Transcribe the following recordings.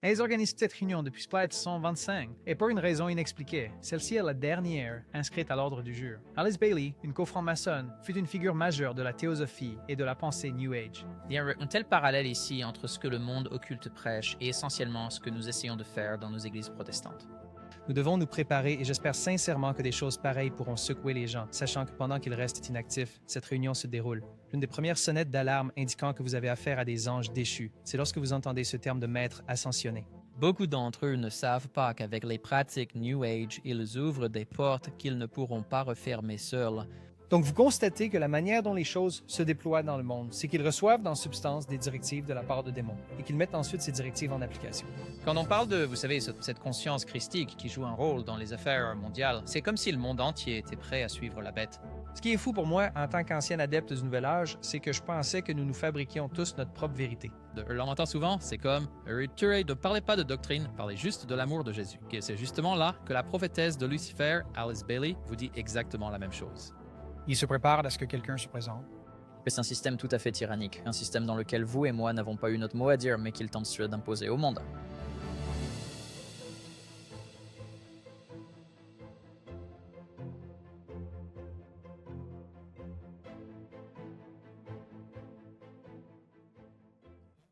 Et ils organisent cette réunion depuis Splat 125, et pour une raison inexpliquée. Celle-ci est la dernière inscrite à l'ordre du jour. Alice Bailey, une co-franc-maçonne, fut une figure majeure de la théosophie et de la pensée New Age. Il y a un tel parallèle ici entre ce que le monde occulte prêche et essentiellement ce que nous essayons de faire dans nos églises protestantes. Nous devons nous préparer et j'espère sincèrement que des choses pareilles pourront secouer les gens, sachant que pendant qu'ils restent inactifs, cette réunion se déroule. L'une des premières sonnettes d'alarme indiquant que vous avez affaire à des anges déchus, c'est lorsque vous entendez ce terme de maître ascensionné. Beaucoup d'entre eux ne savent pas qu'avec les pratiques New Age, ils ouvrent des portes qu'ils ne pourront pas refermer seuls. Donc vous constatez que la manière dont les choses se déploient dans le monde, c'est qu'ils reçoivent dans substance des directives de la part de démons et qu'ils mettent ensuite ces directives en application. Quand on parle de, vous savez, cette conscience christique qui joue un rôle dans les affaires mondiales, c'est comme si le monde entier était prêt à suivre la bête. Ce qui est fou pour moi, en tant qu'ancien adepte du Nouvel Âge, c'est que je pensais que nous nous fabriquions tous notre propre vérité. On l'entend souvent, c'est comme « ne parlez pas de doctrine, parlez juste de l'amour de Jésus ». Et c'est justement là que la prophétesse de Lucifer, Alice Bailey, vous dit exactement la même chose. Il se prépare à ce que quelqu'un se présente. C'est un système tout à fait tyrannique, un système dans lequel vous et moi n'avons pas eu notre mot à dire, mais qu'il tente d'imposer au monde.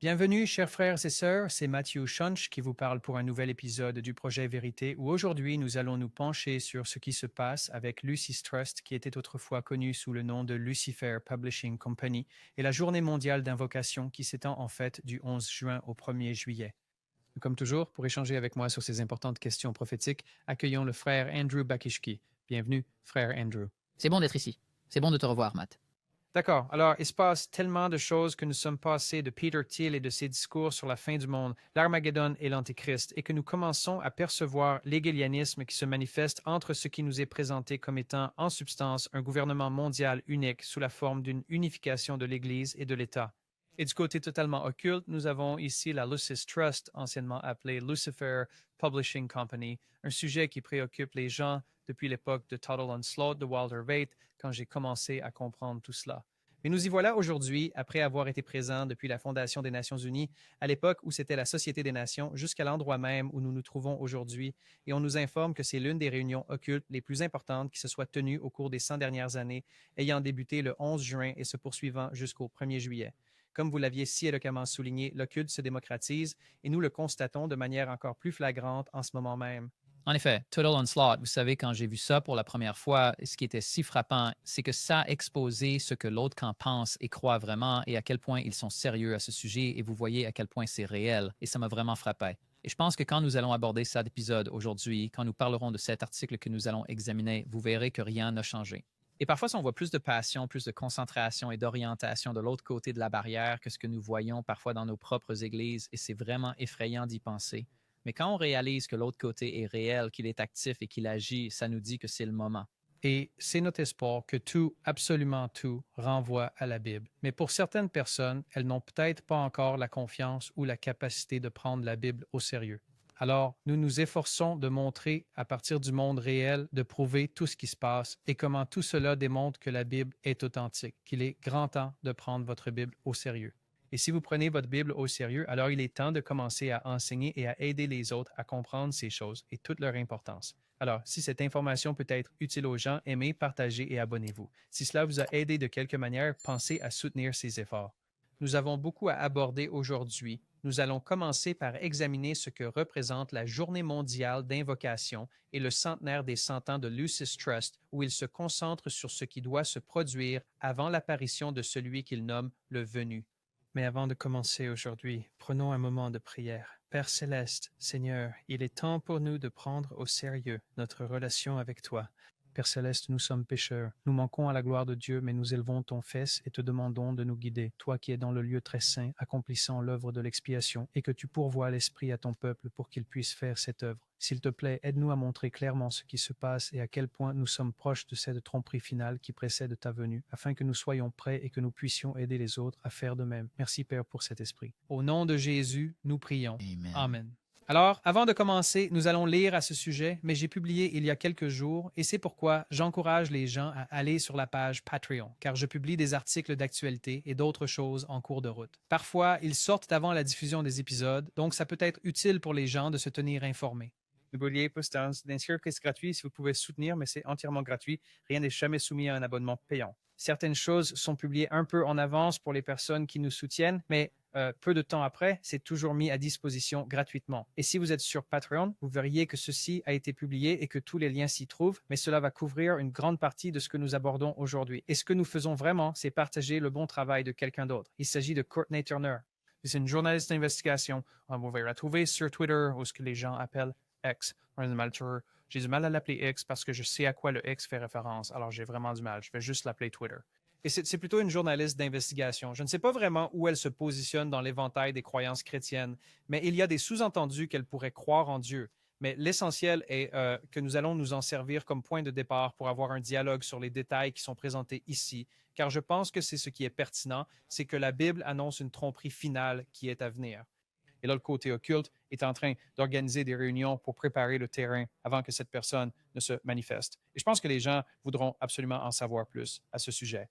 Bienvenue, chers frères et sœurs, c'est Matthew Schunch qui vous parle pour un nouvel épisode du projet Vérité, où aujourd'hui nous allons nous pencher sur ce qui se passe avec Lucis Trust, qui était autrefois connu sous le nom de Lucifer Publishing Company, et la journée mondiale d'invocation qui s'étend en fait du 11 juin au 1er juillet. Comme toujours, pour échanger avec moi sur ces importantes questions prophétiques, accueillons le frère Andrew Bakishki. Bienvenue, frère Andrew. C'est bon d'être ici. C'est bon de te revoir, Matt. D'accord. Alors, il se passe tellement de choses que nous sommes passés de Peter Thiel et de ses discours sur la fin du monde, l'Armageddon et l'Antéchrist, et que nous commençons à percevoir l'hégélianisme qui se manifeste entre ce qui nous est présenté comme étant, en substance, un gouvernement mondial unique sous la forme d'une unification de l'Église et de l'État. Et du côté totalement occulte, nous avons ici la Lucis Trust, anciennement appelée Lucifer Publishing Company, un sujet qui préoccupe les gens depuis l'époque de Total Onslaught de Walter Waite, quand j'ai commencé à comprendre tout cela. Mais nous y voilà aujourd'hui, après avoir été présents depuis la fondation des Nations Unies, à l'époque où c'était la Société des Nations, jusqu'à l'endroit même où nous nous trouvons aujourd'hui, et on nous informe que c'est l'une des réunions occultes les plus importantes qui se soit tenue au cours des 100 dernières années, ayant débuté le 11 juin et se poursuivant jusqu'au 1er juillet. Comme vous l'aviez si éloquemment souligné, l'occulte se démocratise et nous le constatons de manière encore plus flagrante en ce moment même. En effet, Total Onslaught, vous savez, quand j'ai vu ça pour la première fois, ce qui était si frappant, c'est que ça exposait ce que l'autre camp pense et croit vraiment et à quel point ils sont sérieux à ce sujet et vous voyez à quel point c'est réel et ça m'a vraiment frappé. Et je pense que quand nous allons aborder cet épisode aujourd'hui, quand nous parlerons de cet article que nous allons examiner, vous verrez que rien n'a changé. Et parfois, on voit plus de passion, plus de concentration et d'orientation de l'autre côté de la barrière que ce que nous voyons parfois dans nos propres églises et c'est vraiment effrayant d'y penser. Mais quand on réalise que l'autre côté est réel, qu'il est actif et qu'il agit, ça nous dit que c'est le moment. Et c'est notre espoir que tout, absolument tout, renvoie à la Bible. Mais pour certaines personnes, elles n'ont peut-être pas encore la confiance ou la capacité de prendre la Bible au sérieux. Alors, nous nous efforçons de montrer, à partir du monde réel, de prouver tout ce qui se passe et comment tout cela démontre que la Bible est authentique, qu'il est grand temps de prendre votre Bible au sérieux. Et si vous prenez votre Bible au sérieux, alors il est temps de commencer à enseigner et à aider les autres à comprendre ces choses et toute leur importance. Alors, si cette information peut être utile aux gens, aimez, partagez et abonnez-vous. Si cela vous a aidé de quelque manière, pensez à soutenir ces efforts. Nous avons beaucoup à aborder aujourd'hui. Nous allons commencer par examiner ce que représente la Journée mondiale d'invocation et le centenaire des 100 ans de Lucis Trust, où il se concentre sur ce qui doit se produire avant l'apparition de celui qu'il nomme le Venu. Mais avant de commencer aujourd'hui, prenons un moment de prière. Père céleste, Seigneur, il est temps pour nous de prendre au sérieux notre relation avec toi. Père céleste, nous sommes pécheurs. Nous manquons à la gloire de Dieu, mais nous élevons ton Fils et te demandons de nous guider. Toi qui es dans le lieu très saint, accomplissant l'œuvre de l'expiation, et que tu pourvoies l'Esprit à ton peuple pour qu'il puisse faire cette œuvre. S'il te plaît, aide-nous à montrer clairement ce qui se passe et à quel point nous sommes proches de cette tromperie finale qui précède ta venue, afin que nous soyons prêts et que nous puissions aider les autres à faire de même. Merci Père pour cet esprit. Au nom de Jésus, nous prions. Amen. Amen. Alors, avant de commencer, nous allons lire à ce sujet, mais j'ai publié il y a quelques jours et c'est pourquoi j'encourage les gens à aller sur la page Patreon, car je publie des articles d'actualité et d'autres choses en cours de route. Parfois, ils sortent avant la diffusion des épisodes, donc ça peut être utile pour les gens de se tenir informés. N'oubliez pas d'inscrire que c'est gratuit si vous pouvez soutenir, mais c'est entièrement gratuit. Rien n'est jamais soumis à un abonnement payant. Certaines choses sont publiées un peu en avance pour les personnes qui nous soutiennent, mais peu de temps après, c'est toujours mis à disposition gratuitement. Et si vous êtes sur Patreon, vous verriez que ceci a été publié et que tous les liens s'y trouvent, mais cela va couvrir une grande partie de ce que nous abordons aujourd'hui. Et ce que nous faisons vraiment, c'est partager le bon travail de quelqu'un d'autre. Il s'agit de Courtney Turner. C'est une journaliste d'investigation. Vous pouvez la trouver sur Twitter, ou ce que les gens appellent X. J'ai du mal à l'appeler X parce que je sais à quoi le X fait référence. Alors, j'ai vraiment du mal. Je vais juste l'appeler Twitter. Et c'est plutôt une journaliste d'investigation. Je ne sais pas vraiment où elle se positionne dans l'éventail des croyances chrétiennes, mais il y a des sous-entendus qu'elle pourrait croire en Dieu. Mais l'essentiel est que nous allons nous en servir comme point de départ pour avoir un dialogue sur les détails qui sont présentés ici, car je pense que c'est ce qui est pertinent, c'est que la Bible annonce une tromperie finale qui est à venir. Et là, le côté occulte est en train d'organiser des réunions pour préparer le terrain avant que cette personne ne se manifeste. Et je pense que les gens voudront absolument en savoir plus à ce sujet.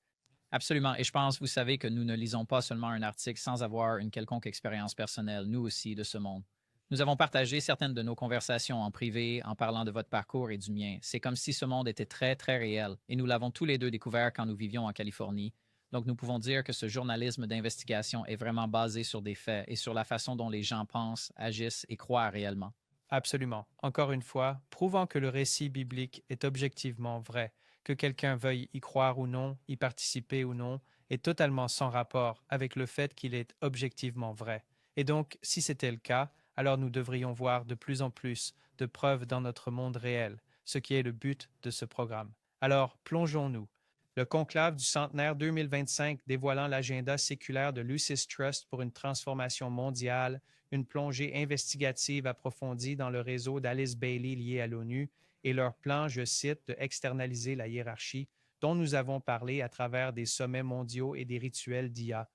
Absolument. Et je pense, vous savez, que nous ne lisons pas seulement un article sans avoir une quelconque expérience personnelle, nous aussi, de ce monde. Nous avons partagé certaines de nos conversations en privé en parlant de votre parcours et du mien. C'est comme si ce monde était très, très réel et nous l'avons tous les deux découvert quand nous vivions en Californie. Donc, nous pouvons dire que ce journalisme d'investigation est vraiment basé sur des faits et sur la façon dont les gens pensent, agissent et croient réellement. Absolument. Encore une fois, prouvant que le récit biblique est objectivement vrai, que quelqu'un veuille y croire ou non, y participer ou non, est totalement sans rapport avec le fait qu'il est objectivement vrai. Et donc, si c'était le cas, alors nous devrions voir de plus en plus de preuves dans notre monde réel, ce qui est le but de ce programme. Alors, plongeons-nous. Le conclave du centenaire 2025 dévoilant l'agenda séculaire de Lucis Trust pour une transformation mondiale, une plongée investigative approfondie dans le réseau d'Alice Bailey lié à l'ONU et leur plan, je cite, de externaliser la hiérarchie dont nous avons parlé à travers des sommets mondiaux et des rituels d'IA.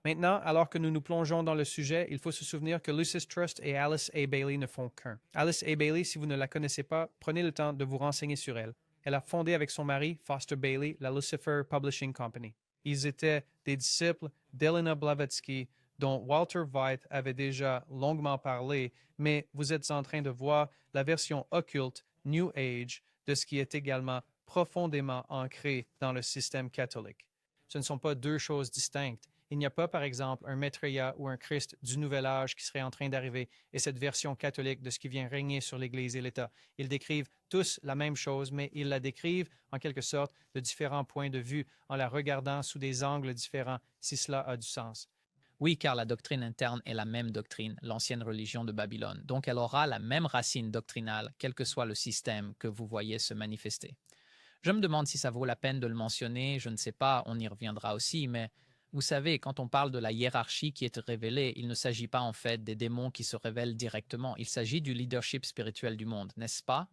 Maintenant, alors que nous nous plongeons dans le sujet, il faut se souvenir que Lucis Trust et Alice A. Bailey ne font qu'un. Alice A. Bailey, si vous ne la connaissez pas, prenez le temps de vous renseigner sur elle. Elle a fondé avec son mari, Foster Bailey, la Lucifer Publishing Company. Ils étaient des disciples d'Elena Blavatsky, dont Walter Veit avait déjà longuement parlé, mais vous êtes en train de voir la version occulte, New Age, de ce qui est également profondément ancré dans le système catholique. Ce ne sont pas deux choses distinctes. Il n'y a pas, par exemple, un Maitreya ou un Christ du Nouvel Âge qui serait en train d'arriver et cette version catholique de ce qui vient régner sur l'Église et l'État. Ils décrivent tous la même chose, mais ils la décrivent en quelque sorte de différents points de vue en la regardant sous des angles différents, si cela a du sens. Oui, car la doctrine interne est la même doctrine, l'ancienne religion de Babylone. Donc, elle aura la même racine doctrinale, quel que soit le système que vous voyez se manifester. Je me demande si ça vaut la peine de le mentionner, je ne sais pas, on y reviendra aussi, mais vous savez, quand on parle de la hiérarchie qui est révélée, il ne s'agit pas en fait des démons qui se révèlent directement, il s'agit du leadership spirituel du monde, n'est-ce pas?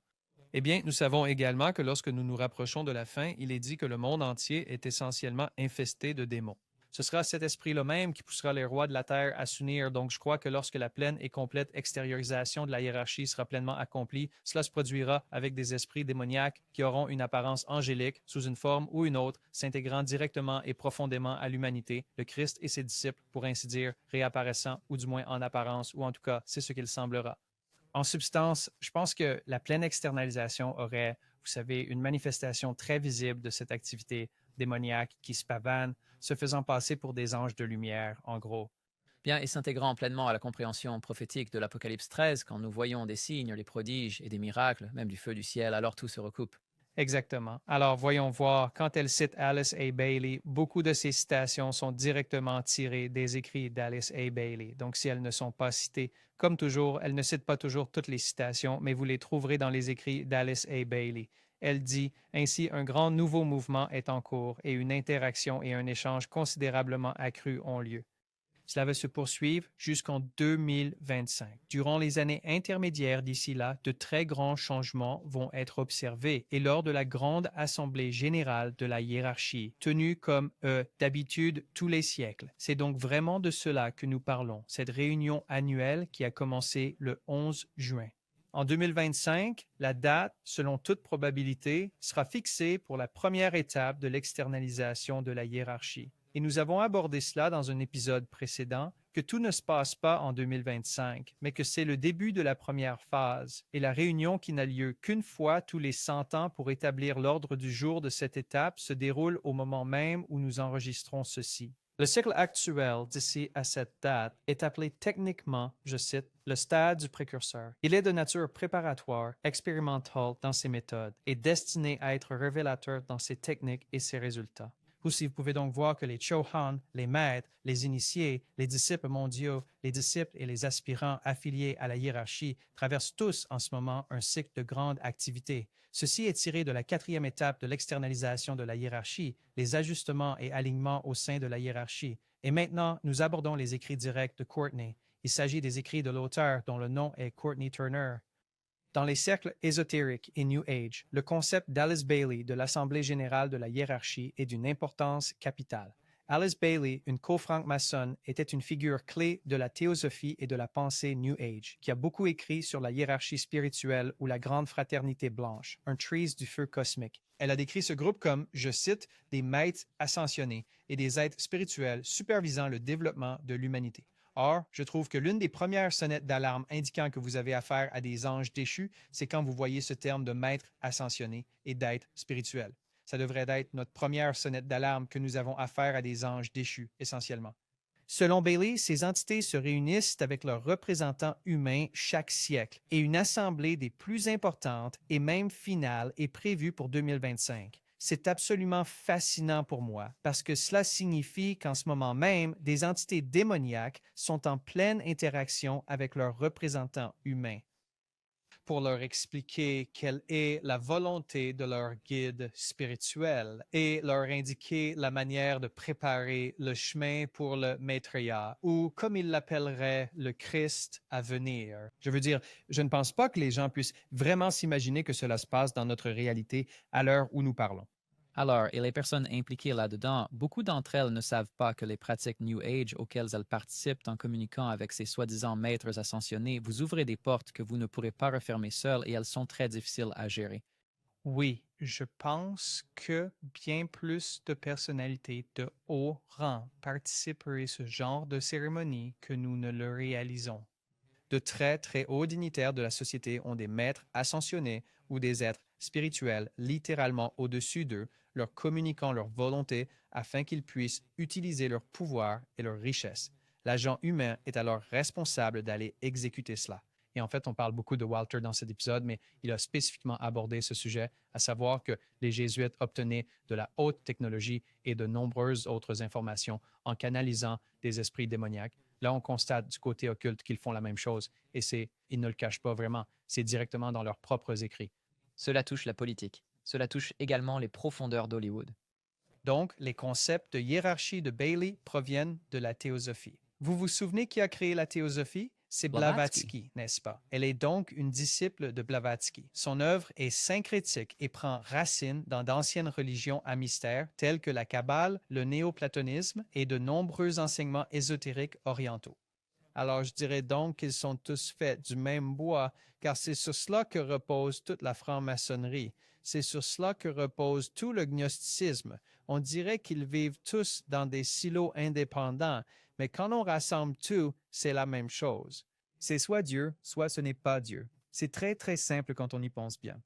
Eh bien, nous savons également que lorsque nous nous rapprochons de la fin, il est dit que le monde entier est essentiellement infesté de démons. Ce sera cet esprit-là même qui poussera les rois de la terre à s'unir. Donc, je crois que lorsque la pleine et complète extériorisation de la hiérarchie sera pleinement accomplie, cela se produira avec des esprits démoniaques qui auront une apparence angélique sous une forme ou une autre, s'intégrant directement et profondément à l'humanité, le Christ et ses disciples, pour ainsi dire, réapparaissant, ou du moins en apparence, ou en tout cas, c'est ce qu'il semblera. En substance, je pense que la pleine externalisation aurait, vous savez, une manifestation très visible de cette activité démoniaque qui se pavane, se faisant passer pour des anges de lumière, en gros. Bien, et s'intégrant pleinement à la compréhension prophétique de l'Apocalypse 13, quand nous voyons des signes, des prodiges et des miracles, même du feu du ciel, alors tout se recoupe. Exactement. Alors, voyons voir, quand elle cite Alice A. Bailey, beaucoup de ces citations sont directement tirées des écrits d'Alice A. Bailey. Donc, si elles ne sont pas citées, comme toujours, elle ne cite pas toujours toutes les citations, mais vous les trouverez dans les écrits d'Alice A. Bailey. Elle dit, ainsi, un grand nouveau mouvement est en cours et une interaction et un échange considérablement accrus ont lieu. Cela va se poursuivre jusqu'en 2025. Durant les années intermédiaires d'ici là, de très grands changements vont être observés et lors de la grande assemblée générale de la hiérarchie, tenue comme d'habitude tous les siècles. C'est donc vraiment de cela que nous parlons, cette réunion annuelle qui a commencé le 11 juin. En 2025, la date, selon toute probabilité, sera fixée pour la première étape de l'externalisation de la hiérarchie. Et nous avons abordé cela dans un épisode précédent, que tout ne se passe pas en 2025, mais que c'est le début de la première phase et la réunion qui n'a lieu qu'une fois tous les 100 ans pour établir l'ordre du jour de cette étape se déroule au moment même où nous enregistrons ceci. Le cycle actuel d'ici à cette date est appelé techniquement, je cite, le stade du précurseur. Il est de nature préparatoire, expérimentale dans ses méthodes et destiné à être révélateur dans ses techniques et ses résultats. Aussi, vous pouvez donc voir que les Chohan, les maîtres, les initiés, les disciples mondiaux, les disciples et les aspirants affiliés à la hiérarchie traversent tous en ce moment un cycle de grande activité. Ceci est tiré de la 4e étape de l'externalisation de la hiérarchie, les ajustements et alignements au sein de la hiérarchie. Et maintenant, nous abordons les écrits directs de Courtney. Il s'agit des écrits de l'auteur dont le nom est Courtney Turner. Dans les cercles ésotériques et New Age, le concept d'Alice Bailey de l'Assemblée générale de la hiérarchie est d'une importance capitale. Alice Bailey, une co-franc-maçonne, était une figure clé de la théosophie et de la pensée New Age, qui a beaucoup écrit sur la hiérarchie spirituelle ou la grande fraternité blanche, un trees du feu cosmique. Elle a décrit ce groupe comme, je cite, des maîtres ascensionnés et des êtres spirituels supervisant le développement de l'humanité. Or, je trouve que l'une des premières sonnettes d'alarme indiquant que vous avez affaire à des anges déchus, c'est quand vous voyez ce terme de maître ascensionné et d'être spirituel. Ça devrait être notre première sonnette d'alarme que nous avons affaire à des anges déchus, essentiellement. Selon Bailey, ces entités se réunissent avec leurs représentants humains chaque siècle et une assemblée des plus importantes et même finale est prévue pour 2025. C'est absolument fascinant pour moi parce que cela signifie qu'en ce moment même, des entités démoniaques sont en pleine interaction avec leurs représentants humains pour leur expliquer quelle est la volonté de leur guide spirituel et leur indiquer la manière de préparer le chemin pour le Maitreya ou, comme ils l'appelleraient, le Christ à venir. Je veux dire, je ne pense pas que les gens puissent vraiment s'imaginer que cela se passe dans notre réalité à l'heure où nous parlons. Alors, et les personnes impliquées là-dedans, beaucoup d'entre elles ne savent pas que les pratiques New Age auxquelles elles participent en communiquant avec ces soi-disant maîtres ascensionnés vous ouvrent des portes que vous ne pourrez pas refermer seules et elles sont très difficiles à gérer. Oui, je pense que bien plus de personnalités de haut rang participeraient à ce genre de cérémonie que nous ne le réalisons. De très, très hauts dignitaires de la société ont des maîtres ascensionnés ou des êtres spirituels littéralement au-dessus d'eux, leur communiquant leur volonté afin qu'ils puissent utiliser leur pouvoir et leur richesse. L'agent humain est alors responsable d'aller exécuter cela. Et en fait, on parle beaucoup de Walter dans cet épisode, mais il a spécifiquement abordé ce sujet, à savoir que les Jésuites obtenaient de la haute technologie et de nombreuses autres informations en canalisant des esprits démoniaques. Là, on constate du côté occulte qu'ils font la même chose, et ils ne le cachent pas vraiment, c'est directement dans leurs propres écrits. Cela touche la politique. Cela touche également les profondeurs d'Hollywood. Donc, les concepts de hiérarchie de Bailey proviennent de la théosophie. Vous vous souvenez qui a créé la théosophie? C'est Blavatsky, n'est-ce pas? Elle est donc une disciple de Blavatsky. Son œuvre est syncrétique et prend racine dans d'anciennes religions à mystère telles que la Kabbale, le néoplatonisme et de nombreux enseignements ésotériques orientaux. Alors je dirais donc qu'ils sont tous faits du même bois, car c'est sur cela que repose toute la franc-maçonnerie. C'est sur cela que repose tout le gnosticisme. On dirait qu'ils vivent tous dans des silos indépendants, mais quand on rassemble tout, c'est la même chose. C'est soit Dieu, soit ce n'est pas Dieu. C'est très, très simple quand on y pense bien.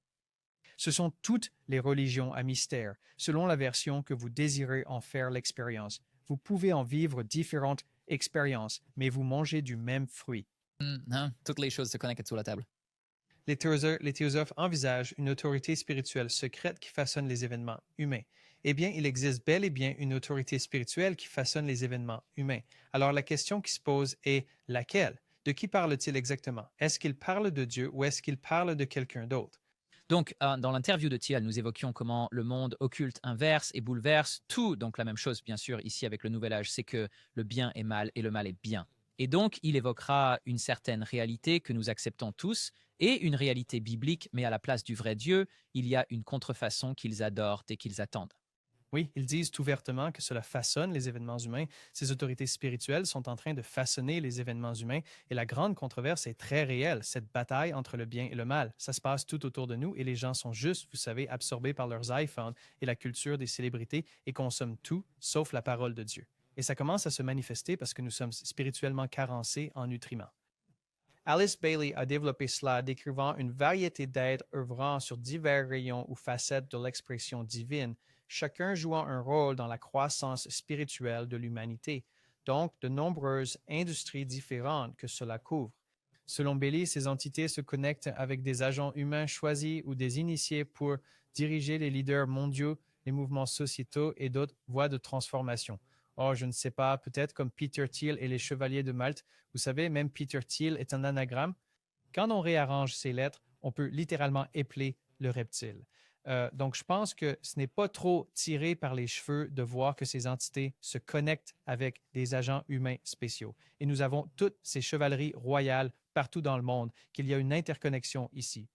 Ce sont toutes les religions à mystère, selon la version que vous désirez en faire l'expérience. Vous pouvez en vivre différentes expériences, mais vous mangez du même fruit. Toutes les choses se connectent sur la table. Les théosophes envisagent une autorité spirituelle secrète qui façonne les événements humains. Eh bien, il existe bel et bien une autorité spirituelle qui façonne les événements humains. Alors la question qui se pose est laquelle? De qui parle-t-il exactement? Est-ce qu'il parle de Dieu ou est-ce qu'il parle de quelqu'un d'autre? Donc, dans l'interview de Thiel, nous évoquions comment le monde occulte inverse et bouleverse tout. Donc, la même chose, bien sûr, ici avec le Nouvel Âge, c'est que le bien est mal et le mal est bien. Et donc, il évoquera une certaine réalité que nous acceptons tous et une réalité biblique, mais à la place du vrai Dieu, il y a une contrefaçon qu'ils adorent et qu'ils attendent. Oui, ils disent ouvertement que cela façonne les événements humains. Ces autorités spirituelles sont en train de façonner les événements humains et la grande controverse est très réelle, cette bataille entre le bien et le mal. Ça se passe tout autour de nous et les gens sont juste, vous savez, absorbés par leurs iPhones et la culture des célébrités et consomment tout sauf la parole de Dieu. Et ça commence à se manifester parce que nous sommes spirituellement carencés en nutriments. Alice Bailey a développé cela, décrivant une variété d'êtres œuvrant sur divers rayons ou facettes de l'expression divine, chacun jouant un rôle dans la croissance spirituelle de l'humanité, donc de nombreuses industries différentes que cela couvre. Selon Bailey, ces entités se connectent avec des agents humains choisis ou des initiés pour diriger les leaders mondiaux, les mouvements sociétaux et d'autres voies de transformation. Oh, je ne sais pas, peut-être comme Peter Thiel et les Chevaliers de Malte. Vous savez, même Peter Thiel est un anagramme. Quand on réarrange ces lettres, on peut littéralement épeler le reptile. Donc, je pense que ce n'est pas trop tiré par les cheveux de voir que ces entités se connectent avec des agents humains spéciaux. Et nous avons toutes ces chevaleries royales partout dans le monde, qu'il y a une interconnexion ici.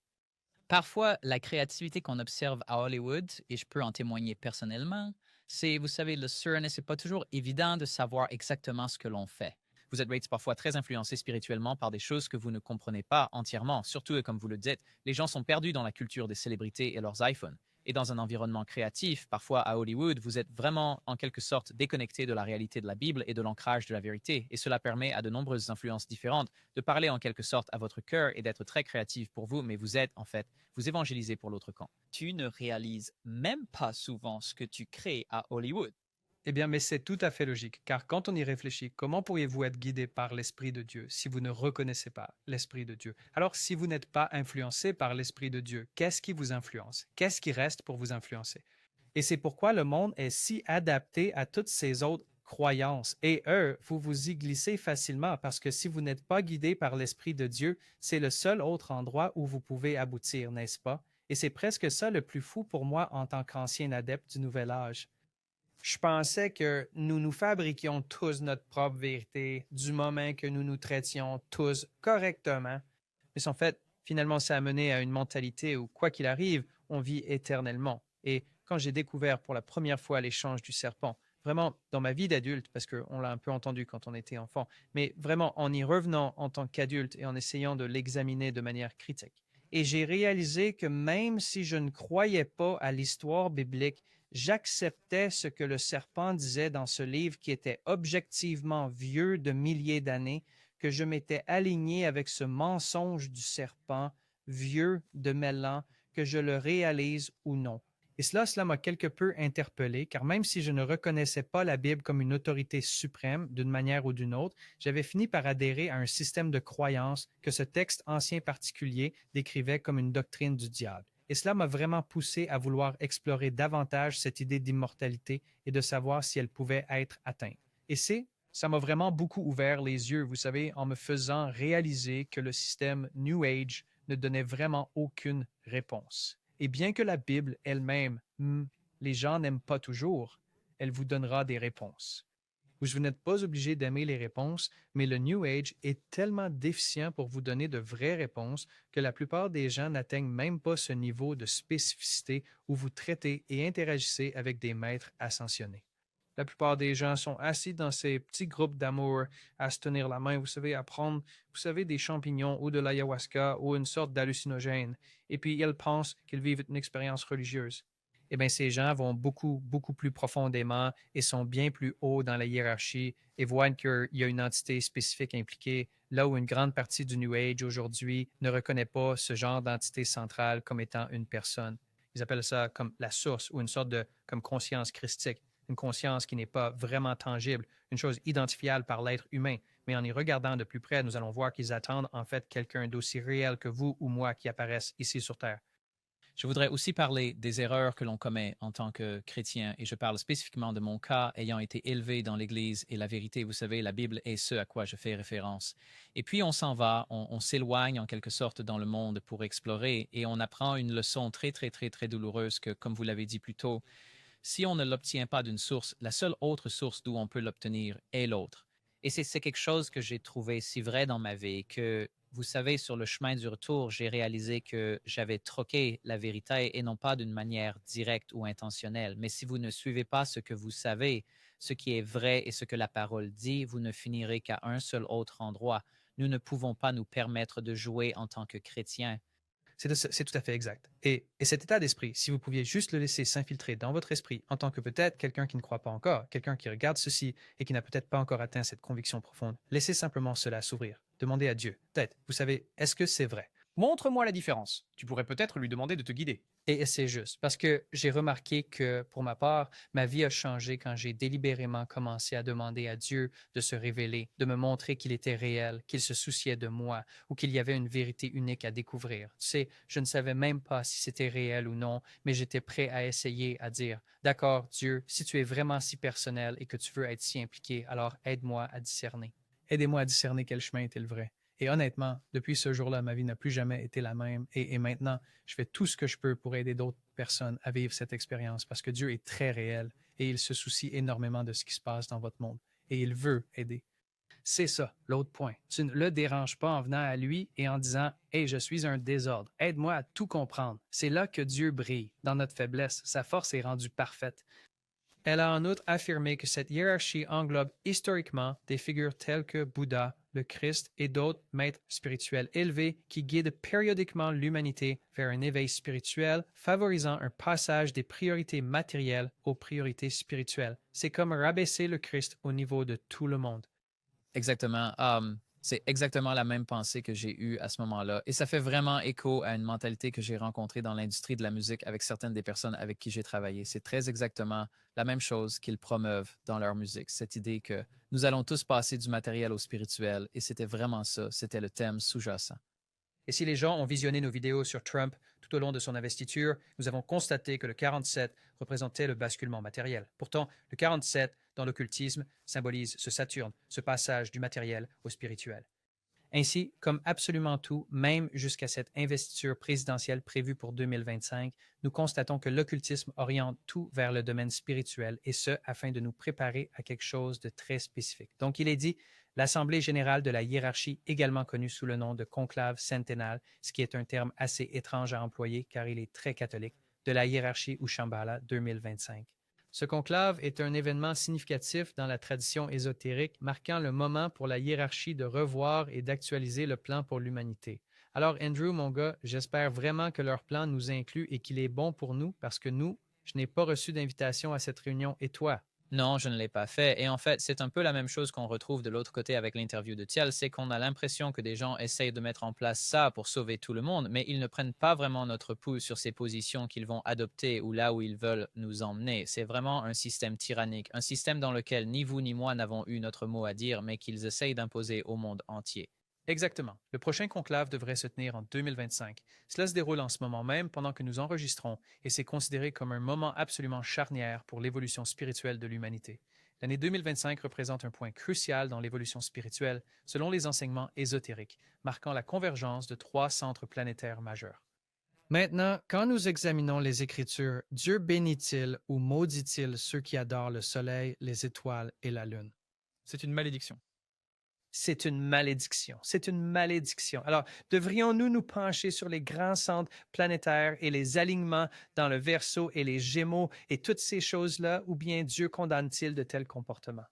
Parfois, la créativité qu'on observe à Hollywood, et je peux en témoigner personnellement, c'est, vous savez, le CERN, et c'est pas toujours évident de savoir exactement ce que l'on fait. Vous êtes parfois très influencé spirituellement par des choses que vous ne comprenez pas entièrement. Surtout, comme vous le dites, les gens sont perdus dans la culture des célébrités et leurs iPhones. Et dans un environnement créatif, parfois à Hollywood, vous êtes vraiment en quelque sorte déconnecté de la réalité de la Bible et de l'ancrage de la vérité. Et cela permet à de nombreuses influences différentes de parler en quelque sorte à votre cœur et d'être très créatif pour vous, mais vous êtes en fait, vous évangélisez pour l'autre camp. Tu ne réalises même pas souvent ce que tu crées à Hollywood. Eh bien, mais c'est tout à fait logique, car quand on y réfléchit, comment pourriez-vous être guidé par l'Esprit de Dieu si vous ne reconnaissez pas l'Esprit de Dieu? Alors, si vous n'êtes pas influencé par l'Esprit de Dieu, qu'est-ce qui vous influence? Qu'est-ce qui reste pour vous influencer? Et c'est pourquoi le monde est si adapté à toutes ces autres croyances. Et eux, vous vous y glissez facilement parce que si vous n'êtes pas guidé par l'Esprit de Dieu, c'est le seul autre endroit où vous pouvez aboutir, n'est-ce pas? Et c'est presque ça le plus fou pour moi en tant qu'ancien adepte du Nouvel Âge. Je pensais que nous nous fabriquions tous notre propre vérité du moment que nous nous traitions tous correctement. Mais en fait, finalement, ça a mené à une mentalité où, quoi qu'il arrive, on vit éternellement. Et quand j'ai découvert pour la première fois l'échange du serpent, vraiment dans ma vie d'adulte, parce qu'on l'a un peu entendu quand on était enfant, mais vraiment en y revenant en tant qu'adulte et en essayant de l'examiner de manière critique. Et j'ai réalisé que même si je ne croyais pas à l'histoire biblique, j'acceptais ce que le serpent disait dans ce livre qui était objectivement vieux de milliers d'années, que je m'étais aligné avec ce mensonge du serpent, vieux de 1000 ans, que je le réalise ou non. Et cela m'a quelque peu interpellé, car même si je ne reconnaissais pas la Bible comme une autorité suprême d'une manière ou d'une autre, j'avais fini par adhérer à un système de croyances que ce texte ancien particulier décrivait comme une doctrine du diable. Et cela m'a vraiment poussé à vouloir explorer davantage cette idée d'immortalité et de savoir si elle pouvait être atteinte. Et ça m'a vraiment beaucoup ouvert les yeux, vous savez, en me faisant réaliser que le système New Age ne donnait vraiment aucune réponse. Et bien que la Bible elle-même, les gens n'aiment pas toujours, elle vous donnera des réponses. Vous n'êtes pas obligé d'aimer les réponses, mais le New Age est tellement déficient pour vous donner de vraies réponses que la plupart des gens n'atteignent même pas ce niveau de spécificité où vous traitez et interagissez avec des maîtres ascensionnés. La plupart des gens sont assis dans ces petits groupes d'amour à se tenir la main, vous savez, à prendre, vous savez, des champignons ou de l'ayahuasca ou une sorte d'hallucinogène, et puis ils pensent qu'ils vivent une expérience religieuse. Eh bien, ces gens vont beaucoup, beaucoup plus profondément et sont bien plus hauts dans la hiérarchie et voient qu'il y a une entité spécifique impliquée, là où une grande partie du New Age aujourd'hui ne reconnaît pas ce genre d'entité centrale comme étant une personne. Ils appellent ça comme la source ou une sorte de comme conscience christique, une conscience qui n'est pas vraiment tangible, une chose identifiable par l'être humain. Mais en y regardant de plus près, nous allons voir qu'ils attendent en fait quelqu'un d'aussi réel que vous ou moi qui apparaisse ici sur Terre. Je voudrais aussi parler des erreurs que l'on commet en tant que chrétien, et je parle spécifiquement de mon cas ayant été élevé dans l'Église et la vérité, vous savez, la Bible est ce à quoi je fais référence. Et puis on s'en va, on s'éloigne en quelque sorte dans le monde pour explorer et on apprend une leçon très, très, très, très douloureuse que, comme vous l'avez dit plus tôt, si on ne l'obtient pas d'une source, la seule autre source d'où on peut l'obtenir est l'autre. Et c'est quelque chose que j'ai trouvé si vrai dans ma vie que, vous savez, sur le chemin du retour, j'ai réalisé que j'avais troqué la vérité et non pas d'une manière directe ou intentionnelle. Mais si vous ne suivez pas ce que vous savez, ce qui est vrai et ce que la parole dit, vous ne finirez qu'à un seul autre endroit. Nous ne pouvons pas nous permettre de jouer en tant que chrétiens. C'est tout à fait exact. Et cet état d'esprit, si vous pouviez juste le laisser s'infiltrer dans votre esprit en tant que peut-être quelqu'un qui ne croit pas encore, quelqu'un qui regarde ceci et qui n'a peut-être pas encore atteint cette conviction profonde, laissez simplement cela s'ouvrir. Demandez à Dieu. Peut-être, vous savez, est-ce que c'est vrai? Montre-moi la différence. Tu pourrais peut-être lui demander de te guider. Et c'est juste, parce que j'ai remarqué que, pour ma part, ma vie a changé quand j'ai délibérément commencé à demander à Dieu de se révéler, de me montrer qu'il était réel, qu'il se souciait de moi ou qu'il y avait une vérité unique à découvrir. Tu sais, je ne savais même pas si c'était réel ou non, mais j'étais prêt à essayer, à dire, d'accord, Dieu, si tu es vraiment si personnel et que tu veux être si impliqué, alors aide-moi à discerner. Aidez-moi à discerner quel chemin était le vrai. Et honnêtement, depuis ce jour-là, ma vie n'a plus jamais été la même. Et maintenant, je fais tout ce que je peux pour aider d'autres personnes à vivre cette expérience parce que Dieu est très réel et il se soucie énormément de ce qui se passe dans votre monde et il veut aider. C'est ça, l'autre point. Tu ne le déranges pas en venant à lui et en disant « Hey, je suis un désordre, aide-moi à tout comprendre. » C'est là que Dieu brille. Dans notre faiblesse, sa force est rendue parfaite. Elle a en outre affirmé que cette hiérarchie englobe historiquement des figures telles que Bouddha, le Christ et d'autres maîtres spirituels élevés qui guident périodiquement l'humanité vers un éveil spirituel, favorisant un passage des priorités matérielles aux priorités spirituelles. C'est comme rabaisser le Christ au niveau de tout le monde. Exactement. C'est exactement la même pensée que j'ai eue à ce moment-là. Et ça fait vraiment écho à une mentalité que j'ai rencontrée dans l'industrie de la musique avec certaines des personnes avec qui j'ai travaillé. C'est très exactement la même chose qu'ils promeuvent dans leur musique. Cette idée que nous allons tous passer du matériel au spirituel. Et c'était vraiment ça. C'était le thème sous-jacent. Et si les gens ont visionné nos vidéos sur Trump tout au long de son investiture, nous avons constaté que le 47 représentait le basculement matériel. Pourtant, le 47, dans l'occultisme, symbolise ce Saturne, ce passage du matériel au spirituel. Ainsi, comme absolument tout, même jusqu'à cette investiture présidentielle prévue pour 2025, nous constatons que l'occultisme oriente tout vers le domaine spirituel, et ce, afin de nous préparer à quelque chose de très spécifique. Donc, il est dit, l'Assemblée générale de la hiérarchie, également connue sous le nom de conclave centennal, ce qui est un terme assez étrange à employer car il est très catholique, de la hiérarchie ou Shambhala 2025. Ce conclave est un événement significatif dans la tradition ésotérique, marquant le moment pour la hiérarchie de revoir et d'actualiser le plan pour l'humanité. Alors, Andrew, mon gars, j'espère vraiment que leur plan nous inclut et qu'il est bon pour nous parce que nous, je n'ai pas reçu d'invitation à cette réunion et toi? Non, je ne l'ai pas fait. Et en fait, c'est un peu la même chose qu'on retrouve de l'autre côté avec l'interview de Thiel, c'est qu'on a l'impression que des gens essayent de mettre en place ça pour sauver tout le monde, mais ils ne prennent pas vraiment notre pouls sur ces positions qu'ils vont adopter ou là où ils veulent nous emmener. C'est vraiment un système tyrannique, un système dans lequel ni vous ni moi n'avons eu notre mot à dire, mais qu'ils essayent d'imposer au monde entier. Exactement. Le prochain conclave devrait se tenir en 2025. Cela se déroule en ce moment même pendant que nous enregistrons et c'est considéré comme un moment absolument charnière pour l'évolution spirituelle de l'humanité. L'année 2025 représente un point crucial dans l'évolution spirituelle selon les enseignements ésotériques, marquant la convergence de 3 centres planétaires majeurs. Maintenant, quand nous examinons les Écritures, Dieu bénit-il ou maudit-il ceux qui adorent le soleil, les étoiles et la lune? C'est une malédiction. C'est une malédiction. C'est une malédiction. Alors, devrions-nous nous pencher sur les grands centres planétaires et les alignements dans le Verseau et les Gémeaux et toutes ces choses-là, ou bien Dieu condamne-t-il de tels comportements?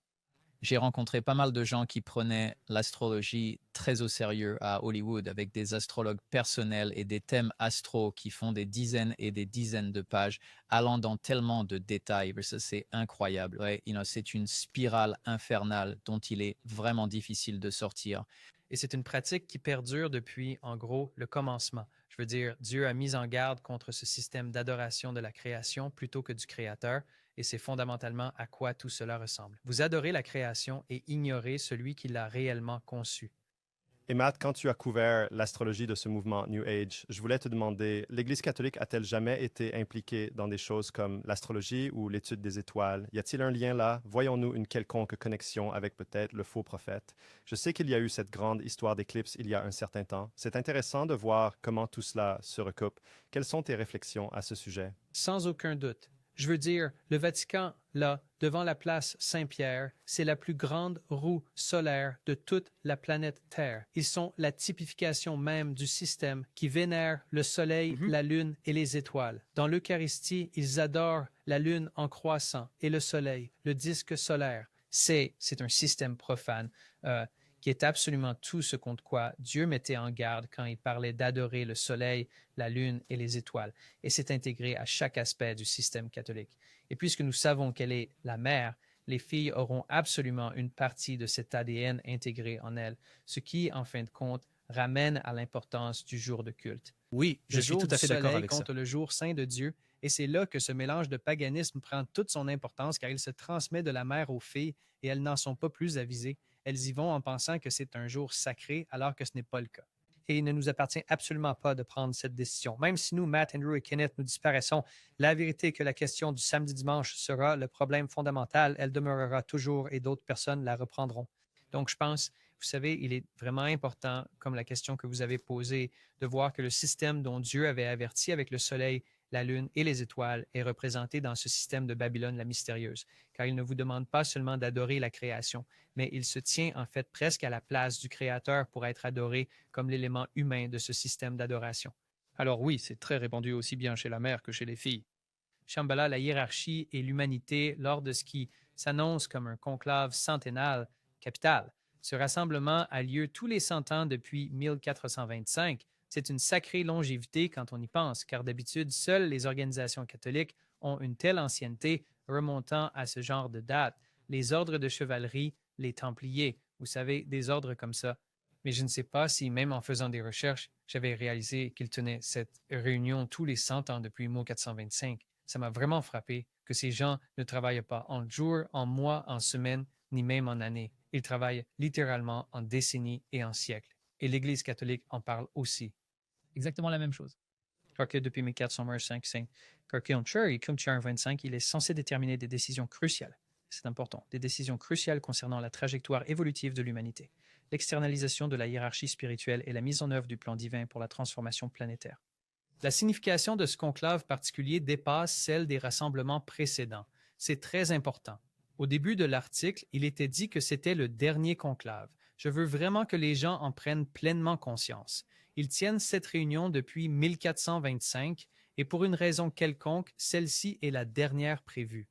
J'ai rencontré pas mal de gens qui prenaient l'astrologie très au sérieux à Hollywood avec des astrologues personnels et des thèmes astro qui font des dizaines et des dizaines de pages allant dans tellement de détails. Ça, c'est incroyable. Ouais, c'est une spirale infernale dont il est vraiment difficile de sortir. Et c'est une pratique qui perdure depuis, en gros, le commencement. Je veux dire, Dieu a mis en garde contre ce système d'adoration de la création plutôt que du Créateur, et c'est fondamentalement à quoi tout cela ressemble. Vous adorez la création et ignorez celui qui l'a réellement conçue. Et Matt, quand tu as couvert l'astrologie de ce mouvement New Age, je voulais te demander, l'Église catholique a-t-elle jamais été impliquée dans des choses comme l'astrologie ou l'étude des étoiles? Y a-t-il un lien là? Voyons-nous une quelconque connexion avec peut-être le faux prophète? Je sais qu'il y a eu cette grande histoire d'éclipse il y a un certain temps. C'est intéressant de voir comment tout cela se recoupe. Quelles sont tes réflexions à ce sujet? Sans aucun doute. Je veux dire, le Vatican, là, devant la place Saint-Pierre, c'est la plus grande roue solaire de toute la planète Terre. Ils sont la typification même du système qui vénère le Soleil, la Lune et les étoiles. Dans l'Eucharistie, ils adorent la Lune en croissant et le Soleil, le disque solaire. C'est un système profane qui est absolument tout ce contre quoi Dieu mettait en garde quand il parlait d'adorer le Soleil, la Lune et les étoiles. Et c'est intégré à chaque aspect du système catholique. Et puisque nous savons qu'elle est la mère, les filles auront absolument une partie de cet ADN intégré en elles, ce qui, en fin de compte, ramène à l'importance du jour de culte. Oui, je Le suis jour tout à du fait d'accord soleil avec ça. contre le jour saint de Dieu, et c'est là que ce mélange de paganisme prend toute son importance car il se transmet de la mère aux filles et elles n'en sont pas plus avisées. Elles y vont en pensant que c'est un jour sacré alors que ce n'est pas le cas. Et il ne nous appartient absolument pas de prendre cette décision. Même si nous, Matt, Andrew et Kenneth, nous disparaissons, la vérité est que la question du samedi-dimanche sera le problème fondamental. Elle demeurera toujours et d'autres personnes la reprendront. Donc, je pense, vous savez, il est vraiment important, comme la question que vous avez posée, de voir que le système dont Dieu avait averti avec le soleil, la lune et les étoiles est représenté dans ce système de Babylone la mystérieuse, car il ne vous demande pas seulement d'adorer la création, mais il se tient en fait presque à la place du Créateur pour être adoré comme l'élément humain de ce système d'adoration. Alors oui, c'est très répandu aussi bien chez la mère que chez les filles. Shambhala, la hiérarchie et l'humanité, lors de ce qui s'annonce comme un conclave centennal capital. Ce rassemblement a lieu tous les 100 ans depuis 1425. C'est une sacrée longévité quand on y pense, car d'habitude, seules les organisations catholiques ont une telle ancienneté remontant à ce genre de date. Les ordres de chevalerie, les Templiers, vous savez, des ordres comme ça. Mais je ne sais pas si, même en faisant des recherches, j'avais réalisé qu'ils tenaient cette réunion tous les 100 ans depuis 1425. Ça m'a vraiment frappé que ces gens ne travaillent pas en jours, en mois, en semaines, ni même en années. Ils travaillent littéralement en décennies et en siècles. Et l'Église catholique en parle aussi. Exactement la même chose. Quoique depuis 1425, comme tu as un 25, il est censé déterminer des décisions cruciales. C'est important, des décisions cruciales concernant la trajectoire évolutive de l'humanité, l'externalisation de la hiérarchie spirituelle et la mise en œuvre du plan divin pour la transformation planétaire. La signification de ce conclave particulier dépasse celle des rassemblements précédents. C'est très important. Au début de l'article, il était dit que c'était le dernier conclave. Je veux vraiment que les gens en prennent pleinement conscience. Ils tiennent cette réunion depuis 1425 et pour une raison quelconque, celle-ci est la dernière prévue.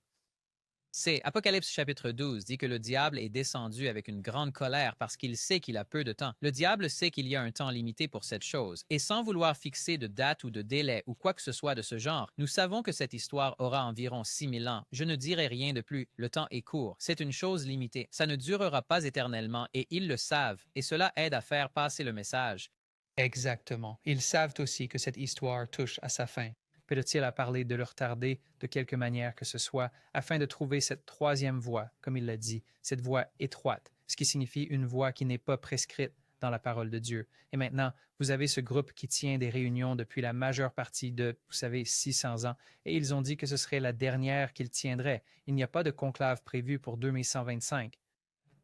C'est Apocalypse chapitre 12 dit que le diable est descendu avec une grande colère parce qu'il sait qu'il a peu de temps. Le diable sait qu'il y a un temps limité pour cette chose. Et sans vouloir fixer de date ou de délai ou quoi que ce soit de ce genre, nous savons que cette histoire aura environ 6000 ans. Je ne dirai rien de plus. Le temps est court. C'est une chose limitée. Ça ne durera pas éternellement et ils le savent. Et cela aide à faire passer le message. Exactement. Ils savent aussi que cette histoire touche à sa fin. Peut-il a parlé de le retarder de quelque manière que ce soit afin de trouver cette troisième voie, comme il l'a dit, cette voie étroite, ce qui signifie une voie qui n'est pas prescrite dans la parole de Dieu. Et maintenant, vous avez ce groupe qui tient des réunions depuis la majeure partie de, vous savez, 600 ans, et ils ont dit que ce serait la dernière qu'ils tiendraient. Il n'y a pas de conclave prévu pour 2125.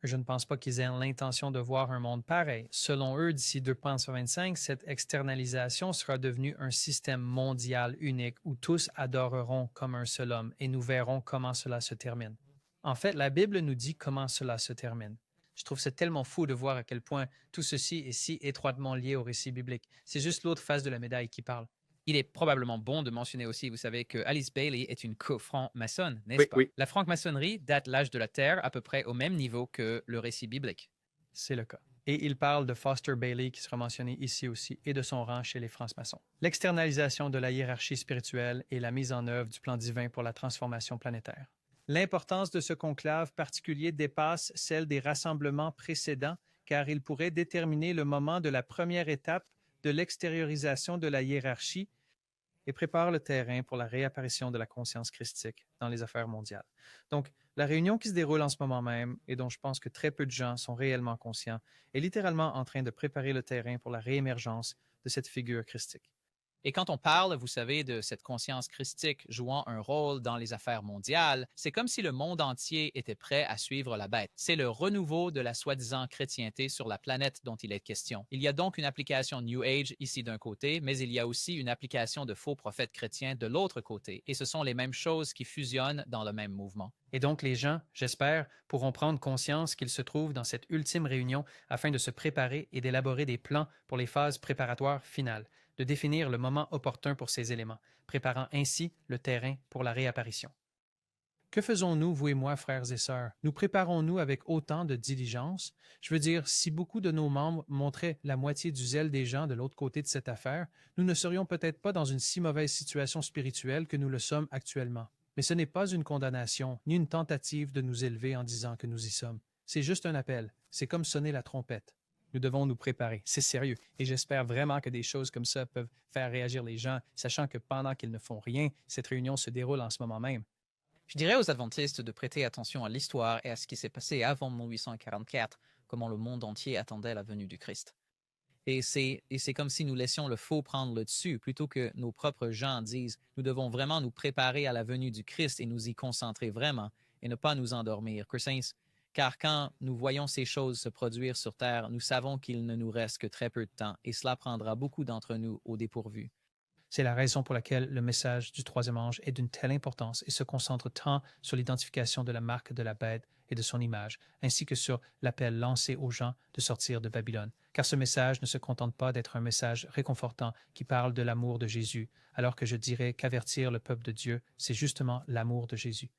Je ne pense pas qu'ils aient l'intention de voir un monde pareil. Selon eux, d'ici 2125, cette externalisation sera devenue un système mondial unique où tous adoreront comme un seul homme et nous verrons comment cela se termine. En fait, la Bible nous dit comment cela se termine. Je trouve ça tellement fou de voir à quel point tout ceci est si étroitement lié au récit biblique. C'est juste l'autre face de la médaille qui parle. Il est probablement bon de mentionner aussi, vous savez, que Alice Bailey est une co-franc-maçonne, n'est-ce pas? Oui. La franc-maçonnerie date l'âge de la Terre à peu près au même niveau que le récit biblique. C'est le cas. Et il parle de Foster Bailey, qui sera mentionné ici aussi, et de son rang chez les francs-maçons. L'externalisation de la hiérarchie spirituelle et la mise en œuvre du plan divin pour la transformation planétaire. L'importance de ce conclave particulier dépasse celle des rassemblements précédents, car il pourrait déterminer le moment de la première étape de l'extériorisation de la hiérarchie et prépare le terrain pour la réapparition de la conscience christique dans les affaires mondiales. Donc, la réunion qui se déroule en ce moment même, et dont je pense que très peu de gens sont réellement conscients, est littéralement en train de préparer le terrain pour la réémergence de cette figure christique. Et quand on parle, vous savez, de cette conscience christique jouant un rôle dans les affaires mondiales, c'est comme si le monde entier était prêt à suivre la bête. C'est le renouveau de la soi-disant chrétienté sur la planète dont il est question. Il y a donc une application New Age ici d'un côté, mais il y a aussi une application de faux prophètes chrétiens de l'autre côté. Et ce sont les mêmes choses qui fusionnent dans le même mouvement. Et donc les gens, j'espère, pourront prendre conscience qu'ils se trouvent dans cette ultime réunion afin de se préparer et d'élaborer des plans pour les phases préparatoires finales, de définir le moment opportun pour ces éléments, préparant ainsi le terrain pour la réapparition. Que faisons-nous, vous et moi, frères et sœurs? Nous préparons-nous avec autant de diligence? Je veux dire, si beaucoup de nos membres montraient la moitié du zèle des gens de l'autre côté de cette affaire, nous ne serions peut-être pas dans une si mauvaise situation spirituelle que nous le sommes actuellement. Mais ce n'est pas une condamnation, ni une tentative de nous élever en disant que nous y sommes. C'est juste un appel. C'est comme sonner la trompette. Nous devons nous préparer, c'est sérieux. Et j'espère vraiment que des choses comme ça peuvent faire réagir les gens, sachant que pendant qu'ils ne font rien, cette réunion se déroule en ce moment même. Je dirais aux adventistes de prêter attention à l'histoire et à ce qui s'est passé avant 1844, comment le monde entier attendait la venue du Christ. Et c'est comme si nous laissions le faux prendre le dessus, plutôt que nos propres gens disent « nous devons vraiment nous préparer à la venue du Christ et nous y concentrer vraiment, et ne pas nous endormir ». Car quand nous voyons ces choses se produire sur Terre, nous savons qu'il ne nous reste que très peu de temps, et cela prendra beaucoup d'entre nous au dépourvu. C'est la raison pour laquelle le message du troisième ange est d'une telle importance et se concentre tant sur l'identification de la marque de la bête et de son image, ainsi que sur l'appel lancé aux gens de sortir de Babylone. Car ce message ne se contente pas d'être un message réconfortant qui parle de l'amour de Jésus, alors que je dirais qu'avertir le peuple de Dieu, c'est justement l'amour de Jésus.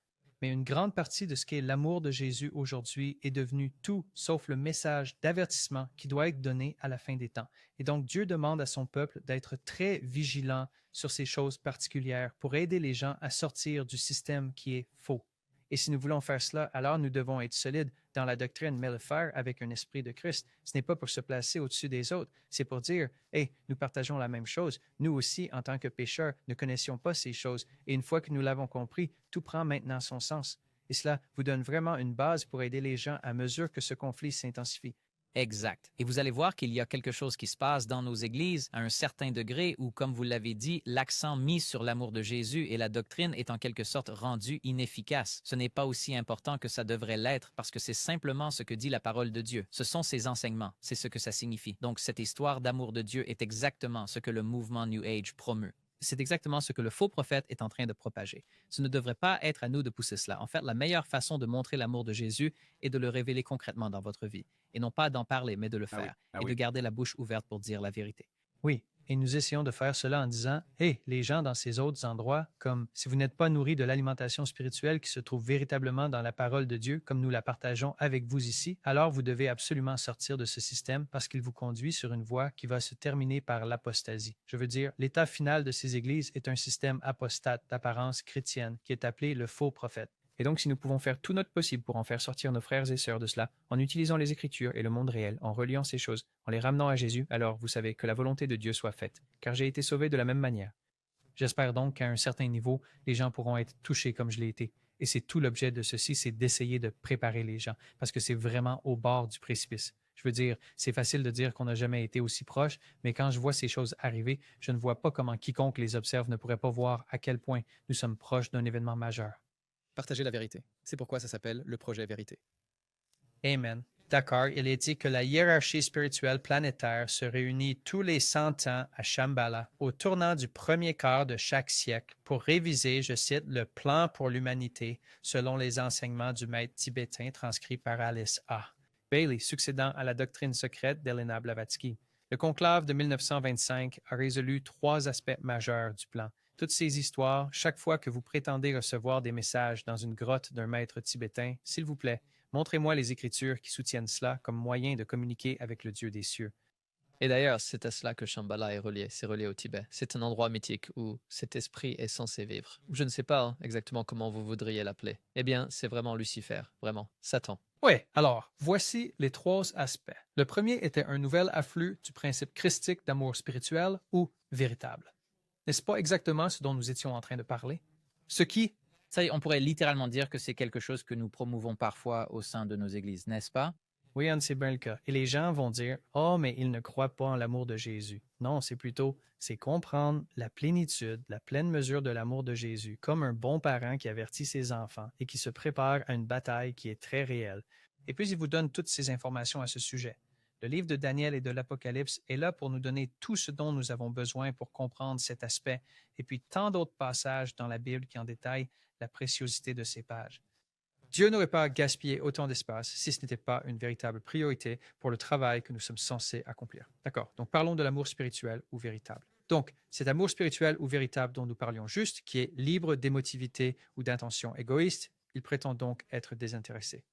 Mais une grande partie de ce qu'est l'amour de Jésus aujourd'hui est devenu tout sauf le message d'avertissement qui doit être donné à la fin des temps. Et donc Dieu demande à son peuple d'être très vigilant sur ces choses particulières pour aider les gens à sortir du système qui est faux. Et si nous voulons faire cela, alors nous devons être solides dans la doctrine, mais le faire avec un esprit de Christ. Ce n'est pas pour se placer au-dessus des autres, c'est pour dire, hey, nous partageons la même chose. Nous aussi, en tant que pécheurs, ne connaissions pas ces choses. Et une fois que nous l'avons compris, tout prend maintenant son sens. Et cela vous donne vraiment une base pour aider les gens à mesure que ce conflit s'intensifie. Exact. Et vous allez voir qu'il y a quelque chose qui se passe dans nos églises à un certain degré où, comme vous l'avez dit, l'accent mis sur l'amour de Jésus et la doctrine est en quelque sorte rendu inefficace. Ce n'est pas aussi important que ça devrait l'être parce que c'est simplement ce que dit la parole de Dieu. Ce sont ses enseignements. C'est ce que ça signifie. Donc, cette histoire d'amour de Dieu est exactement ce que le mouvement New Age promeut. C'est exactement ce que le faux prophète est en train de propager. Ce ne devrait pas être à nous de pousser cela. En fait, la meilleure façon de montrer l'amour de Jésus est de le révéler concrètement dans votre vie. Et non pas d'en parler, mais de le faire. De garder la bouche ouverte pour dire la vérité. Oui, et nous essayons de faire cela en disant « Hey, les gens dans ces autres endroits, comme si vous n'êtes pas nourris de l'alimentation spirituelle qui se trouve véritablement dans la parole de Dieu, comme nous la partageons avec vous ici, alors vous devez absolument sortir de ce système parce qu'il vous conduit sur une voie qui va se terminer par l'apostasie. Je veux dire, l'état final de ces églises est un système apostate d'apparence chrétienne qui est appelé le faux prophète. Et donc, si nous pouvons faire tout notre possible pour en faire sortir nos frères et sœurs de cela, en utilisant les Écritures et le monde réel, en reliant ces choses, en les ramenant à Jésus, alors vous savez que la volonté de Dieu soit faite, car j'ai été sauvé de la même manière. J'espère donc qu'à un certain niveau, les gens pourront être touchés comme je l'ai été. Et c'est tout l'objet de ceci, c'est d'essayer de préparer les gens, parce que c'est vraiment au bord du précipice. Je veux dire, c'est facile de dire qu'on n'a jamais été aussi proche, mais quand je vois ces choses arriver, je ne vois pas comment quiconque les observe ne pourrait pas voir à quel point nous sommes proches d'un événement majeur. Partager la vérité. C'est pourquoi ça s'appelle le projet Vérité. Amen. D'accord, il est dit que la hiérarchie spirituelle planétaire se réunit tous les 100 ans à Shambhala, au tournant du premier quart de chaque siècle, pour réviser, je cite, le plan pour l'humanité selon les enseignements du maître tibétain transcrit par Alice A. Bailey, succédant à la doctrine secrète d'Elena Blavatsky. Le conclave de 1925 a résolu 3 aspects majeurs du plan. Toutes ces histoires, chaque fois que vous prétendez recevoir des messages dans une grotte d'un maître tibétain, s'il vous plaît, montrez-moi les Écritures qui soutiennent cela comme moyen de communiquer avec le Dieu des cieux. Et d'ailleurs, c'est à cela que Shambhala est relié. C'est relié au Tibet. C'est un endroit mythique où cet esprit est censé vivre. Je ne sais pas exactement comment vous voudriez l'appeler. Eh bien, c'est vraiment Lucifer, vraiment, Satan. Oui, alors, voici les 3 aspects. Le premier était un nouvel afflux du principe christique d'amour spirituel ou véritable. N'est-ce pas exactement ce dont nous étions en train de parler? Ce qui, Ça, on pourrait littéralement dire que c'est quelque chose que nous promouvons parfois au sein de nos églises, n'est-ce pas? oui, Anne, c'est bien le cas. Et les gens vont dire, oh, mais ils ne croient pas en l'amour de Jésus. Non, c'est plutôt, c'est comprendre la plénitude, la pleine mesure de l'amour de Jésus, comme un bon parent qui avertit ses enfants et qui se prépare à une bataille qui est très réelle. Et puis, il vous donne toutes ces informations à ce sujet. Le livre de Daniel et de l'Apocalypse est là pour nous donner tout ce dont nous avons besoin pour comprendre cet aspect, et puis tant d'autres passages dans la Bible qui en détaillent la préciosité de ces pages. Dieu n'aurait pas gaspillé autant d'espace si ce n'était pas une véritable priorité pour le travail que nous sommes censés accomplir. D'accord, donc parlons de l'amour spirituel ou véritable. Donc, cet amour spirituel ou véritable dont nous parlions juste, qui est libre d'émotivité ou d'intention égoïste, il prétend donc être désintéressé.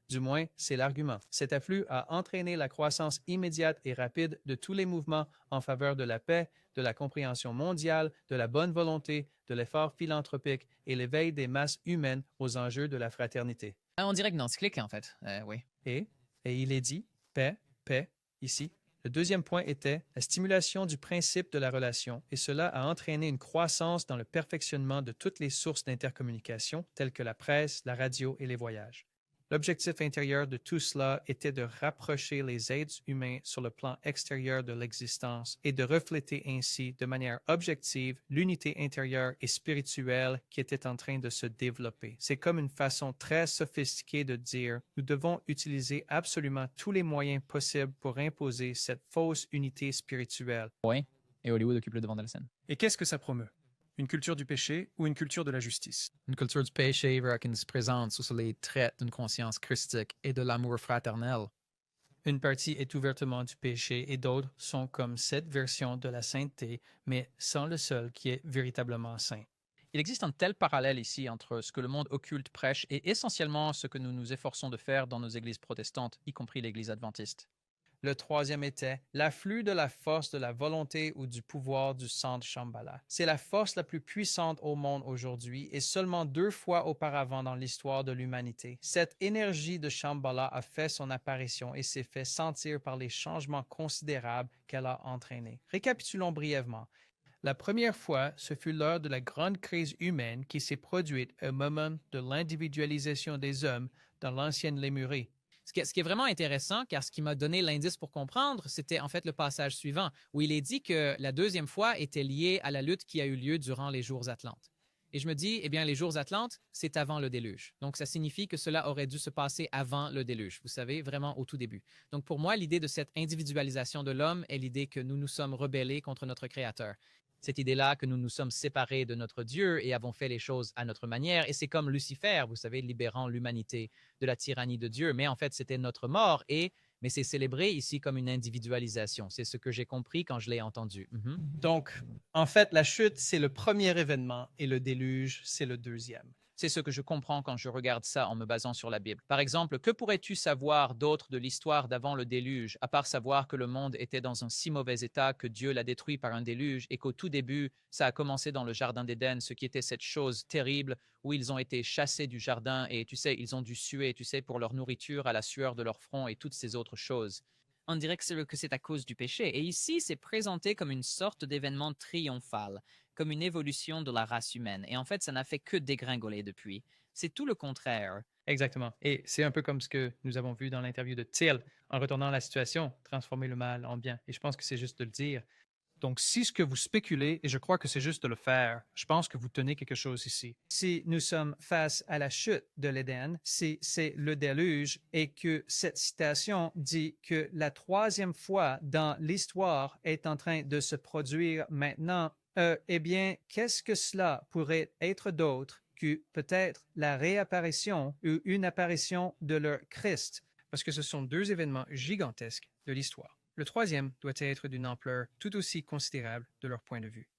Du moins, c'est l'argument. Cet afflux a entraîné la croissance immédiate et rapide de tous les mouvements en faveur de la paix, de la compréhension mondiale, de la bonne volonté, de l'effort philanthropique et l'éveil des masses humaines aux enjeux de la fraternité. On dirait que non, c'est cliqué en fait. Oui. Et il est dit, paix, paix, ici. Le deuxième point était la stimulation du principe de la relation, et cela a entraîné une croissance dans le perfectionnement de toutes les sources d'intercommunication, telles que la presse, la radio et les voyages. L'objectif intérieur de tout cela était de rapprocher les êtres humains sur le plan extérieur de l'existence et de refléter ainsi de manière objective l'unité intérieure et spirituelle qui était en train de se développer. C'est comme une façon très sophistiquée de dire nous devons utiliser absolument tous les moyens possibles pour imposer cette fausse unité spirituelle. Oui. Et Hollywood occupe le devant de la scène. Et qu'est-ce que ça promeut? Une culture du péché ou une culture de la justice? Une culture du péché qui se présente sous les traits d'une conscience christique et de l'amour fraternel. Une partie est ouvertement du péché et d'autres sont comme cette version de la sainteté, mais sans le seul qui est véritablement saint. Il existe un tel parallèle ici entre ce que le monde occulte prêche et essentiellement ce que nous nous efforçons de faire dans nos églises protestantes, y compris l'Église adventiste. Le troisième était l'afflux de la force de la volonté ou du pouvoir du sang de Shambhala. C'est la force la plus puissante au monde aujourd'hui et seulement 2 fois auparavant dans l'histoire de l'humanité. Cette énergie de Shambhala a fait son apparition et s'est fait sentir par les changements considérables qu'elle a entraînés. Récapitulons brièvement. La première fois, ce fut lors de la grande crise humaine qui s'est produite au moment de l'individualisation des hommes dans l'ancienne Lémurie. Ce qui est vraiment intéressant, car ce qui m'a donné l'indice pour comprendre, c'était en fait le passage suivant, où il est dit que la deuxième fois était liée à la lutte qui a eu lieu durant les jours Atlantes. Et je me dis, eh bien, les jours Atlantes, c'est avant le déluge. Donc, ça signifie que cela aurait dû se passer avant le déluge, vous savez, vraiment au tout début. Donc, pour moi, l'idée de cette individualisation de l'homme est l'idée que nous nous sommes rebellés contre notre Créateur. Cette idée-là que nous nous sommes séparés de notre Dieu et avons fait les choses à notre manière. Et c'est comme Lucifer, vous savez, libérant l'humanité de la tyrannie de Dieu. Mais en fait, c'était notre mort. Mais c'est célébré ici comme une individualisation. C'est ce que j'ai compris quand je l'ai entendu. Donc, en fait, la chute, c'est le premier événement et le déluge, c'est le deuxième. C'est ce que je comprends quand je regarde ça en me basant sur la Bible. Par exemple, que pourrais-tu savoir d'autre de l'histoire d'avant le déluge, à part savoir que le monde était dans un si mauvais état que Dieu l'a détruit par un déluge et qu'au tout début, ça a commencé dans le jardin d'Éden, ce qui était cette chose terrible où ils ont été chassés du jardin et tu sais, ils ont dû suer, tu sais, pour leur nourriture à la sueur de leur front et toutes ces autres choses. On dirait que c'est à cause du péché. Et ici, c'est présenté comme une sorte d'événement triomphal, comme une évolution de la race humaine. Et en fait, ça n'a fait que dégringoler depuis. C'est tout le contraire. Exactement. Et c'est un peu comme ce que nous avons vu dans l'interview de Till, en retournant la situation, transformer le mal en bien. Et je pense que c'est juste de le dire. Donc, si ce que vous spéculez, et je crois que c'est juste de le faire, je pense que vous tenez quelque chose ici. Si nous sommes face à la chute de l'Éden, si c'est le déluge et que cette citation dit que la troisième fois dans l'histoire est en train de se produire maintenant, eh bien, qu'est-ce que cela pourrait être d'autre que peut-être la réapparition ou une apparition de leur Christ? Parce que ce sont 2 événements gigantesques de l'histoire. Le troisième doit être d'une ampleur tout aussi considérable de leur point de vue.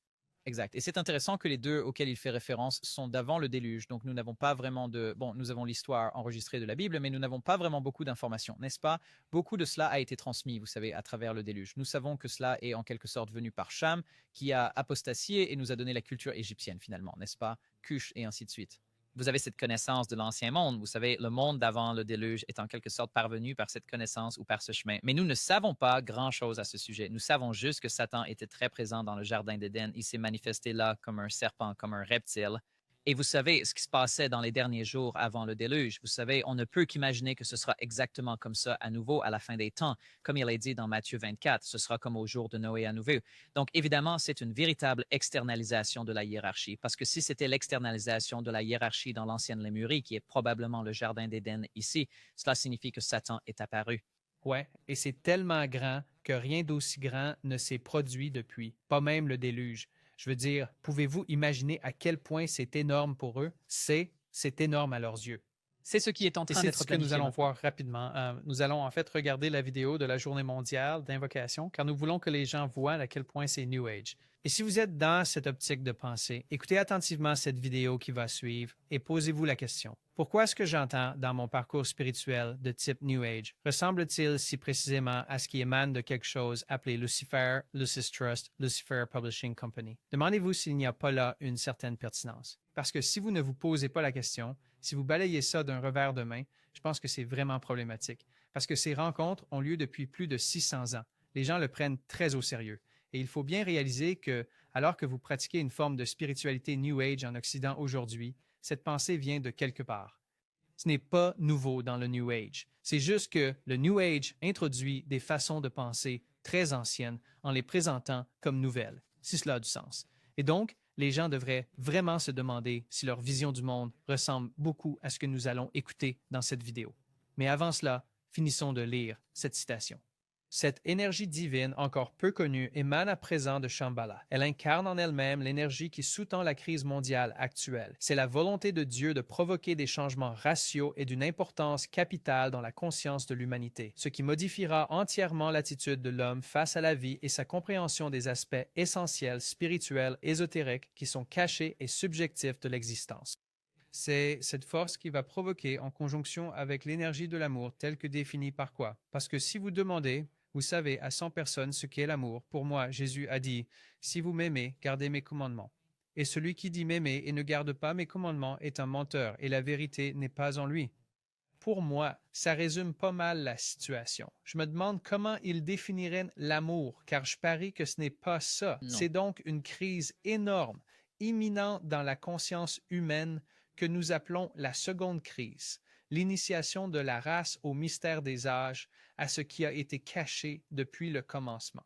Exact. Et c'est intéressant que les 2 auxquels il fait référence sont d'avant le déluge. Donc, nous n'avons pas vraiment nous avons l'histoire enregistrée de la Bible, mais nous n'avons pas vraiment beaucoup d'informations, n'est-ce pas? Beaucoup de cela a été transmis, vous savez, à travers le déluge. Nous savons que cela est en quelque sorte venu par Cham, qui a apostasié et nous a donné la culture égyptienne, finalement, n'est-ce pas? Cush et ainsi de suite. vous avez cette connaissance de l'ancien monde. Vous savez, le monde d'avant le déluge est en quelque sorte parvenu par cette connaissance ou par ce chemin. Mais nous ne savons pas grand-chose à ce sujet. Nous savons juste que Satan était très présent dans le jardin d'Éden. Il s'est manifesté là comme un serpent, comme un reptile. Et vous savez ce qui se passait dans les derniers jours avant le déluge. Vous savez, on ne peut qu'imaginer que ce sera exactement comme ça à nouveau à la fin des temps. Comme il est dit dans Matthieu 24, ce sera comme au jour de Noé à nouveau. Donc, évidemment, c'est une véritable externalisation de la hiérarchie. Parce que si c'était l'externalisation de la hiérarchie dans l'ancienne Lémurie, qui est probablement le jardin d'Éden ici, cela signifie que Satan est apparu. Ouais, et c'est tellement grand que rien d'aussi grand ne s'est produit depuis, pas même le déluge. Je veux dire, pouvez-vous imaginer à quel point c'est énorme pour eux? C'est énorme à leurs yeux. C'est ce qui est en Et train c'est d'être ce que planifié nous allons maintenant. voir rapidement. Nous allons en fait regarder la vidéo de la journée mondiale d'invocation car nous voulons que les gens voient à quel point c'est New Age. Et si vous êtes dans cette optique de pensée, écoutez attentivement cette vidéo qui va suivre et posez-vous la question. Pourquoi ce que j'entends dans mon parcours spirituel de type New Age ressemble-t-il si précisément à ce qui émane de quelque chose appelé Lucifer, Lucis Trust, Lucifer Publishing Company? Demandez-vous s'il n'y a pas là une certaine pertinence. Parce que si vous ne vous posez pas la question, si vous balayez ça d'un revers de main, je pense que c'est vraiment problématique. Parce que ces rencontres ont lieu depuis plus de 600 ans. Les gens le prennent très au sérieux. Et il faut bien réaliser que, alors que vous pratiquez une forme de spiritualité New Age en Occident aujourd'hui, cette pensée vient de quelque part. Ce n'est pas nouveau dans le New Age. C'est juste que le New Age introduit des façons de penser très anciennes en les présentant comme nouvelles, si cela a du sens. Et donc, les gens devraient vraiment se demander si leur vision du monde ressemble beaucoup à ce que nous allons écouter dans cette vidéo. Mais avant cela, finissons de lire cette citation. Cette énergie divine, encore peu connue, émane à présent de Shambhala. Elle incarne en elle-même l'énergie qui sous-tend la crise mondiale actuelle. C'est la volonté de Dieu de provoquer des changements raciaux et d'une importance capitale dans la conscience de l'humanité, ce qui modifiera entièrement l'attitude de l'homme face à la vie et sa compréhension des aspects essentiels, spirituels, ésotériques qui sont cachés et subjectifs de l'existence. C'est cette force qui va provoquer en conjonction avec l'énergie de l'amour telle que définie par quoi? Parce que si vous demandez, vous savez à 100 personnes ce qu'est l'amour. Pour moi, Jésus a dit, « Si vous m'aimez, gardez mes commandements. » Et celui qui dit m'aimer et ne garde pas mes commandements est un menteur, et la vérité n'est pas en lui. Pour moi, ça résume pas mal la situation. Je me demande comment il définirait l'amour, car je parie que ce n'est pas ça. Non. C'est donc une crise énorme, imminente dans la conscience humaine que nous appelons la seconde crise, l'initiation de la race au mystère des âges, à ce qui a été caché depuis le commencement.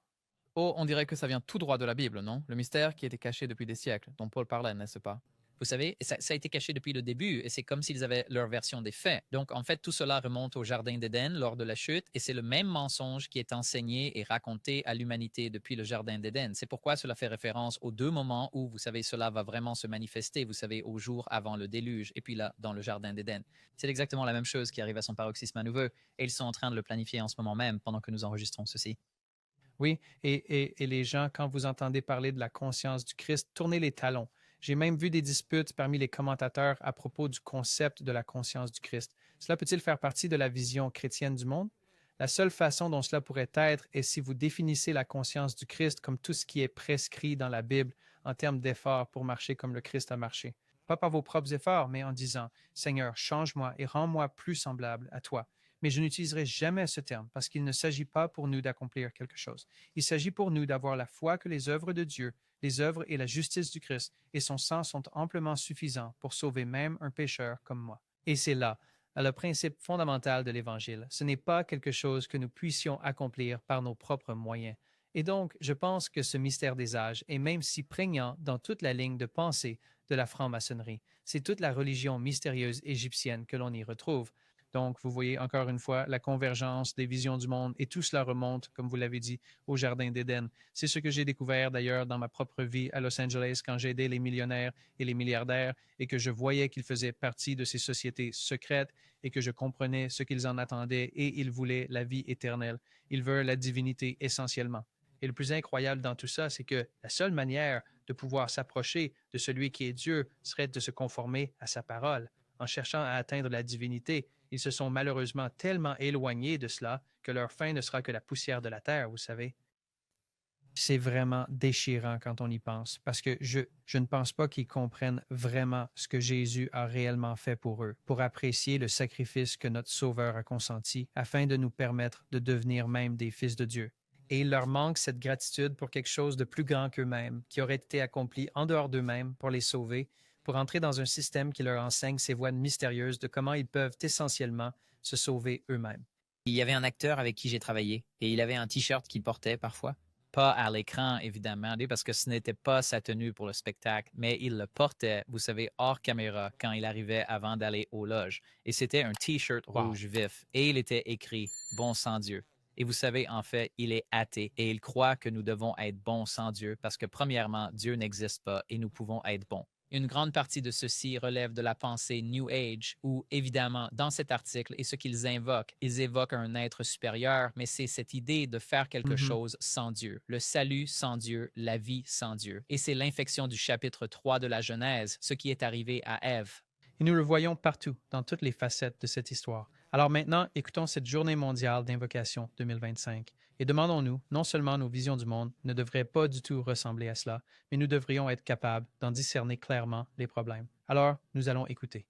Oh, on dirait que ça vient tout droit de la Bible, non? Le mystère qui était caché depuis des siècles, dont Paul parlait, n'est-ce pas? Vous savez, ça a été caché depuis le début, et c'est comme s'ils avaient leur version des faits. Donc, en fait, tout cela remonte au Jardin d'Éden lors de la chute, et c'est le même mensonge qui est enseigné et raconté à l'humanité depuis le Jardin d'Éden. C'est pourquoi cela fait référence aux deux moments où, vous savez, cela va vraiment se manifester, vous savez, au jour avant le déluge, et puis là, dans le Jardin d'Éden. C'est exactement la même chose qui arrive à son paroxysme à nouveau, et ils sont en train de le planifier en ce moment même, pendant que nous enregistrons ceci. Oui, et les gens, quand vous entendez parler de la conscience du Christ, tournez les talons. J'ai même vu des disputes parmi les commentateurs à propos du concept de la conscience du Christ. Cela peut-il faire partie de la vision chrétienne du monde? La seule façon dont cela pourrait être est si vous définissez la conscience du Christ comme tout ce qui est prescrit dans la Bible en termes d'efforts pour marcher comme le Christ a marché. Pas par vos propres efforts, mais en disant « Seigneur, change-moi et rends-moi plus semblable à toi ». Mais je n'utiliserai jamais ce terme parce qu'il ne s'agit pas pour nous d'accomplir quelque chose. Il s'agit pour nous d'avoir la foi que les œuvres de Dieu, les œuvres et la justice du Christ et son sang sont amplement suffisants pour sauver même un pécheur comme moi. Et c'est là, le principe fondamental de l'Évangile. Ce n'est pas quelque chose que nous puissions accomplir par nos propres moyens. Et donc, je pense que ce mystère des âges est même si prégnant dans toute la ligne de pensée de la franc-maçonnerie. C'est toute la religion mystérieuse égyptienne que l'on y retrouve. Donc, vous voyez encore une fois la convergence des visions du monde et tout cela remonte, comme vous l'avez dit, au Jardin d'Éden. C'est ce que j'ai découvert d'ailleurs dans ma propre vie à Los Angeles quand j'ai aidé les millionnaires et les milliardaires et que je voyais qu'ils faisaient partie de ces sociétés secrètes et que je comprenais ce qu'ils en attendaient et ils voulaient la vie éternelle. Ils veulent la divinité essentiellement. Et le plus incroyable dans tout ça, c'est que la seule manière de pouvoir s'approcher de celui qui est Dieu serait de se conformer à sa parole. En cherchant à atteindre la divinité, ils se sont malheureusement tellement éloignés de cela que leur fin ne sera que la poussière de la terre, vous savez. c'est vraiment déchirant quand on y pense, parce que je ne pense pas qu'ils comprennent vraiment ce que Jésus a réellement fait pour eux, pour apprécier le sacrifice que notre Sauveur a consenti, afin de nous permettre de devenir même des fils de Dieu. Et il leur manque cette gratitude pour quelque chose de plus grand qu'eux-mêmes, qui aurait été accompli en dehors d'eux-mêmes pour les sauver, pour entrer dans un système qui leur enseigne ces voies mystérieuses de comment ils peuvent essentiellement se sauver eux-mêmes. Il y avait un acteur avec qui j'ai travaillé et il avait un T-shirt qu'il portait parfois. Pas à l'écran, évidemment, parce que ce n'était pas sa tenue pour le spectacle, mais il le portait, vous savez, hors caméra quand il arrivait avant d'aller aux loges. Et c'était un T-shirt rouge vif et il était écrit « Bon sans Dieu ». Et vous savez, en fait, il est athée et il croit que nous devons être bons sans Dieu parce que, premièrement, Dieu n'existe pas et nous pouvons être bons. Une grande partie de ceci relève de la pensée New Age où, évidemment, dans cet article et ce qu'ils invoquent, ils évoquent un être supérieur, mais c'est cette idée de faire quelque chose sans Dieu, le salut sans Dieu, la vie sans Dieu. Et c'est l'infection du chapitre 3 de la Genèse, ce qui est arrivé à Ève. Et nous le voyons partout, dans toutes les facettes de cette histoire. Alors maintenant, écoutons cette journée mondiale d'invocation 2025 et demandons-nous, non seulement nos visions du monde ne devraient pas du tout ressembler à cela, mais nous devrions être capables d'en discerner clairement les problèmes. Alors, nous allons écouter.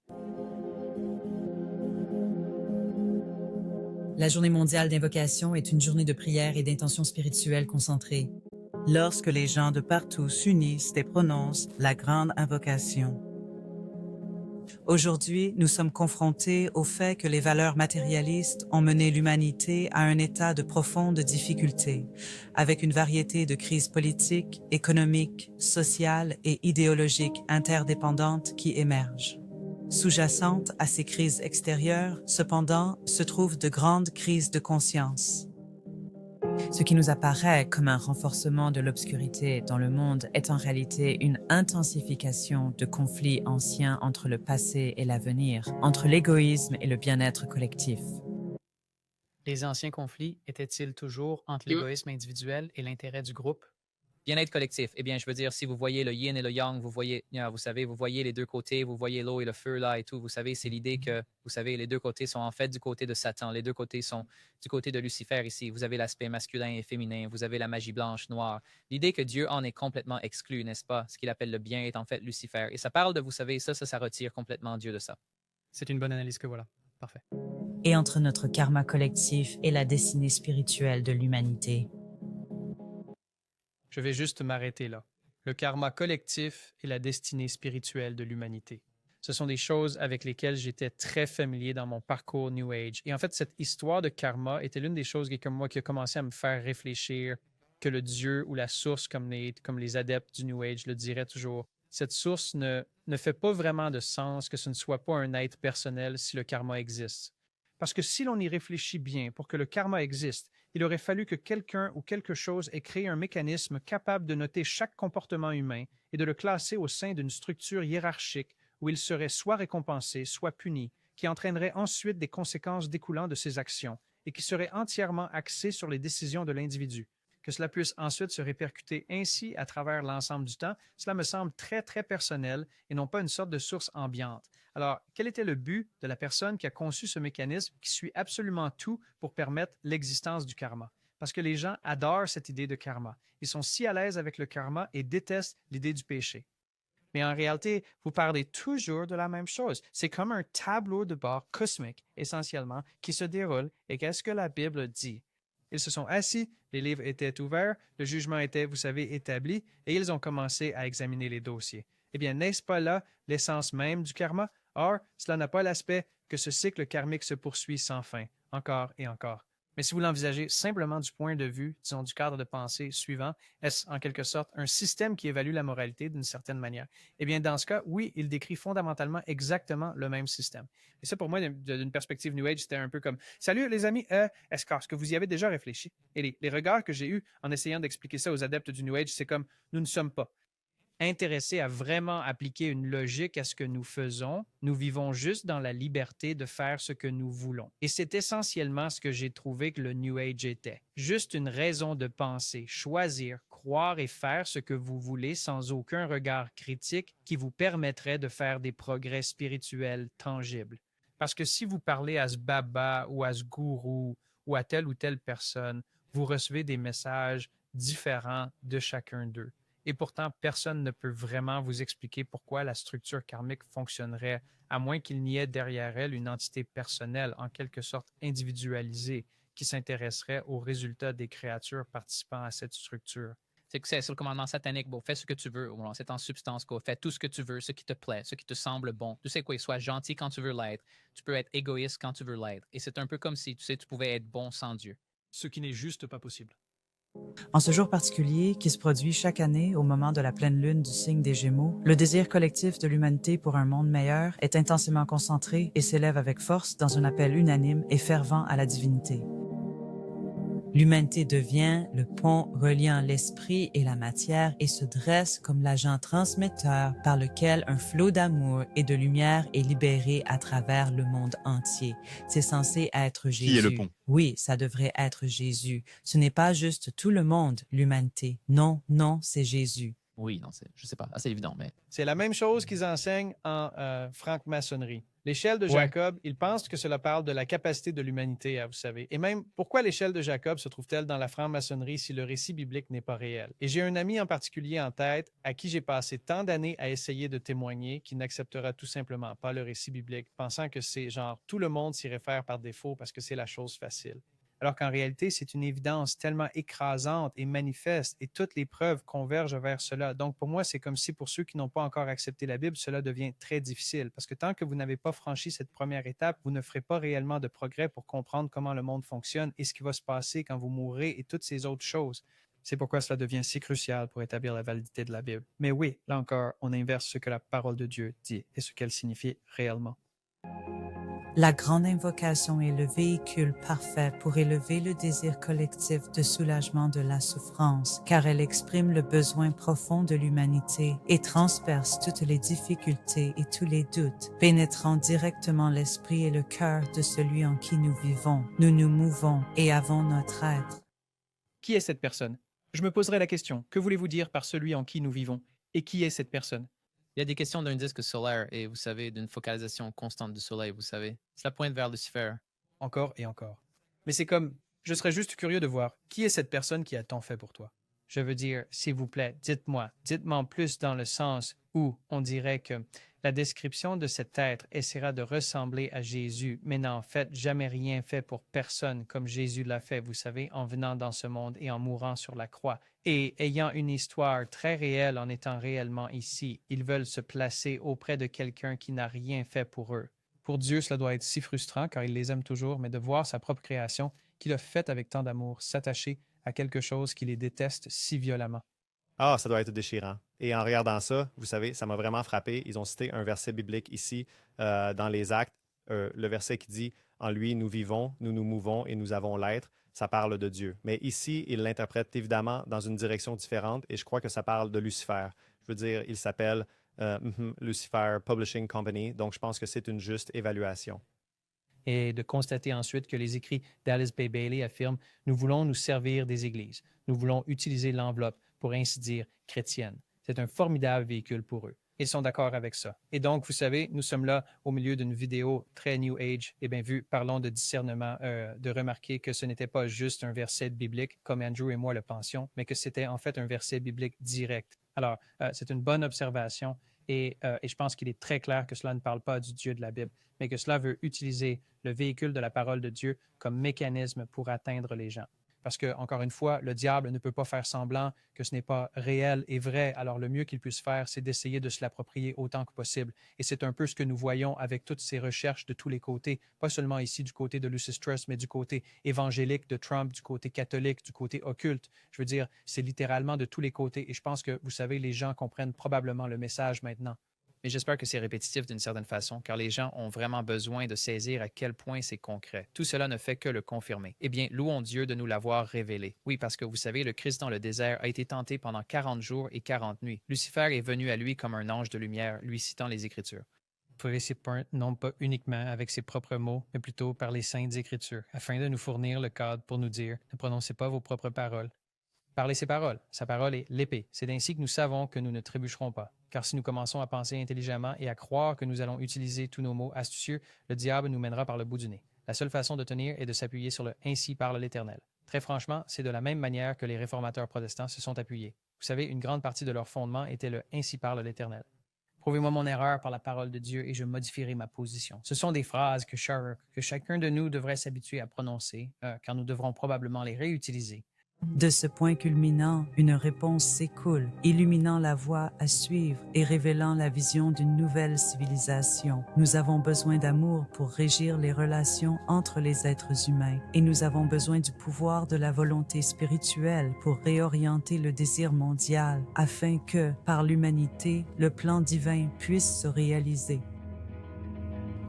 La journée mondiale d'invocation est une journée de prière et d'intention spirituelle concentrée. Lorsque les gens de partout s'unissent et prononcent la grande invocation. Aujourd'hui, nous sommes confrontés au fait que les valeurs matérialistes ont mené l'humanité à un état de profonde difficulté, avec une variété de crises politiques, économiques, sociales et idéologiques interdépendantes qui émergent. Sous-jacentes à ces crises extérieures, cependant, se trouvent de grandes crises de conscience. Ce qui nous apparaît comme un renforcement de l'obscurité dans le monde est en réalité une intensification de conflits anciens entre le passé et l'avenir, entre l'égoïsme et le bien-être collectif. Les anciens conflits étaient-ils toujours entre l'égoïsme individuel et l'intérêt du groupe? Bien-être collectif. Eh bien, je veux dire, si vous voyez le yin et le yang, vous voyez, vous savez, vous voyez les deux côtés, vous voyez l'eau et le feu là et tout. Vous savez, c'est l'idée que, vous savez, les deux côtés sont en fait du côté de Satan. Les deux côtés sont du côté de Lucifer ici. Vous avez l'aspect masculin et féminin. Vous avez la magie blanche, noire. L'idée que Dieu en est complètement exclu, n'est-ce pas? Ce qu'il appelle le bien est en fait Lucifer. Et ça parle de, vous savez, ça retire complètement Dieu de ça. C'est une bonne analyse que voilà. Parfait. Et entre notre karma collectif et la destinée spirituelle de l'humanité. Je vais juste m'arrêter là. Le karma collectif et la destinée spirituelle de l'humanité. Ce sont des choses avec lesquelles j'étais très familier dans mon parcours New Age. Et en fait, cette histoire de karma était l'une des choses qui, comme moi, qui a commencé à me faire réfléchir que le Dieu ou la source, comme les adeptes du New Age le diraient toujours, cette source ne fait pas vraiment de sens que ce ne soit pas un être personnel si le karma existe. Parce que si l'on y réfléchit bien, pour que le karma existe, il aurait fallu que quelqu'un ou quelque chose ait créé un mécanisme capable de noter chaque comportement humain et de le classer au sein d'une structure hiérarchique où il serait soit récompensé, soit puni, qui entraînerait ensuite des conséquences découlant de ses actions et qui serait entièrement axé sur les décisions de l'individu. Que cela puisse ensuite se répercuter ainsi à travers l'ensemble du temps, cela me semble très, très personnel et non pas une sorte de source ambiante. Alors, quel était le but de la personne qui a conçu ce mécanisme qui suit absolument tout pour permettre l'existence du karma? Parce que les gens adorent cette idée de karma. Ils sont si à l'aise avec le karma et détestent l'idée du péché. Mais en réalité, vous parlez toujours de la même chose. C'est comme un tableau de bord cosmique, essentiellement, qui se déroule. Et qu'est-ce que la Bible dit? Ils se sont assis, les livres étaient ouverts, le jugement était, vous savez, établi, et ils ont commencé à examiner les dossiers. Eh bien, n'est-ce pas là l'essence même du karma? Or, cela n'a pas l'aspect que ce cycle karmique se poursuit sans fin, encore et encore. Mais si vous l'envisagez simplement du point de vue, disons, du cadre de pensée suivant, est-ce en quelque sorte un système qui évalue la moralité d'une certaine manière? Eh bien, dans ce cas, oui, il décrit fondamentalement exactement le même système. Et ça, pour moi, d'une perspective New Age, c'était un peu comme « Salut les amis, est-ce que vous y avez déjà réfléchi? » Et les regards que j'ai eus en essayant d'expliquer ça aux adeptes du New Age, c'est comme « Nous ne sommes pas intéressés à vraiment appliquer une logique à ce que nous faisons. Nous vivons juste dans la liberté de faire ce que nous voulons. » Et c'est essentiellement ce que j'ai trouvé que le New Age était. Juste une raison de penser, choisir, croire et faire ce que vous voulez sans aucun regard critique qui vous permettrait de faire des progrès spirituels tangibles. Parce que si vous parlez à ce baba ou à ce gourou ou à telle personne, vous recevez des messages différent de chacun d'eux. Et pourtant, personne ne peut vraiment vous expliquer pourquoi la structure karmique fonctionnerait, à moins qu'il n'y ait derrière elle une entité personnelle, en quelque sorte individualisée, qui s'intéresserait aux résultats des créatures participant à cette structure. C'est que c'est sur le commandement satanique, bon, fais ce que tu veux, bon, c'est en substance, quoi, fais tout ce que tu veux, ce qui te plaît, ce qui te semble bon. Tu sais quoi, sois gentil quand tu veux l'être, tu peux être égoïste quand tu veux l'être. Et c'est un peu comme si, tu sais, tu pouvais être bon sans Dieu. Ce qui n'est juste pas possible. En ce jour particulier qui se produit chaque année au moment de la pleine lune du signe des Gémeaux, le désir collectif de l'humanité pour un monde meilleur est intensément concentré et s'élève avec force dans un appel unanime et fervent à la divinité. L'humanité devient le pont reliant l'esprit et la matière et se dresse comme l'agent transmetteur par lequel un flot d'amour et de lumière est libéré à travers le monde entier. C'est censé être Jésus. Qui est le pont? Oui, ça devrait être Jésus. Ce n'est pas juste tout le monde, l'humanité. Non, non, c'est Jésus. Oui, non, je sais pas, assez évident, mais... C'est la même chose qu'ils enseignent en franc-maçonnerie. L'échelle de Jacob, ils pensent que cela parle de la capacité de l'humanité à, vous savez. Et même, pourquoi l'échelle de Jacob se trouve-t-elle dans la franc-maçonnerie si le récit biblique n'est pas réel? Et j'ai un ami en particulier en tête à qui j'ai passé tant d'années à essayer de témoigner qui n'acceptera tout simplement pas le récit biblique, pensant que c'est genre tout le monde s'y réfère par défaut parce que c'est la chose facile. Alors qu'en réalité, c'est une évidence tellement écrasante et manifeste et toutes les preuves convergent vers cela. Donc, pour moi, c'est comme si pour ceux qui n'ont pas encore accepté la Bible, cela devient très difficile parce que tant que vous n'avez pas franchi cette première étape, vous ne ferez pas réellement de progrès pour comprendre comment le monde fonctionne et ce qui va se passer quand vous mourrez et toutes ces autres choses. C'est pourquoi cela devient si crucial pour établir la validité de la Bible. Mais oui, là encore, on inverse ce que la parole de Dieu dit et ce qu'elle signifie réellement. La grande invocation est le véhicule parfait pour élever le désir collectif de soulagement de la souffrance, car elle exprime le besoin profond de l'humanité et transperce toutes les difficultés et tous les doutes, pénétrant directement l'esprit et le cœur de celui en qui nous vivons, nous nous mouvons et avons notre être. Qui est cette personne? Je me poserai la question, que voulez-vous dire par celui en qui nous vivons? Et qui est cette personne? Il y a des questions d'un disque solaire et, vous savez, d'une focalisation constante du soleil, vous savez. Cela pointe vers Lucifer. Encore et encore. Mais c'est comme, je serais juste curieux de voir, qui est cette personne qui a tant fait pour toi? Je veux dire, s'il vous plaît, dites-moi en plus dans le sens où on dirait que la description de cet être essaiera de ressembler à Jésus, mais n'a en fait jamais rien fait pour personne comme Jésus l'a fait, vous savez, en venant dans ce monde et en mourant sur la croix. Et ayant une histoire très réelle en étant réellement ici, ils veulent se placer auprès de quelqu'un qui n'a rien fait pour eux. Pour Dieu, cela doit être si frustrant car il les aime toujours, mais de voir sa propre création qu'il a faite avec tant d'amour s'attacher à quelque chose qui les déteste si violemment. Ah, ça doit être déchirant. Et en regardant ça, vous savez, ça m'a vraiment frappé. Ils ont cité un verset biblique ici dans les Actes, le verset qui dit « En lui, nous vivons, nous nous mouvons et nous avons l'être ». Ça parle de Dieu. Mais ici, ils l'interprètent évidemment dans une direction différente et je crois que ça parle de Lucifer. Je veux dire, il s'appelle Lucifer Publishing Company, donc je pense que c'est une juste évaluation. Et de constater ensuite que les écrits d'Alice B. Bailey affirment « Nous voulons nous servir des églises. Nous voulons utiliser l'enveloppe, pour ainsi dire, chrétienne. » C'est un formidable véhicule pour eux. Ils sont d'accord avec ça. Et donc, vous savez, nous sommes là au milieu d'une vidéo très New Age. Et bien vu, parlons de discernement, de remarquer que ce n'était pas juste un verset biblique comme Andrew et moi le pensions, mais que c'était en fait un verset biblique direct. Alors, c'est une bonne observation et je pense qu'il est très clair que cela ne parle pas du Dieu de la Bible, mais que cela veut utiliser le véhicule de la parole de Dieu comme mécanisme pour atteindre les gens. Parce que, encore une fois, le diable ne peut pas faire semblant que ce n'est pas réel et vrai. Alors, le mieux qu'il puisse faire, c'est d'essayer de se l'approprier autant que possible. Et c'est un peu ce que nous voyons avec toutes ces recherches de tous les côtés, pas seulement ici du côté de Lucis Trust, mais du côté évangélique de Trump, du côté catholique, du côté occulte. Je veux dire, c'est littéralement de tous les côtés. Et je pense que, vous savez, les gens comprennent probablement le message maintenant. Mais j'espère que c'est répétitif d'une certaine façon, car les gens ont vraiment besoin de saisir à quel point c'est concret. Tout cela ne fait que le confirmer. Eh bien, louons Dieu de nous l'avoir révélé. Oui, parce que vous savez, le Christ dans le désert a été tenté pendant 40 jours et 40 nuits. Lucifer est venu à lui comme un ange de lumière, lui citant les Écritures. Tracy Point, non pas uniquement avec ses propres mots, mais plutôt par les saintes Écritures, afin de nous fournir le cadre pour nous dire « Ne prononcez pas vos propres paroles ». Parlez ses paroles. Sa parole est l'épée. C'est ainsi que nous savons que nous ne trébucherons pas. Car si nous commençons à penser intelligemment et à croire que nous allons utiliser tous nos mots astucieux, le diable nous mènera par le bout du nez. La seule façon de tenir est de s'appuyer sur le « Ainsi parle l'Éternel ». Très franchement, c'est de la même manière que les réformateurs protestants se sont appuyés. Vous savez, une grande partie de leur fondement était le « Ainsi parle l'Éternel ». Prouvez-moi mon erreur par la parole de Dieu et je modifierai ma position. Ce sont des phrases que chacun de nous devrait s'habituer à prononcer, car nous devrons probablement les réutiliser. De ce point culminant, une réponse s'écoule, illuminant la voie à suivre et révélant la vision d'une nouvelle civilisation. Nous avons besoin d'amour pour régir les relations entre les êtres humains et nous avons besoin du pouvoir de la volonté spirituelle pour réorienter le désir mondial afin que, par l'humanité, le plan divin puisse se réaliser.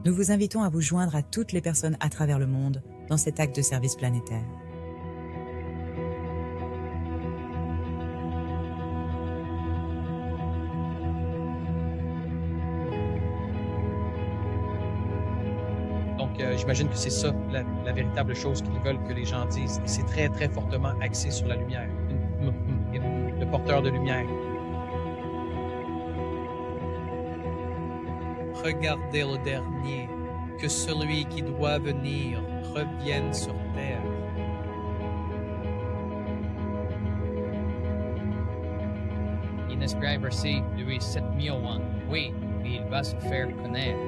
Nous vous invitons à vous joindre à toutes les personnes à travers le monde dans cet acte de service planétaire. Donc, j'imagine que c'est ça, la véritable chose qu'ils veulent que les gens disent. Et c'est très, très fortement axé sur la lumière. Le porteur de lumière. Regardez le dernier, que celui qui doit venir revienne sur terre. Inespéré verset lui 7001. Oui, mais il va se faire connaître.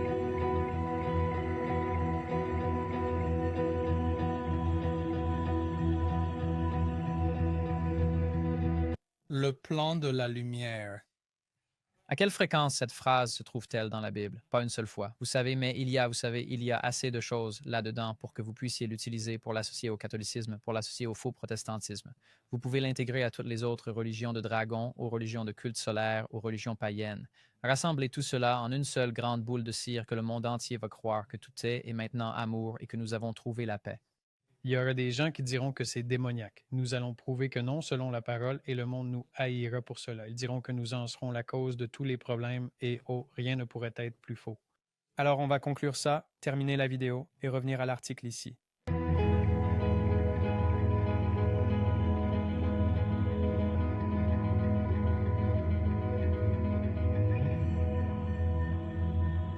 Le plan de la lumière. À quelle fréquence cette phrase se trouve-t-elle dans la Bible? Pas une seule fois. Vous savez, mais il y a assez de choses là-dedans pour que vous puissiez l'utiliser pour l'associer au catholicisme, pour l'associer au faux protestantisme. Vous pouvez l'intégrer à toutes les autres religions de dragons, aux religions de culte solaire, aux religions païennes. Rassemblez tout cela en une seule grande boule de cire que le monde entier va croire que tout est maintenant amour et que nous avons trouvé la paix. Il y aura des gens qui diront que c'est démoniaque. Nous allons prouver que non, selon la parole, et le monde nous haïra pour cela. Ils diront que nous en serons la cause de tous les problèmes et oh, rien ne pourrait être plus faux. Alors, on va conclure ça, terminer la vidéo et revenir à l'article ici.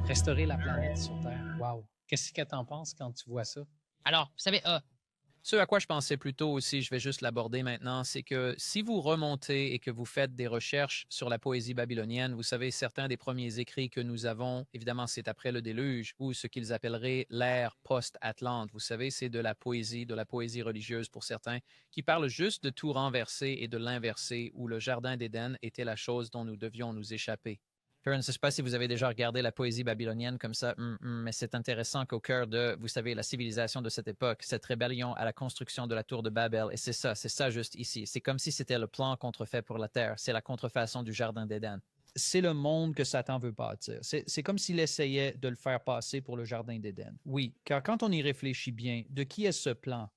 Restaurer la planète sur Terre. Wow! Qu'est-ce que tu en penses quand tu vois ça? Alors, vous savez, ce à quoi je pensais plus tôt aussi, je vais juste l'aborder maintenant, c'est que si vous remontez et que vous faites des recherches sur la poésie babylonienne, vous savez, certains des premiers écrits que nous avons, évidemment, c'est après le déluge, ou ce qu'ils appelleraient l'ère post-Atlante. Vous savez, c'est de la poésie religieuse pour certains, qui parle juste de tout renverser et de l'inverser, où le jardin d'Éden était la chose dont nous devions nous échapper. Je ne sais pas si vous avez déjà regardé la poésie babylonienne comme ça, mais c'est intéressant qu'au cœur de, vous savez, la civilisation de cette époque, cette rébellion à la construction de la tour de Babel, et c'est ça juste ici. C'est comme si c'était le plan contrefait pour la terre. C'est la contrefaçon du jardin d'Éden. C'est le monde que Satan veut bâtir. C'est comme s'il essayait de le faire passer pour le jardin d'Éden. Oui, car quand on y réfléchit bien, de qui est ce plan?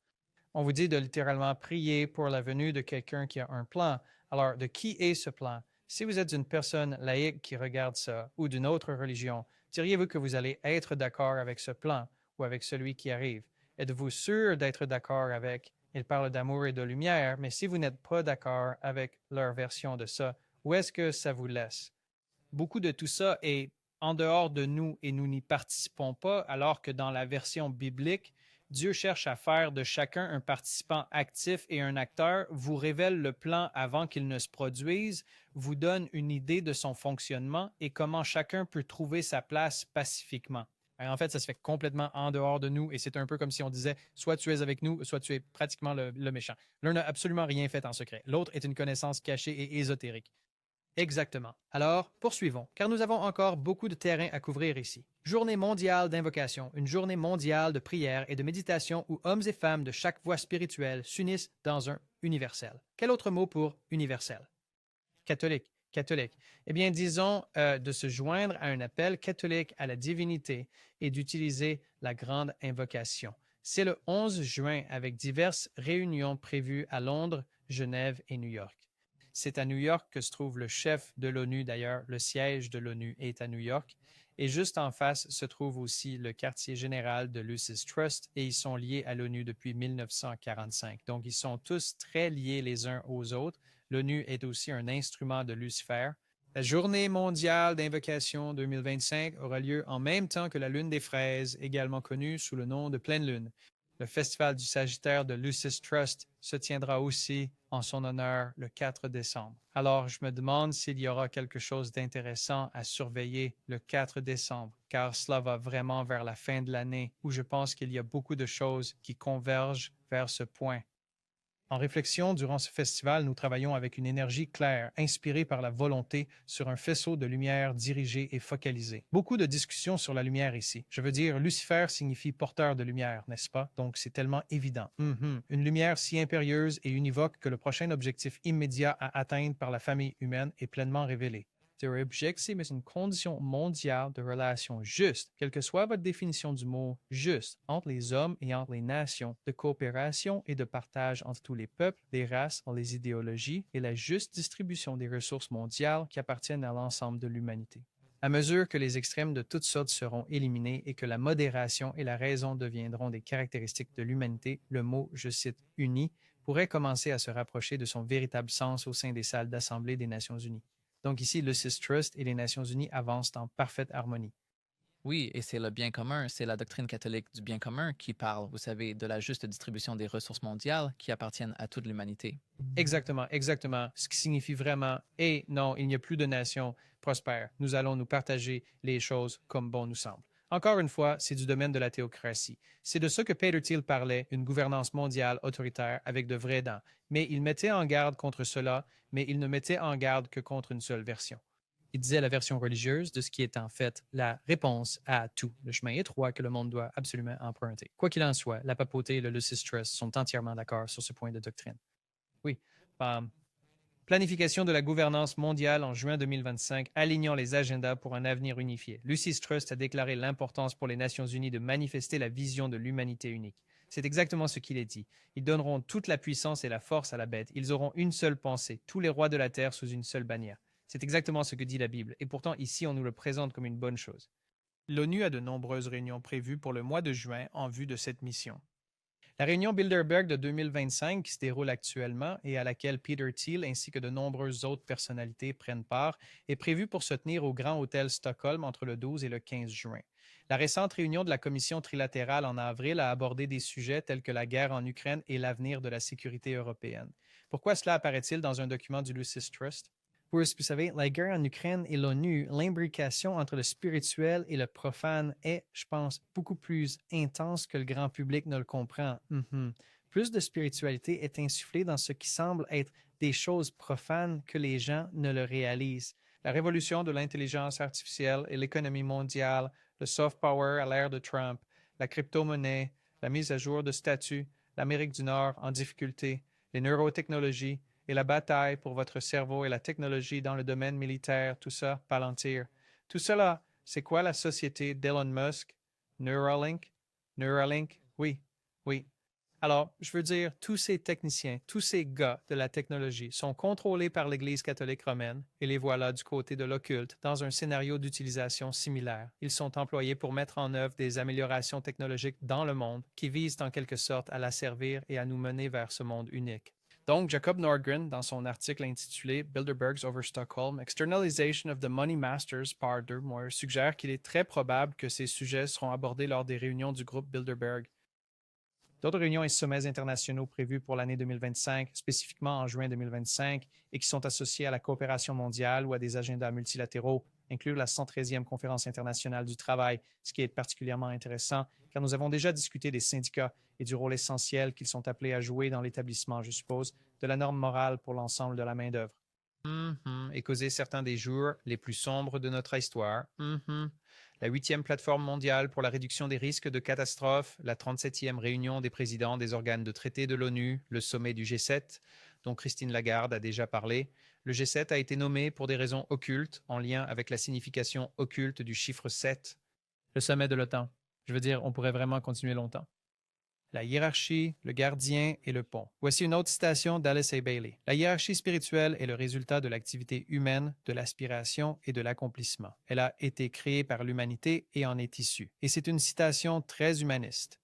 On vous dit de littéralement prier pour la venue de quelqu'un qui a un plan. Alors, de qui est ce plan? Si vous êtes une personne laïque qui regarde ça ou d'une autre religion, diriez-vous que vous allez être d'accord avec ce plan ou avec celui qui arrive? Êtes-vous sûr d'être d'accord avec « Il parle d'amour et de lumière », mais si vous n'êtes pas d'accord avec leur version de ça, où est-ce que ça vous laisse? Beaucoup de tout ça est en dehors de nous et nous n'y participons pas, alors que dans la version biblique, Dieu cherche à faire de chacun un participant actif et un acteur, vous révèle le plan avant qu'il ne se produise, vous donne une idée de son fonctionnement et comment chacun peut trouver sa place pacifiquement. En fait, ça se fait complètement en dehors de nous et c'est un peu comme si on disait soit tu es avec nous, soit tu es pratiquement le méchant. L'un n'a absolument rien fait en secret. L'autre est une connaissance cachée et ésotérique. Exactement. Alors, poursuivons, car nous avons encore beaucoup de terrain à couvrir ici. Journée mondiale d'invocation, une journée mondiale de prière et de méditation où hommes et femmes de chaque voie spirituelle s'unissent dans un universel. Quel autre mot pour universel? Catholique. Catholique. Eh bien, disons de se joindre à un appel catholique à la divinité et d'utiliser la grande invocation. C'est le 11 juin avec diverses réunions prévues à Londres, Genève et New York. C'est à New York que se trouve le chef de l'ONU d'ailleurs. Le siège de l'ONU est à New York. Et juste en face se trouve aussi le quartier général de Lucis Trust et ils sont liés à l'ONU depuis 1945. Donc, ils sont tous très liés les uns aux autres. L'ONU est aussi un instrument de Lucifer. La Journée mondiale d'invocation 2025 aura lieu en même temps que la Lune des fraises, également connue sous le nom de pleine lune. Le Festival du Sagittaire de Lucis Trust se tiendra aussi en son honneur le 4 décembre. Alors, je me demande s'il y aura quelque chose d'intéressant à surveiller le 4 décembre, car cela va vraiment vers la fin de l'année où je pense qu'il y a beaucoup de choses qui convergent vers ce point. En réflexion, durant ce festival, nous travaillons avec une énergie claire, inspirée par la volonté, sur un faisceau de lumière dirigé et focalisé. Beaucoup de discussions sur la lumière ici. Je veux dire, Lucifer signifie porteur de lumière, n'est-ce pas? Donc c'est tellement évident. Une lumière si impérieuse et univoque que le prochain objectif immédiat à atteindre par la famille humaine est pleinement révélé. Der objectif est une condition mondiale de relations justes, quelle que soit votre définition du mot juste, entre les hommes et entre les nations, de coopération et de partage entre tous les peuples, les races, les idéologies et la juste distribution des ressources mondiales qui appartiennent à l'ensemble de l'humanité. À mesure que les extrêmes de toutes sortes seront éliminés et que la modération et la raison deviendront des caractéristiques de l'humanité, le mot, je cite, uni, pourrait commencer à se rapprocher de son véritable sens au sein des salles d'assemblée des Nations unies. Donc ici, Lucis Trust et les Nations unies avancent en parfaite harmonie. Oui, et c'est le bien commun, c'est la doctrine catholique du bien commun qui parle, vous savez, de la juste distribution des ressources mondiales qui appartiennent à toute l'humanité. Exactement, exactement. Ce qui signifie vraiment, et non, il n'y a plus de nations prospères. Nous allons nous partager les choses comme bon nous semble. Encore une fois, c'est du domaine de la théocratie. C'est de ça que Peter Thiel parlait, une gouvernance mondiale autoritaire avec de vraies dents. Mais il mettait en garde contre cela, mais il ne mettait en garde que contre une seule version. Il disait la version religieuse de ce qui est en fait la réponse à tout, le chemin étroit que le monde doit absolument emprunter. Quoi qu'il en soit, la papauté et le Lucis Trust sont entièrement d'accord sur ce point de doctrine. Oui. Planification de la gouvernance mondiale en juin 2025, alignant les agendas pour un avenir unifié. Lucis Trust a déclaré l'importance pour les Nations unies de manifester la vision de l'humanité unique. C'est exactement ce qu'il est dit. Ils donneront toute la puissance et la force à la bête. Ils auront une seule pensée, tous les rois de la terre sous une seule bannière. C'est exactement ce que dit la Bible, et pourtant ici on nous le présente comme une bonne chose. L'ONU a de nombreuses réunions prévues pour le mois de juin en vue de cette mission. La réunion Bilderberg de 2025 qui se déroule actuellement et à laquelle Peter Thiel ainsi que de nombreuses autres personnalités prennent part est prévue pour se tenir au Grand Hôtel Stockholm entre le 12 et le 15 juin. La récente réunion de la Commission trilatérale en avril a abordé des sujets tels que la guerre en Ukraine et l'avenir de la sécurité européenne. Pourquoi cela apparaît-il dans un document du Lucis Trust? Vous savez, la guerre en Ukraine et l'ONU, l'imbrication entre le spirituel et le profane est, je pense, beaucoup plus intense que le grand public ne le comprend. Plus de spiritualité est insufflée dans ce qui semble être des choses profanes que les gens ne le réalisent. La révolution de l'intelligence artificielle et l'économie mondiale, le soft power à l'ère de Trump, la crypto-monnaie, la mise à jour de statuts, l'Amérique du Nord en difficulté, les neurotechnologies, et la bataille pour votre cerveau et la technologie dans le domaine militaire, tout ça, Palantir. Tout cela, c'est quoi la société d'Elon Musk? Neuralink? Neuralink? Oui, oui. Alors, je veux dire, tous ces techniciens, tous ces gars de la technologie sont contrôlés par l'Église catholique romaine et les voilà du côté de l'occulte dans un scénario d'utilisation similaire. Ils sont employés pour mettre en œuvre des améliorations technologiques dans le monde qui visent en quelque sorte à la servir et à nous mener vers ce monde unique. Donc, Jacob Nordgren, dans son article intitulé Bilderbergs over Stockholm, Externalization of the Money Masters, part 2, suggère qu'il est très probable que ces sujets seront abordés lors des réunions du groupe Bilderberg. D'autres réunions et sommets internationaux prévus pour l'année 2025, spécifiquement en juin 2025, et qui sont associés à la coopération mondiale ou à des agendas multilatéraux, incluent la 113e Conférence internationale du travail, ce qui est particulièrement intéressant, car nous avons déjà discuté des syndicats et du rôle essentiel qu'ils sont appelés à jouer dans l'établissement, je suppose, de la norme morale pour l'ensemble de la main-d'œuvre. Et causer certains des jours les plus sombres de notre histoire. La 8e plateforme mondiale pour la réduction des risques de catastrophes, la 37e réunion des présidents des organes de traité de l'ONU, le sommet du G7, dont Christine Lagarde a déjà parlé. Le G7 a été nommé pour des raisons occultes, en lien avec la signification occulte du chiffre 7. Le sommet de l'OTAN. Je veux dire, on pourrait vraiment continuer longtemps. La hiérarchie, le gardien et le pont. Voici une autre citation d'Alice A. Bailey. La hiérarchie spirituelle est le résultat de l'activité humaine, de l'aspiration et de l'accomplissement. Elle a été créée par l'humanité et en est issue. Et c'est une citation très humaniste.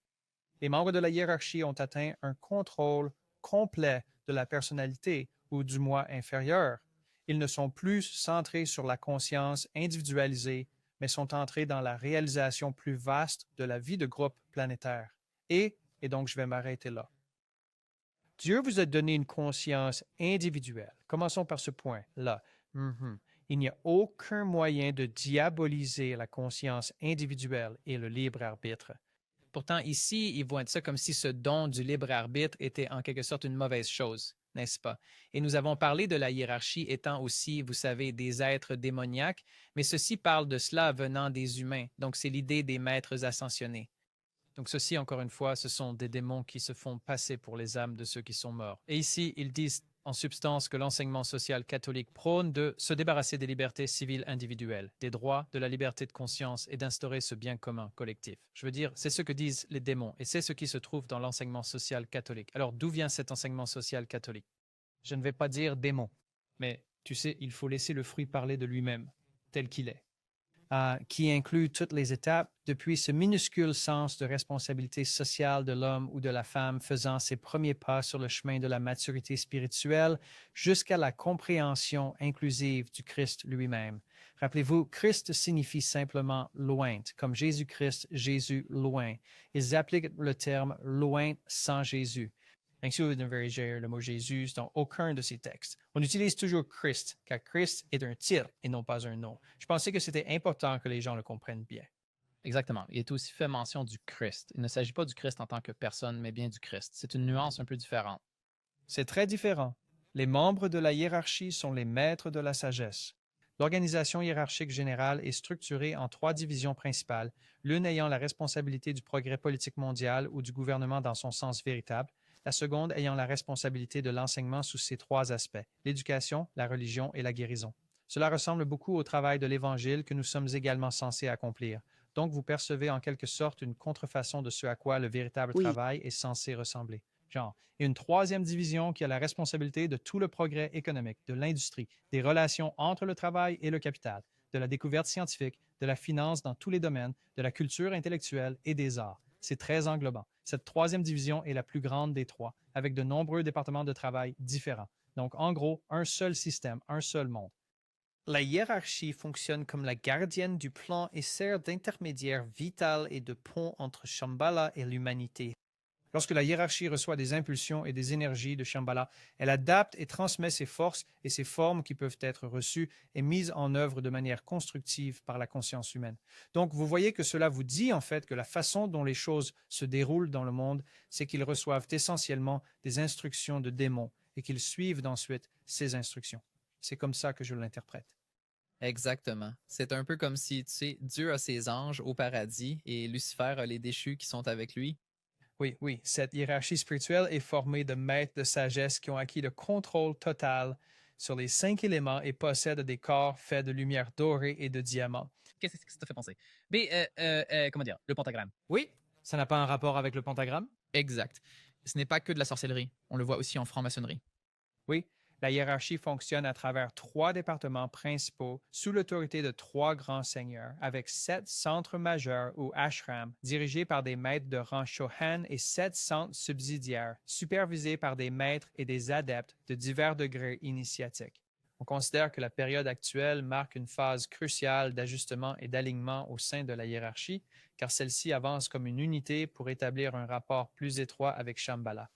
Les membres de la hiérarchie ont atteint un contrôle complet de la personnalité ou du moi inférieur. Ils ne sont plus centrés sur la conscience individualisée, mais sont entrés dans la réalisation plus vaste de la vie de groupe planétaire. Et et donc je vais m'arrêter là. Dieu vous a donné une conscience individuelle. Commençons par ce point-là. Il n'y a aucun moyen de diaboliser la conscience individuelle et le libre arbitre. Pourtant, ici, ils voient ça comme si ce don du libre arbitre était en quelque sorte une mauvaise chose, n'est-ce pas? Et nous avons parlé de la hiérarchie étant aussi, vous savez, des êtres démoniaques, mais ceci parle de cela venant des humains. Donc, c'est l'idée des maîtres ascensionnés. Donc, ceci, encore une fois, ce sont des démons qui se font passer pour les âmes de ceux qui sont morts. Et ici, ils disent en substance que l'enseignement social catholique prône de se débarrasser des libertés civiles individuelles, des droits, de la liberté de conscience et d'instaurer ce bien commun collectif. Je veux dire, c'est ce que disent les démons et c'est ce qui se trouve dans l'enseignement social catholique. Alors, d'où vient cet enseignement social catholique? Je ne vais pas dire démon, mais tu sais, il faut laisser le fruit parler de lui-même, tel qu'il est. Qui inclut toutes les étapes, depuis ce minuscule sens de responsabilité sociale de l'homme ou de la femme faisant ses premiers pas sur le chemin de la maturité spirituelle, jusqu'à la compréhension inclusive du Christ lui-même. Rappelez-vous, Christ signifie simplement loin, comme Jésus-Christ, Jésus loin. Ils appliquent le terme loin sans Jésus. Ainsi, vous ne verrez le mot Jésus dans aucun de ces textes. On utilise toujours Christ, car Christ est un titre et non pas un nom. Je pensais que c'était important que les gens le comprennent bien. Exactement. Il est aussi fait mention du Christ. Il ne s'agit pas du Christ en tant que personne, mais bien du Christ. C'est une nuance un peu différente. C'est très différent. Les membres de la hiérarchie sont les maîtres de la sagesse. L'organisation hiérarchique générale est structurée en 3 divisions principales, l'une ayant la responsabilité du progrès politique mondial ou du gouvernement dans son sens véritable, la seconde ayant la responsabilité de l'enseignement sous ces 3 aspects, l'éducation, la religion et la guérison. Cela ressemble beaucoup au travail de l'Évangile que nous sommes également censés accomplir. Donc, vous percevez en quelque sorte une contrefaçon de ce à quoi le véritable travail est censé ressembler. Et une 3e division qui a la responsabilité de tout le progrès économique, de l'industrie, des relations entre le travail et le capital, de la découverte scientifique, de la finance dans tous les domaines, de la culture intellectuelle et des arts. C'est très englobant. Cette 3e division est la plus grande des 3, avec de nombreux départements de travail différents. Donc, en gros, un seul système, un seul monde. La hiérarchie fonctionne comme la gardienne du plan et sert d'intermédiaire vital et de pont entre Shambhala et l'humanité. Lorsque la hiérarchie reçoit des impulsions et des énergies de Shambhala, elle adapte et transmet ses forces et ses formes qui peuvent être reçues et mises en œuvre de manière constructive par la conscience humaine. Donc, vous voyez que cela vous dit en fait que la façon dont les choses se déroulent dans le monde, c'est qu'ils reçoivent essentiellement des instructions de démons et qu'ils suivent ensuite ces instructions. C'est comme ça que je l'interprète. Exactement. C'est un peu comme si, tu sais, Dieu a ses anges au paradis et Lucifer a les déchus qui sont avec lui. Oui. Cette hiérarchie spirituelle est formée de maîtres de sagesse qui ont acquis le contrôle total sur les 5 éléments et possèdent des corps faits de lumière dorée et de diamants. Qu'est-ce que ça te fait penser? Comment dire? Le pentagramme. Oui, ça n'a pas un rapport avec le pentagramme? Exact. Ce n'est pas que de la sorcellerie. On le voit aussi en franc-maçonnerie. Oui, la hiérarchie fonctionne à travers 3 départements principaux sous l'autorité de 3 grands seigneurs, avec 7 centres majeurs ou ashrams dirigés par des maîtres de rang Chohan et 7 centres subsidiaires supervisés par des maîtres et des adeptes de divers degrés initiatiques. On considère que la période actuelle marque une phase cruciale d'ajustement et d'alignement au sein de la hiérarchie, car celle-ci avance comme une unité pour établir un rapport plus étroit avec Shambhala.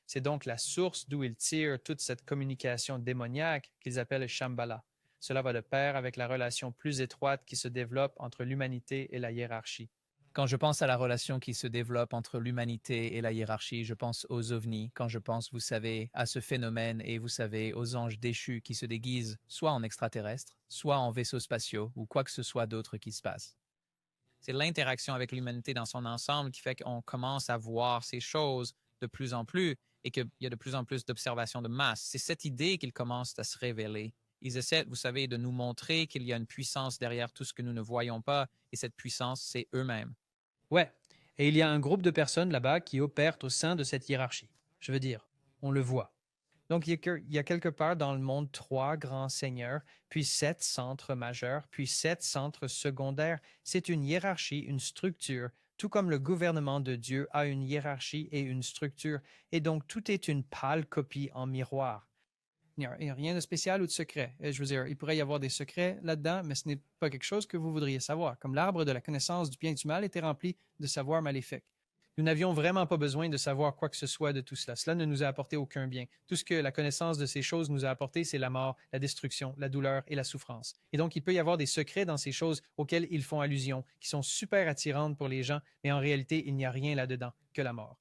C'est donc la source d'où ils tirent toute cette communication démoniaque qu'ils appellent Shambhala. Cela va de pair avec la relation plus étroite qui se développe entre l'humanité et la hiérarchie. Quand je pense à la relation qui se développe entre l'humanité et la hiérarchie, je pense aux ovnis. Quand je pense, vous savez, à ce phénomène et vous savez, aux anges déchus qui se déguisent soit en extraterrestres, soit en vaisseaux spatiaux ou quoi que ce soit d'autre qui se passe. C'est l'interaction avec l'humanité dans son ensemble qui fait qu'on commence à voir ces choses de plus en plus et qu'il y a de plus en plus d'observations de masse. C'est cette idée qu'ils commencent à se révéler. Ils essaient, vous savez, de nous montrer qu'il y a une puissance derrière tout ce que nous ne voyons pas, et cette puissance, c'est eux-mêmes. Ouais, et il y a un groupe de personnes là-bas qui opèrent au sein de cette hiérarchie. Je veux dire, on le voit. Donc, il y a quelque part dans le monde 3 grands seigneurs, puis 7 centres majeurs, puis 7 centres secondaires. C'est une hiérarchie, une structure, tout comme le gouvernement de Dieu a une hiérarchie et une structure, et donc tout est une pâle copie en miroir. Il n'y a rien de spécial ou de secret. Je veux dire, il pourrait y avoir des secrets là-dedans, mais ce n'est pas quelque chose que vous voudriez savoir. Comme l'arbre de la connaissance du bien et du mal était rempli de savoirs maléfiques. Nous n'avions vraiment pas besoin de savoir quoi que ce soit de tout cela. Cela ne nous a apporté aucun bien. Tout ce que la connaissance de ces choses nous a apporté, c'est la mort, la destruction, la douleur et la souffrance. Et donc, il peut y avoir des secrets dans ces choses auxquelles ils font allusion, qui sont super attirantes pour les gens, mais en réalité, il n'y a rien là-dedans que la mort.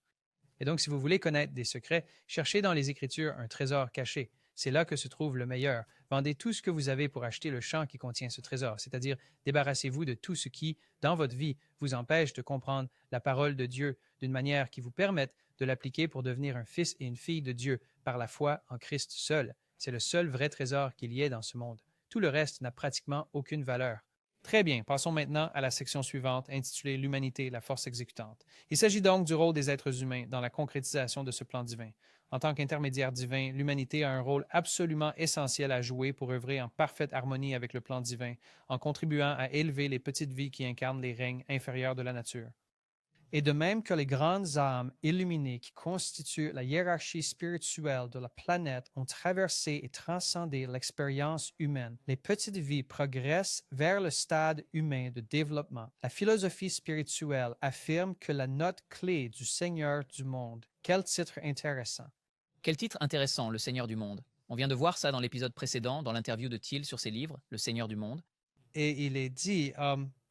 Et donc, si vous voulez connaître des secrets, cherchez dans les Écritures un trésor caché. C'est là que se trouve le meilleur. Vendez tout ce que vous avez pour acheter le champ qui contient ce trésor, c'est-à-dire débarrassez-vous de tout ce qui, dans votre vie, vous empêche de comprendre la parole de Dieu d'une manière qui vous permette de l'appliquer pour devenir un fils et une fille de Dieu par la foi en Christ seul. C'est le seul vrai trésor qu'il y ait dans ce monde. Tout le reste n'a pratiquement aucune valeur. Très bien, passons maintenant à la section suivante intitulée L'humanité, la force exécutante. Il s'agit donc du rôle des êtres humains dans la concrétisation de ce plan divin. En tant qu'intermédiaire divin, l'humanité a un rôle absolument essentiel à jouer pour œuvrer en parfaite harmonie avec le plan divin, en contribuant à élever les petites vies qui incarnent les règnes inférieurs de la nature. Et de même que les grandes âmes illuminées qui constituent la hiérarchie spirituelle de la planète ont traversé et transcendé l'expérience humaine, les petites vies progressent vers le stade humain de développement. La philosophie spirituelle affirme que la note clé du Seigneur du monde. Quel titre intéressant! Quel titre intéressant, Le Seigneur du monde. On vient de voir ça dans l'épisode précédent, dans l'interview de Thiel sur ses livres, Le Seigneur du monde. Et il est dit,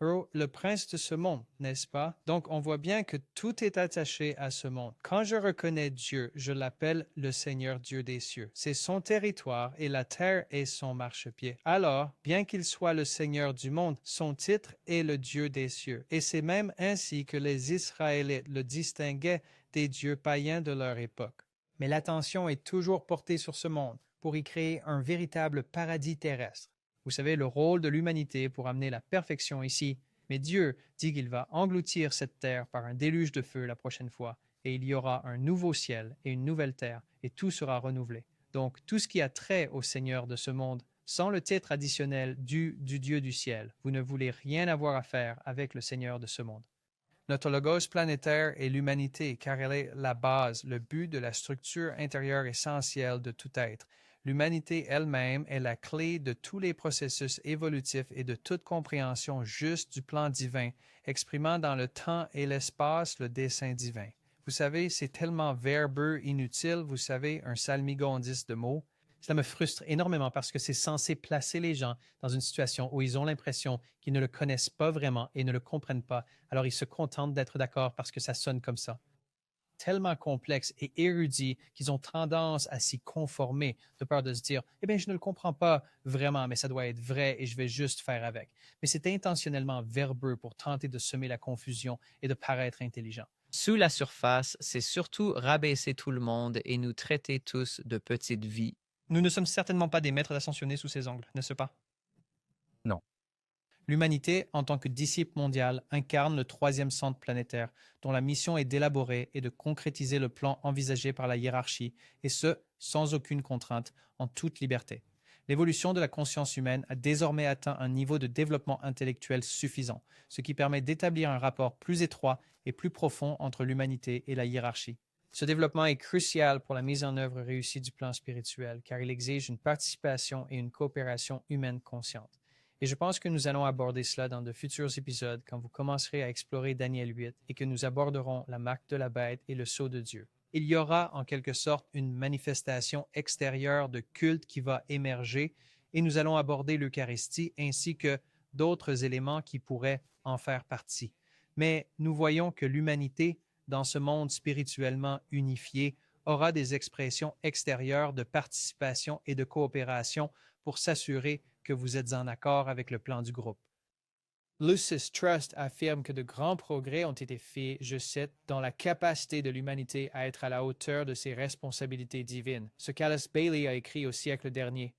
le prince de ce monde, n'est-ce pas? Donc, on voit bien que tout est attaché à ce monde. Quand je reconnais Dieu, je l'appelle le Seigneur Dieu des cieux. C'est son territoire et la terre est son marchepied. Alors, bien qu'il soit le Seigneur du monde, son titre est le Dieu des cieux. Et c'est même ainsi que les Israélites le distinguaient des dieux païens de leur époque. Mais l'attention est toujours portée sur ce monde pour y créer un véritable paradis terrestre. Vous savez, le rôle de l'humanité pour amener la perfection ici. Mais Dieu dit qu'il va engloutir cette terre par un déluge de feu la prochaine fois, et il y aura un nouveau ciel et une nouvelle terre, et tout sera renouvelé. Donc, tout ce qui a trait au Seigneur de ce monde, sans le titre additionnel du Dieu du ciel, vous ne voulez rien avoir à faire avec le Seigneur de ce monde. Notre logos planétaire est l'humanité, car elle est la base, le but de la structure intérieure essentielle de tout être. L'humanité elle-même est la clé de tous les processus évolutifs et de toute compréhension juste du plan divin, exprimant dans le temps et l'espace le dessein divin. Vous savez, c'est tellement verbeux, inutile, vous savez, un salmigondis de mots. Cela me frustre énormément parce que c'est censé placer les gens dans une situation où ils ont l'impression qu'ils ne le connaissent pas vraiment et ne le comprennent pas, alors ils se contentent d'être d'accord parce que ça sonne comme ça. Tellement complexes et érudits qu'ils ont tendance à s'y conformer, de peur de se dire « Eh bien, je ne le comprends pas vraiment, mais ça doit être vrai et je vais juste faire avec. » Mais c'est intentionnellement verbeux pour tenter de semer la confusion et de paraître intelligent. Sous la surface, c'est surtout rabaisser tout le monde et nous traiter tous de petites vies. Nous ne sommes certainement pas des maîtres d'ascensionner sous ces angles, n'est-ce pas? Non. L'humanité, en tant que disciple mondial, incarne le troisième centre planétaire, dont la mission est d'élaborer et de concrétiser le plan envisagé par la hiérarchie, et ce, sans aucune contrainte, en toute liberté. L'évolution de la conscience humaine a désormais atteint un niveau de développement intellectuel suffisant, ce qui permet d'établir un rapport plus étroit et plus profond entre l'humanité et la hiérarchie. Ce développement est crucial pour la mise en œuvre réussie du plan spirituel, car il exige une participation et une coopération humaine consciente. Et je pense que nous allons aborder cela dans de futurs épisodes quand vous commencerez à explorer Daniel 8 et que nous aborderons la marque de la bête et le sceau de Dieu. Il y aura en quelque sorte une manifestation extérieure de culte qui va émerger et nous allons aborder l'Eucharistie ainsi que d'autres éléments qui pourraient en faire partie. Mais nous voyons que l'humanité, dans ce monde spirituellement unifié, aura des expressions extérieures de participation et de coopération pour s'assurer que vous êtes en accord avec le plan du groupe. Lucis Trust affirme que de grands progrès ont été faits, je cite, dans la capacité de l'humanité à être à la hauteur de ses responsabilités divines, ce qu'Alice Bailey a écrit au siècle dernier.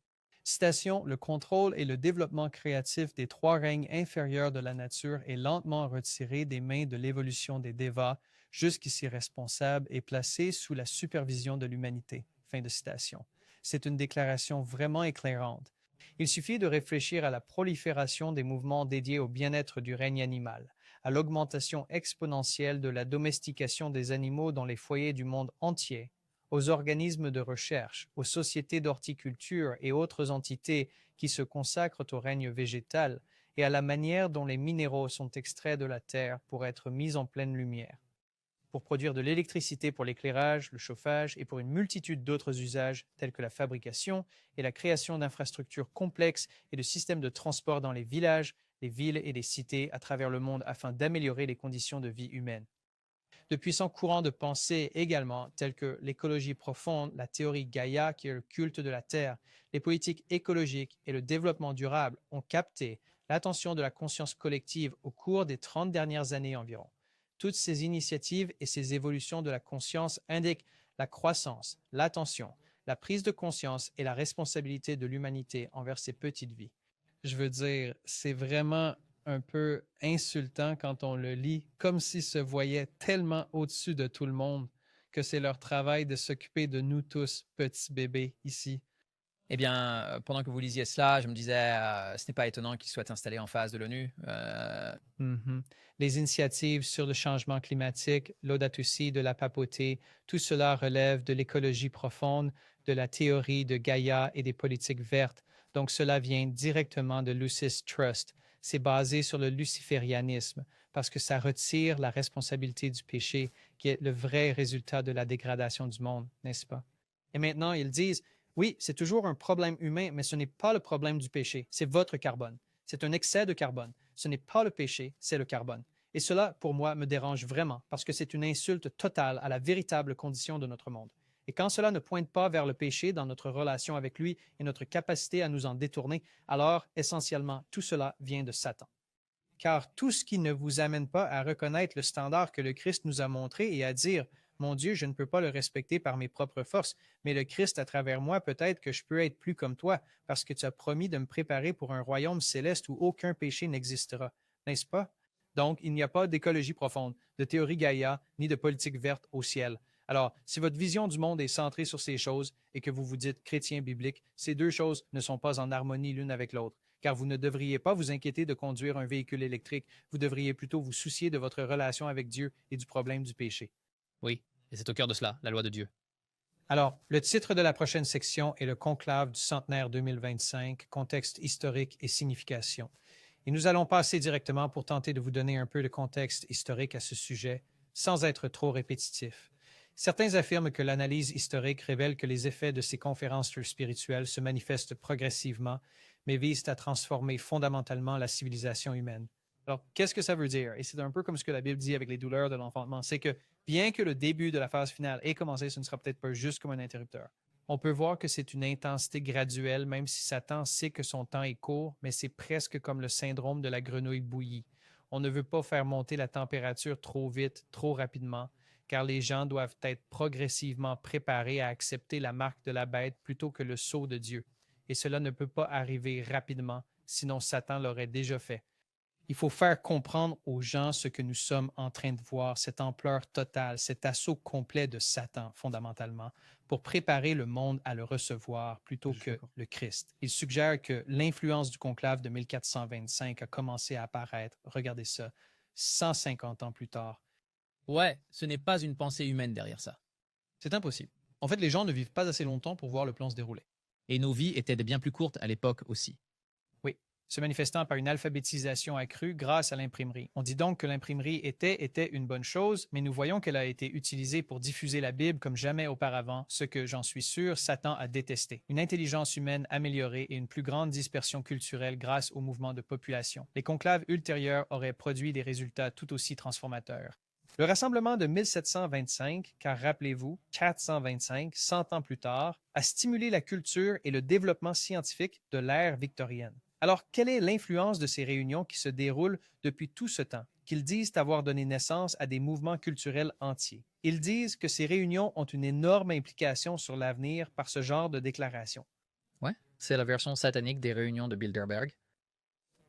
Citation, le contrôle et le développement créatif des trois règnes inférieurs de la nature est lentement retiré des mains de l'évolution des Devas, jusqu'ici responsables, et placé sous la supervision de l'humanité. Fin de citation. C'est une déclaration vraiment éclairante. Il suffit de réfléchir à la prolifération des mouvements dédiés au bien-être du règne animal, à l'augmentation exponentielle de la domestication des animaux dans les foyers du monde entier, aux organismes de recherche, aux sociétés d'horticulture et autres entités qui se consacrent au règne végétal, et à la manière dont les minéraux sont extraits de la terre pour être mis en pleine lumière. pour produire de l'électricité pour l'éclairage, le chauffage et pour une multitude d'autres usages tels que la fabrication et la création d'infrastructures complexes et de systèmes de transport dans les villages, les villes et les cités à travers le monde afin d'améliorer les conditions de vie humaines. De puissants courants de pensée également, tels que l'écologie profonde, la théorie Gaïa, qui est le culte de la Terre, les politiques écologiques et le développement durable, ont capté l'attention de la conscience collective au cours des 30 dernières années environ. Toutes ces initiatives et ces évolutions de la conscience indiquent la croissance, l'attention, la prise de conscience et la responsabilité de l'humanité envers ces petites vies. Je veux dire, c'est vraiment un peu insultant quand on le lit, comme s'ils se voyaient tellement au-dessus de tout le monde que c'est leur travail de s'occuper de nous tous, petits bébés, ici. Eh bien, pendant que vous lisiez cela, je me disais, ce n'est pas étonnant qu'ils soient installés en face de l'ONU. Les initiatives sur le changement climatique, Laudato Si, de la papauté, tout cela relève de l'écologie profonde, de la théorie de Gaïa et des politiques vertes. Donc, cela vient directement de Lucis Trust. C'est basé sur le luciférianisme parce que ça retire la responsabilité du péché qui est le vrai résultat de la dégradation du monde, n'est-ce pas? Et maintenant, ils disent, oui, c'est toujours un problème humain, mais ce n'est pas le problème du péché, c'est votre carbone. C'est un excès de carbone. Ce n'est pas le péché, c'est le carbone. Et cela, pour moi, me dérange vraiment parce que c'est une insulte totale à la véritable condition de notre monde. Et quand cela ne pointe pas vers le péché dans notre relation avec lui et notre capacité à nous en détourner, alors, essentiellement, tout cela vient de Satan. Car tout ce qui ne vous amène pas à reconnaître le standard que le Christ nous a montré et à dire « Mon Dieu, je ne peux pas le respecter par mes propres forces, mais le Christ à travers moi, peut-être que je peux être plus comme toi, parce que tu as promis de me préparer pour un royaume céleste où aucun péché n'existera. » N'est-ce pas? Donc, il n'y a pas d'écologie profonde, de théorie Gaïa, ni de politique verte au ciel. Alors, si votre vision du monde est centrée sur ces choses et que vous vous dites chrétien biblique, ces deux choses ne sont pas en harmonie l'une avec l'autre, car vous ne devriez pas vous inquiéter de conduire un véhicule électrique, vous devriez plutôt vous soucier de votre relation avec Dieu et du problème du péché. Oui, et c'est au cœur de cela, la loi de Dieu. Alors, le titre de la prochaine section est le conclave du centenaire 2025, contexte historique et signification. Et nous allons passer directement pour tenter de vous donner un peu de contexte historique à ce sujet, sans être trop répétitif. Certains affirment que l'analyse historique révèle que les effets de ces conférences spirituelles se manifestent progressivement, mais visent à transformer fondamentalement la civilisation humaine. Alors, qu'est-ce que ça veut dire? Et c'est un peu comme ce que la Bible dit avec les douleurs de l'enfantement, c'est que bien que le début de la phase finale ait commencé, ce ne sera peut-être pas juste comme un interrupteur. On peut voir que c'est une intensité graduelle, même si Satan sait que son temps est court, mais c'est presque comme le syndrome de la grenouille bouillie. On ne veut pas faire monter la température trop vite, trop rapidement, car les gens doivent être progressivement préparés à accepter la marque de la bête plutôt que le sceau de Dieu. Et cela ne peut pas arriver rapidement, sinon Satan l'aurait déjà fait. Il faut faire comprendre aux gens ce que nous sommes en train de voir, cette ampleur totale, cet assaut complet de Satan, fondamentalement, pour préparer le monde à le recevoir plutôt que le Christ. Il suggère que l'influence du conclave de 1425 a commencé à apparaître, regardez ça, 150 ans plus tard. Ouais, ce n'est pas une pensée humaine derrière ça. C'est impossible. En fait, les gens ne vivent pas assez longtemps pour voir le plan se dérouler. Et nos vies étaient bien plus courtes à l'époque aussi. Oui, se manifestant par une alphabétisation accrue grâce à l'imprimerie. On dit donc que l'imprimerie était une bonne chose, mais nous voyons qu'elle a été utilisée pour diffuser la Bible comme jamais auparavant, ce que, j'en suis sûr, Satan a détesté. Une intelligence humaine améliorée et une plus grande dispersion culturelle grâce au mouvement de population. Les conclaves ultérieurs auraient produit des résultats tout aussi transformateurs. Le rassemblement de 1725, car rappelez-vous, 425, 100 ans plus tard, a stimulé la culture et le développement scientifique de l'ère victorienne. Alors, quelle est l'influence de ces réunions qui se déroulent depuis tout ce temps, qu'ils disent avoir donné naissance à des mouvements culturels entiers? Ils disent que ces réunions ont une énorme implication sur l'avenir par ce genre de déclaration. Ouais, c'est la version satanique des réunions de Bilderberg.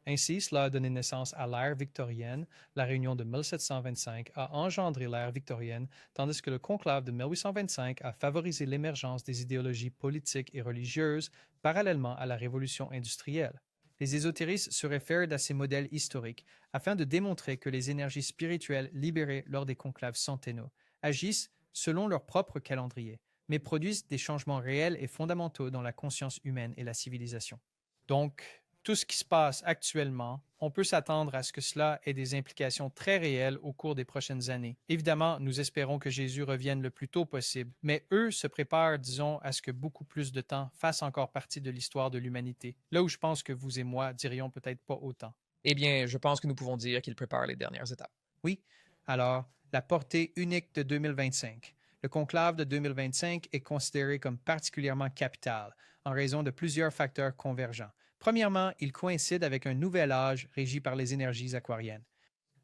Ainsi, cela a donné naissance à l'ère victorienne. La réunion de 1725 a engendré l'ère victorienne, tandis que le conclave de 1825 a favorisé l'émergence des idéologies politiques et religieuses parallèlement à la révolution industrielle. Les ésotéristes se réfèrent à ces modèles historiques afin de démontrer que les énergies spirituelles libérées lors des conclaves centennaux agissent selon leur propre calendrier, mais produisent des changements réels et fondamentaux dans la conscience humaine et la civilisation. Donc, tout ce qui se passe actuellement, on peut s'attendre à ce que cela ait des implications très réelles au cours des prochaines années. Évidemment, nous espérons que Jésus revienne le plus tôt possible, mais eux se préparent, disons, à ce que beaucoup plus de temps fasse encore partie de l'histoire de l'humanité, là où je pense que vous et moi dirions peut-être pas autant. Eh bien, je pense que nous pouvons dire qu'il prépare les dernières étapes. Oui, alors, la portée unique de 2025. Le conclave de 2025 est considéré comme particulièrement capital en raison de plusieurs facteurs convergents. Premièrement, il coïncide avec un nouvel âge régi par les énergies aquariennes.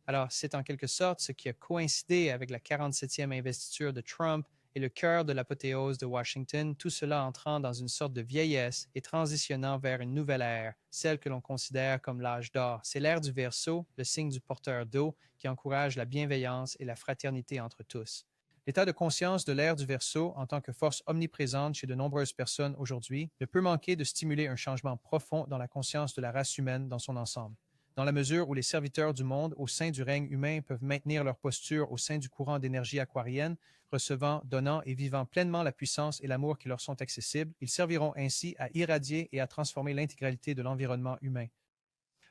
Alors, c'est en quelque sorte ce qui a coïncidé avec la 47e investiture de Trump et le cœur de l'apothéose de Washington, tout cela entrant dans une sorte de vieillesse et transitionnant vers une nouvelle ère, celle que l'on considère comme l'âge d'or. C'est l'ère du Verseau, le signe du porteur d'eau, qui encourage la bienveillance et la fraternité entre tous. L'état de conscience de l'ère du Verseau, en tant que force omniprésente chez de nombreuses personnes aujourd'hui, ne peut manquer de stimuler un changement profond dans la conscience de la race humaine dans son ensemble. Dans la mesure où les serviteurs du monde au sein du règne humain peuvent maintenir leur posture au sein du courant d'énergie aquarienne, recevant, donnant et vivant pleinement la puissance et l'amour qui leur sont accessibles, ils serviront ainsi à irradier et à transformer l'intégralité de l'environnement humain.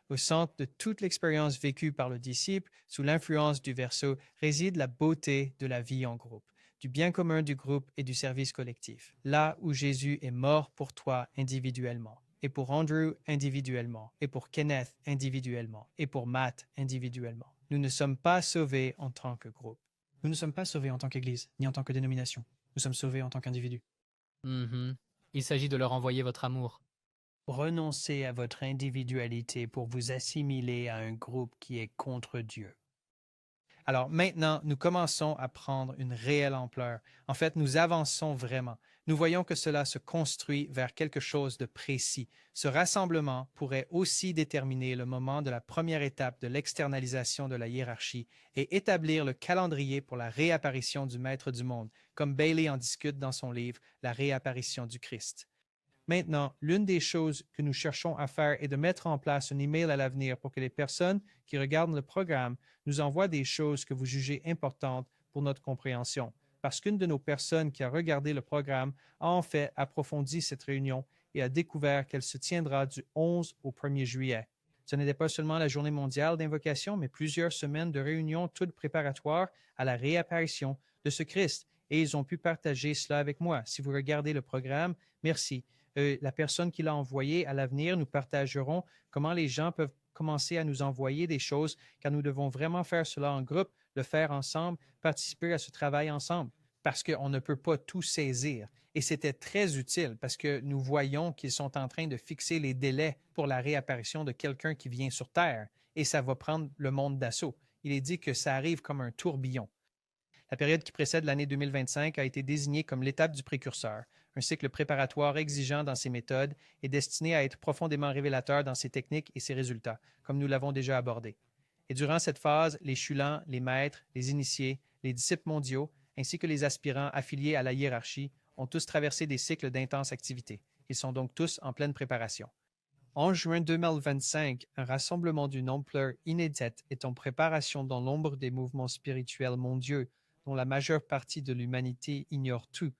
Au centre de toute l'expérience vécue par le disciple, sous l'influence du Verseau, réside la beauté de la vie en groupe, du bien commun du groupe et du service collectif, là où Jésus est mort pour toi individuellement, et pour Andrew individuellement, et pour Kenneth individuellement, et pour Matt individuellement. Nous ne sommes pas sauvés en tant que groupe. Nous ne sommes pas sauvés en tant qu'Église, ni en tant que dénomination. Nous sommes sauvés en tant qu'individus. Il s'agit de leur envoyer votre amour. Renoncez à votre individualité pour vous assimiler à un groupe qui est contre Dieu. Alors maintenant, nous commençons à prendre une réelle ampleur. En fait, nous avançons vraiment. Nous voyons que cela se construit vers quelque chose de précis. Ce rassemblement pourrait aussi déterminer le moment de la première étape de l'externalisation de la hiérarchie et établir le calendrier pour la réapparition du Maître du monde, comme Bailey en discute dans son livre « La réapparition du Christ ». Maintenant, l'une des choses que nous cherchons à faire est de mettre en place un email à l'avenir pour que les personnes qui regardent le programme nous envoient des choses que vous jugez importantes pour notre compréhension. Parce qu'une de nos personnes qui a regardé le programme a en fait approfondi cette réunion et a découvert qu'elle se tiendra du 11 au 1er juillet. Ce n'était pas seulement la journée mondiale d'invocation, mais plusieurs semaines de réunions toutes préparatoires à la réapparition de ce Christ. Et ils ont pu partager cela avec moi. Si vous regardez le programme, merci. La personne qui l'a envoyé, à l'avenir, nous partagerons comment les gens peuvent commencer à nous envoyer des choses, car nous devons vraiment faire cela en groupe, le faire ensemble, participer à ce travail ensemble, parce qu'on ne peut pas tout saisir. Et c'était très utile parce que nous voyons qu'ils sont en train de fixer les délais pour la réapparition de quelqu'un qui vient sur Terre, et ça va prendre le monde d'assaut. Il est dit que ça arrive comme un tourbillon. La période qui précède l'année 2025 a été désignée comme l'étape du précurseur, un cycle préparatoire exigeant dans ses méthodes et destiné à être profondément révélateur dans ses techniques et ses résultats, comme nous l'avons déjà abordé. Et durant cette phase, les chulans, les maîtres, les initiés, les disciples mondiaux, ainsi que les aspirants affiliés à la hiérarchie, ont tous traversé des cycles d'intenses activités. Ils sont donc tous en pleine préparation. En juin 2025, un rassemblement d'une ampleur inédite est en préparation dans l'ombre des mouvements spirituels mondiaux, dont la majeure partie de l'humanité ignore tout.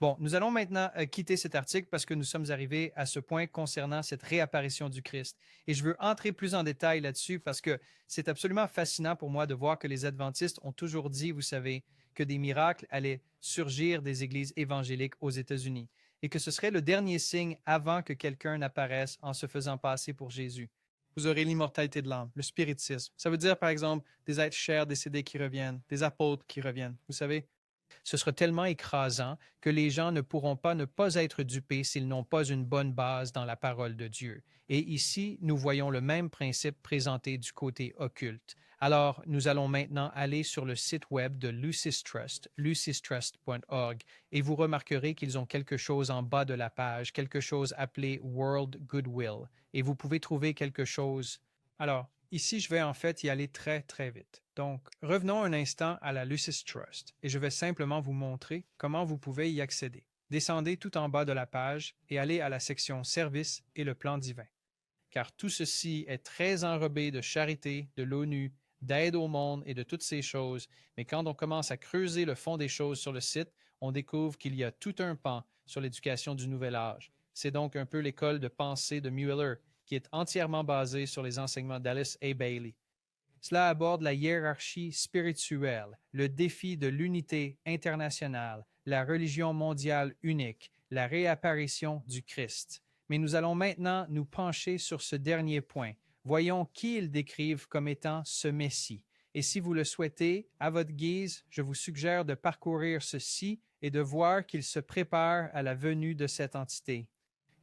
Bon, nous allons maintenant quitter cet article parce que nous sommes arrivés à ce point concernant cette réapparition du Christ. Et je veux entrer plus en détail là-dessus parce que c'est absolument fascinant pour moi de voir que les adventistes ont toujours dit, vous savez, que des miracles allaient surgir des églises évangéliques aux États-Unis et que ce serait le dernier signe avant que quelqu'un n'apparaisse en se faisant passer pour Jésus. Vous aurez l'immortalité de l'âme, le spiritisme. Ça veut dire, par exemple, des êtres chers décédés qui reviennent, des apôtres qui reviennent, vous savez. Ce sera tellement écrasant que les gens ne pourront pas ne pas être dupés s'ils n'ont pas une bonne base dans la parole de Dieu. Et ici, nous voyons le même principe présenté du côté occulte. Alors, nous allons maintenant aller sur le site web de Lucis Trust, lucistrust.org, et vous remarquerez qu'ils ont quelque chose en bas de la page, quelque chose appelé World Goodwill, et vous pouvez trouver quelque chose. Alors, ici, je vais en fait y aller très, très vite. Donc, revenons un instant à la Lucis Trust, et je vais simplement vous montrer comment vous pouvez y accéder. Descendez tout en bas de la page et allez à la section Services et le plan divin. Car tout ceci est très enrobé de charité, de l'ONU, d'aide au monde et de toutes ces choses, mais quand on commence à creuser le fond des choses sur le site, on découvre qu'il y a tout un pan sur l'éducation du nouvel âge. C'est donc un peu l'école de pensée de Mueller, qui est entièrement basé sur les enseignements d'Alice A. Bailey. Cela aborde la hiérarchie spirituelle, le défi de l'unité internationale, la religion mondiale unique, la réapparition du Christ. Mais nous allons maintenant nous pencher sur ce dernier point. Voyons qui ils décrivent comme étant ce Messie. Et si vous le souhaitez, à votre guise, je vous suggère de parcourir ceci et de voir qu'il se prépare à la venue de cette entité.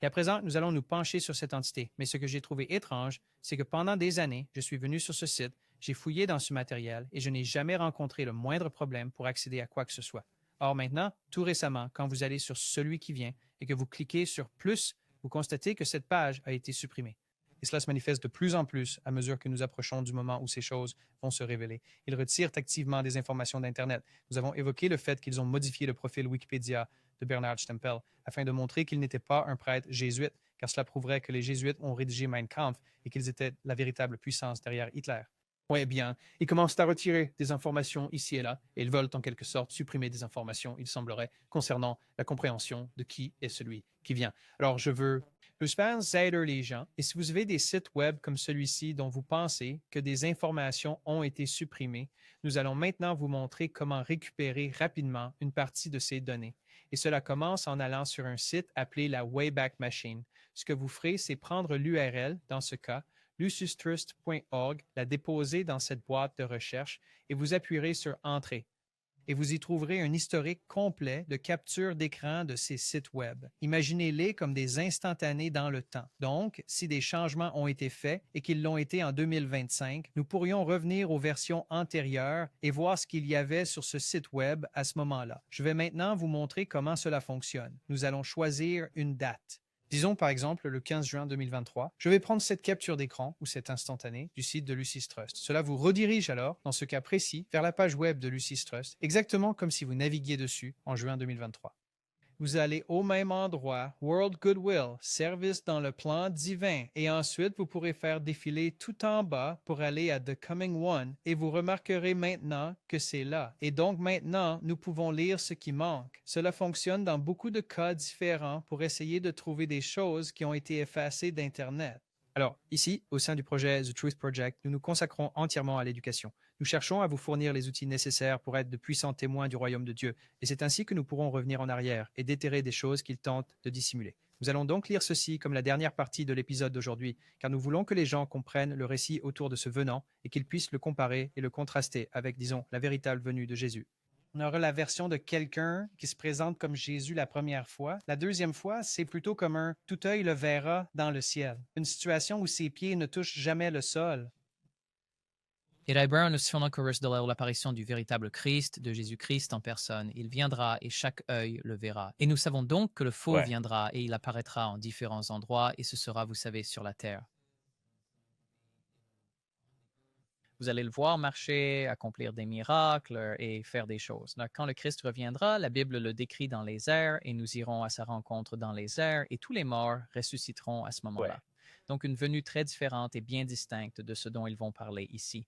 Et à présent, nous allons nous pencher sur cette entité. Mais ce que j'ai trouvé étrange, c'est que pendant des années, je suis venu sur ce site, j'ai fouillé dans ce matériel et je n'ai jamais rencontré le moindre problème pour accéder à quoi que ce soit. Or maintenant, tout récemment, quand vous allez sur celui qui vient et que vous cliquez sur « Plus », vous constatez que cette page a été supprimée. Et cela se manifeste de plus en plus à mesure que nous approchons du moment où ces choses vont se révéler. Ils retirent activement des informations d'Internet. Nous avons évoqué le fait qu'ils ont modifié le profil Wikipédia de Bernard Stempel afin de montrer qu'il n'était pas un prêtre jésuite, car cela prouverait que les jésuites ont rédigé Mein Kampf et qu'ils étaient la véritable puissance derrière Hitler. Oui, bien, ils commencent à retirer des informations ici et là, et ils veulent en quelque sorte supprimer des informations, il semblerait, concernant la compréhension de qui est celui qui vient. Alors, je veux aider les gens, et si vous avez des sites web comme celui-ci dont vous pensez que des informations ont été supprimées, nous allons maintenant vous montrer comment récupérer rapidement une partie de ces données. Et cela commence en allant sur un site appelé la Wayback Machine. Ce que vous ferez, c'est prendre l'URL, dans ce cas, lucistrust.org, la déposer dans cette boîte de recherche et vous appuierez sur Entrée. Et vous y trouverez un historique complet de captures d'écran de ces sites web. Imaginez-les comme des instantanés dans le temps. Donc, si des changements ont été faits et qu'ils l'ont été en 2025, nous pourrions revenir aux versions antérieures et voir ce qu'il y avait sur ce site web à ce moment-là. Je vais maintenant vous montrer comment cela fonctionne. Nous allons choisir une date. Disons par exemple le 15 juin 2023. Je vais prendre cette capture d'écran ou cet instantané du site de Lucis Trust. Cela vous redirige alors, dans ce cas précis, vers la page web de Lucis Trust, exactement comme si vous naviguiez dessus en juin 2023. Vous allez au même endroit, World Goodwill, service dans le plan divin, et ensuite vous pourrez faire défiler tout en bas pour aller à The Coming One, et vous remarquerez maintenant que c'est là. Et donc maintenant, nous pouvons lire ce qui manque. Cela fonctionne dans beaucoup de cas différents pour essayer de trouver des choses qui ont été effacées d'Internet. Alors, ici, au sein du projet The Truth Project, nous nous consacrons entièrement à l'éducation. Nous cherchons à vous fournir les outils nécessaires pour être de puissants témoins du royaume de Dieu, et c'est ainsi que nous pourrons revenir en arrière et déterrer des choses qu'ils tentent de dissimuler. Nous allons donc lire ceci comme la dernière partie de l'épisode d'aujourd'hui, car nous voulons que les gens comprennent le récit autour de ce venant et qu'ils puissent le comparer et le contraster avec, disons, la véritable venue de Jésus. On aura la version de quelqu'un qui se présente comme Jésus la première fois. La deuxième fois, c'est plutôt comme un « tout œil le verra dans le ciel ». Une situation où ses pieds ne touchent jamais le sol. Et Ray nous souvenons que de l'apparition du véritable Christ, de Jésus-Christ en personne. Il viendra et chaque œil le verra. Et nous savons donc que le faux viendra et il apparaîtra en différents endroits et ce sera, vous savez, sur la terre. Vous allez le voir marcher, accomplir des miracles et faire des choses. Donc, quand le Christ reviendra, la Bible le décrit dans les airs et nous irons à sa rencontre dans les airs et tous les morts ressusciteront à ce moment-là. Donc, une venue très différente et bien distincte de ce dont ils vont parler ici.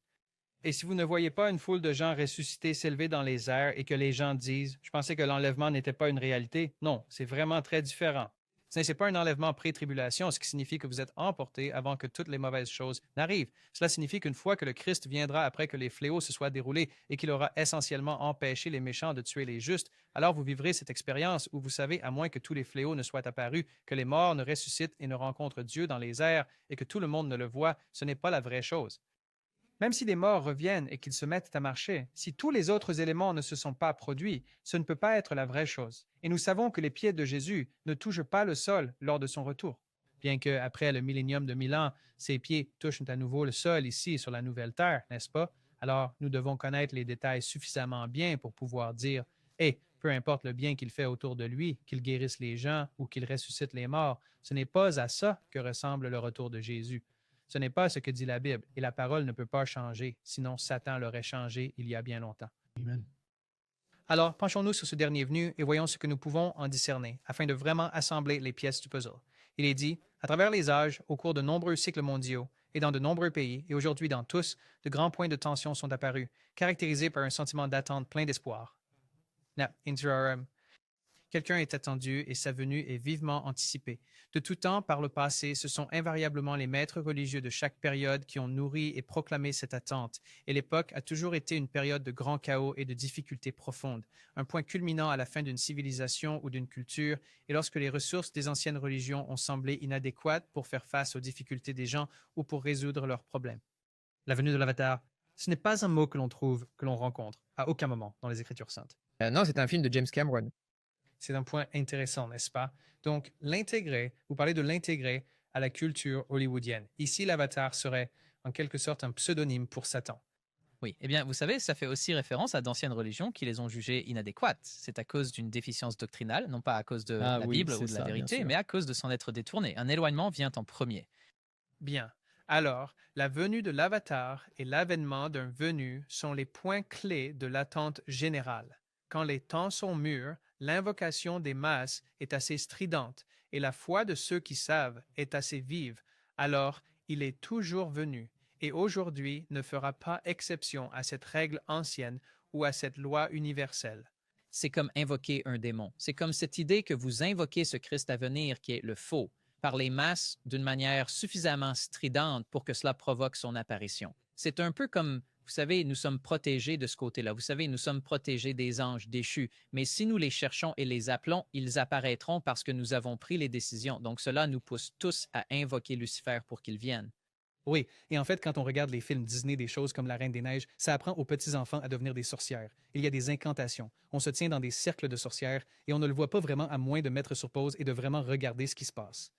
Et si vous ne voyez pas une foule de gens ressuscités s'élever dans les airs et que les gens disent « Je pensais que l'enlèvement n'était pas une réalité », non, c'est vraiment très différent. Ce n'est pas un enlèvement pré-tribulation, ce qui signifie que vous êtes emportés avant que toutes les mauvaises choses n'arrivent. Cela signifie qu'une fois que le Christ viendra après que les fléaux se soient déroulés et qu'il aura essentiellement empêché les méchants de tuer les justes, alors vous vivrez cette expérience où vous savez, à moins que tous les fléaux ne soient apparus, que les morts ne ressuscitent et ne rencontrent Dieu dans les airs et que tout le monde ne le voit, ce n'est pas la vraie chose. Même si les morts reviennent et qu'ils se mettent à marcher, si tous les autres éléments ne se sont pas produits, ce ne peut pas être la vraie chose. Et nous savons que les pieds de Jésus ne touchent pas le sol lors de son retour. Bien qu'après le millénium de 1000 ans, ses pieds touchent à nouveau le sol ici sur la nouvelle terre, n'est-ce pas? Alors nous devons connaître les détails suffisamment bien pour pouvoir dire « Hey, peu importe le bien qu'il fait autour de lui, qu'il guérisse les gens ou qu'il ressuscite les morts, ce n'est pas à ça que ressemble le retour de Jésus. » Ce n'est pas ce que dit la Bible, et la parole ne peut pas changer, sinon Satan l'aurait changé il y a bien longtemps. Amen. Alors, penchons-nous sur ce dernier venu et voyons ce que nous pouvons en discerner, afin de vraiment assembler les pièces du puzzle. Il est dit, à travers les âges, au cours de nombreux cycles mondiaux, et dans de nombreux pays, et aujourd'hui dans tous, de grands points de tension sont apparus, caractérisés par un sentiment d'attente plein d'espoir. quelqu'un est attendu et sa venue est vivement anticipée. De tout temps, par le passé, ce sont invariablement les maîtres religieux de chaque période qui ont nourri et proclamé cette attente, et l'époque a toujours été une période de grand chaos et de difficultés profondes, un point culminant à la fin d'une civilisation ou d'une culture, et lorsque les ressources des anciennes religions ont semblé inadéquates pour faire face aux difficultés des gens ou pour résoudre leurs problèmes. La venue de l'Avatar, ce n'est pas un mot que l'on trouve, que l'on rencontre, à aucun moment dans les Écritures saintes. Non, c'est un film de James Cameron. C'est un point intéressant, n'est-ce pas? Donc, l'intégrer, vous parlez de l'intégrer à la culture hollywoodienne. Ici, l'Avatar serait en quelque sorte un pseudonyme pour Satan. Oui, eh bien, vous savez, ça fait aussi référence à d'anciennes religions qui les ont jugées inadéquates. C'est à cause d'une déficience doctrinale, non pas à cause de la Bible ou de la vérité, mais à cause de s'en être détourné. Un éloignement vient en premier. Bien. Alors, la venue de l'Avatar et l'avènement d'un venu sont les points clés de l'attente générale. Quand les temps sont mûrs, l'invocation des masses est assez stridente et la foi de ceux qui savent est assez vive. Alors, il est toujours venu et aujourd'hui ne fera pas exception à cette règle ancienne ou à cette loi universelle. C'est comme invoquer un démon. C'est comme cette idée que vous invoquez ce Christ à venir qui est le faux, par les masses d'une manière suffisamment stridente pour que cela provoque son apparition. C'est un peu comme, vous savez, nous sommes protégés de ce côté-là. Vous savez, nous sommes protégés des anges déchus. Mais si nous les cherchons et les appelons, ils apparaîtront parce que nous avons pris les décisions. Donc cela nous pousse tous à invoquer Lucifer pour qu'il vienne. Oui, et en fait, quand on regarde les films Disney, des choses comme La Reine des Neiges, ça apprend aux petits-enfants à devenir des sorcières. Il y a des incantations. On se tient dans des cercles de sorcières et on ne le voit pas vraiment à moins de mettre sur pause et de vraiment regarder ce qui se passe.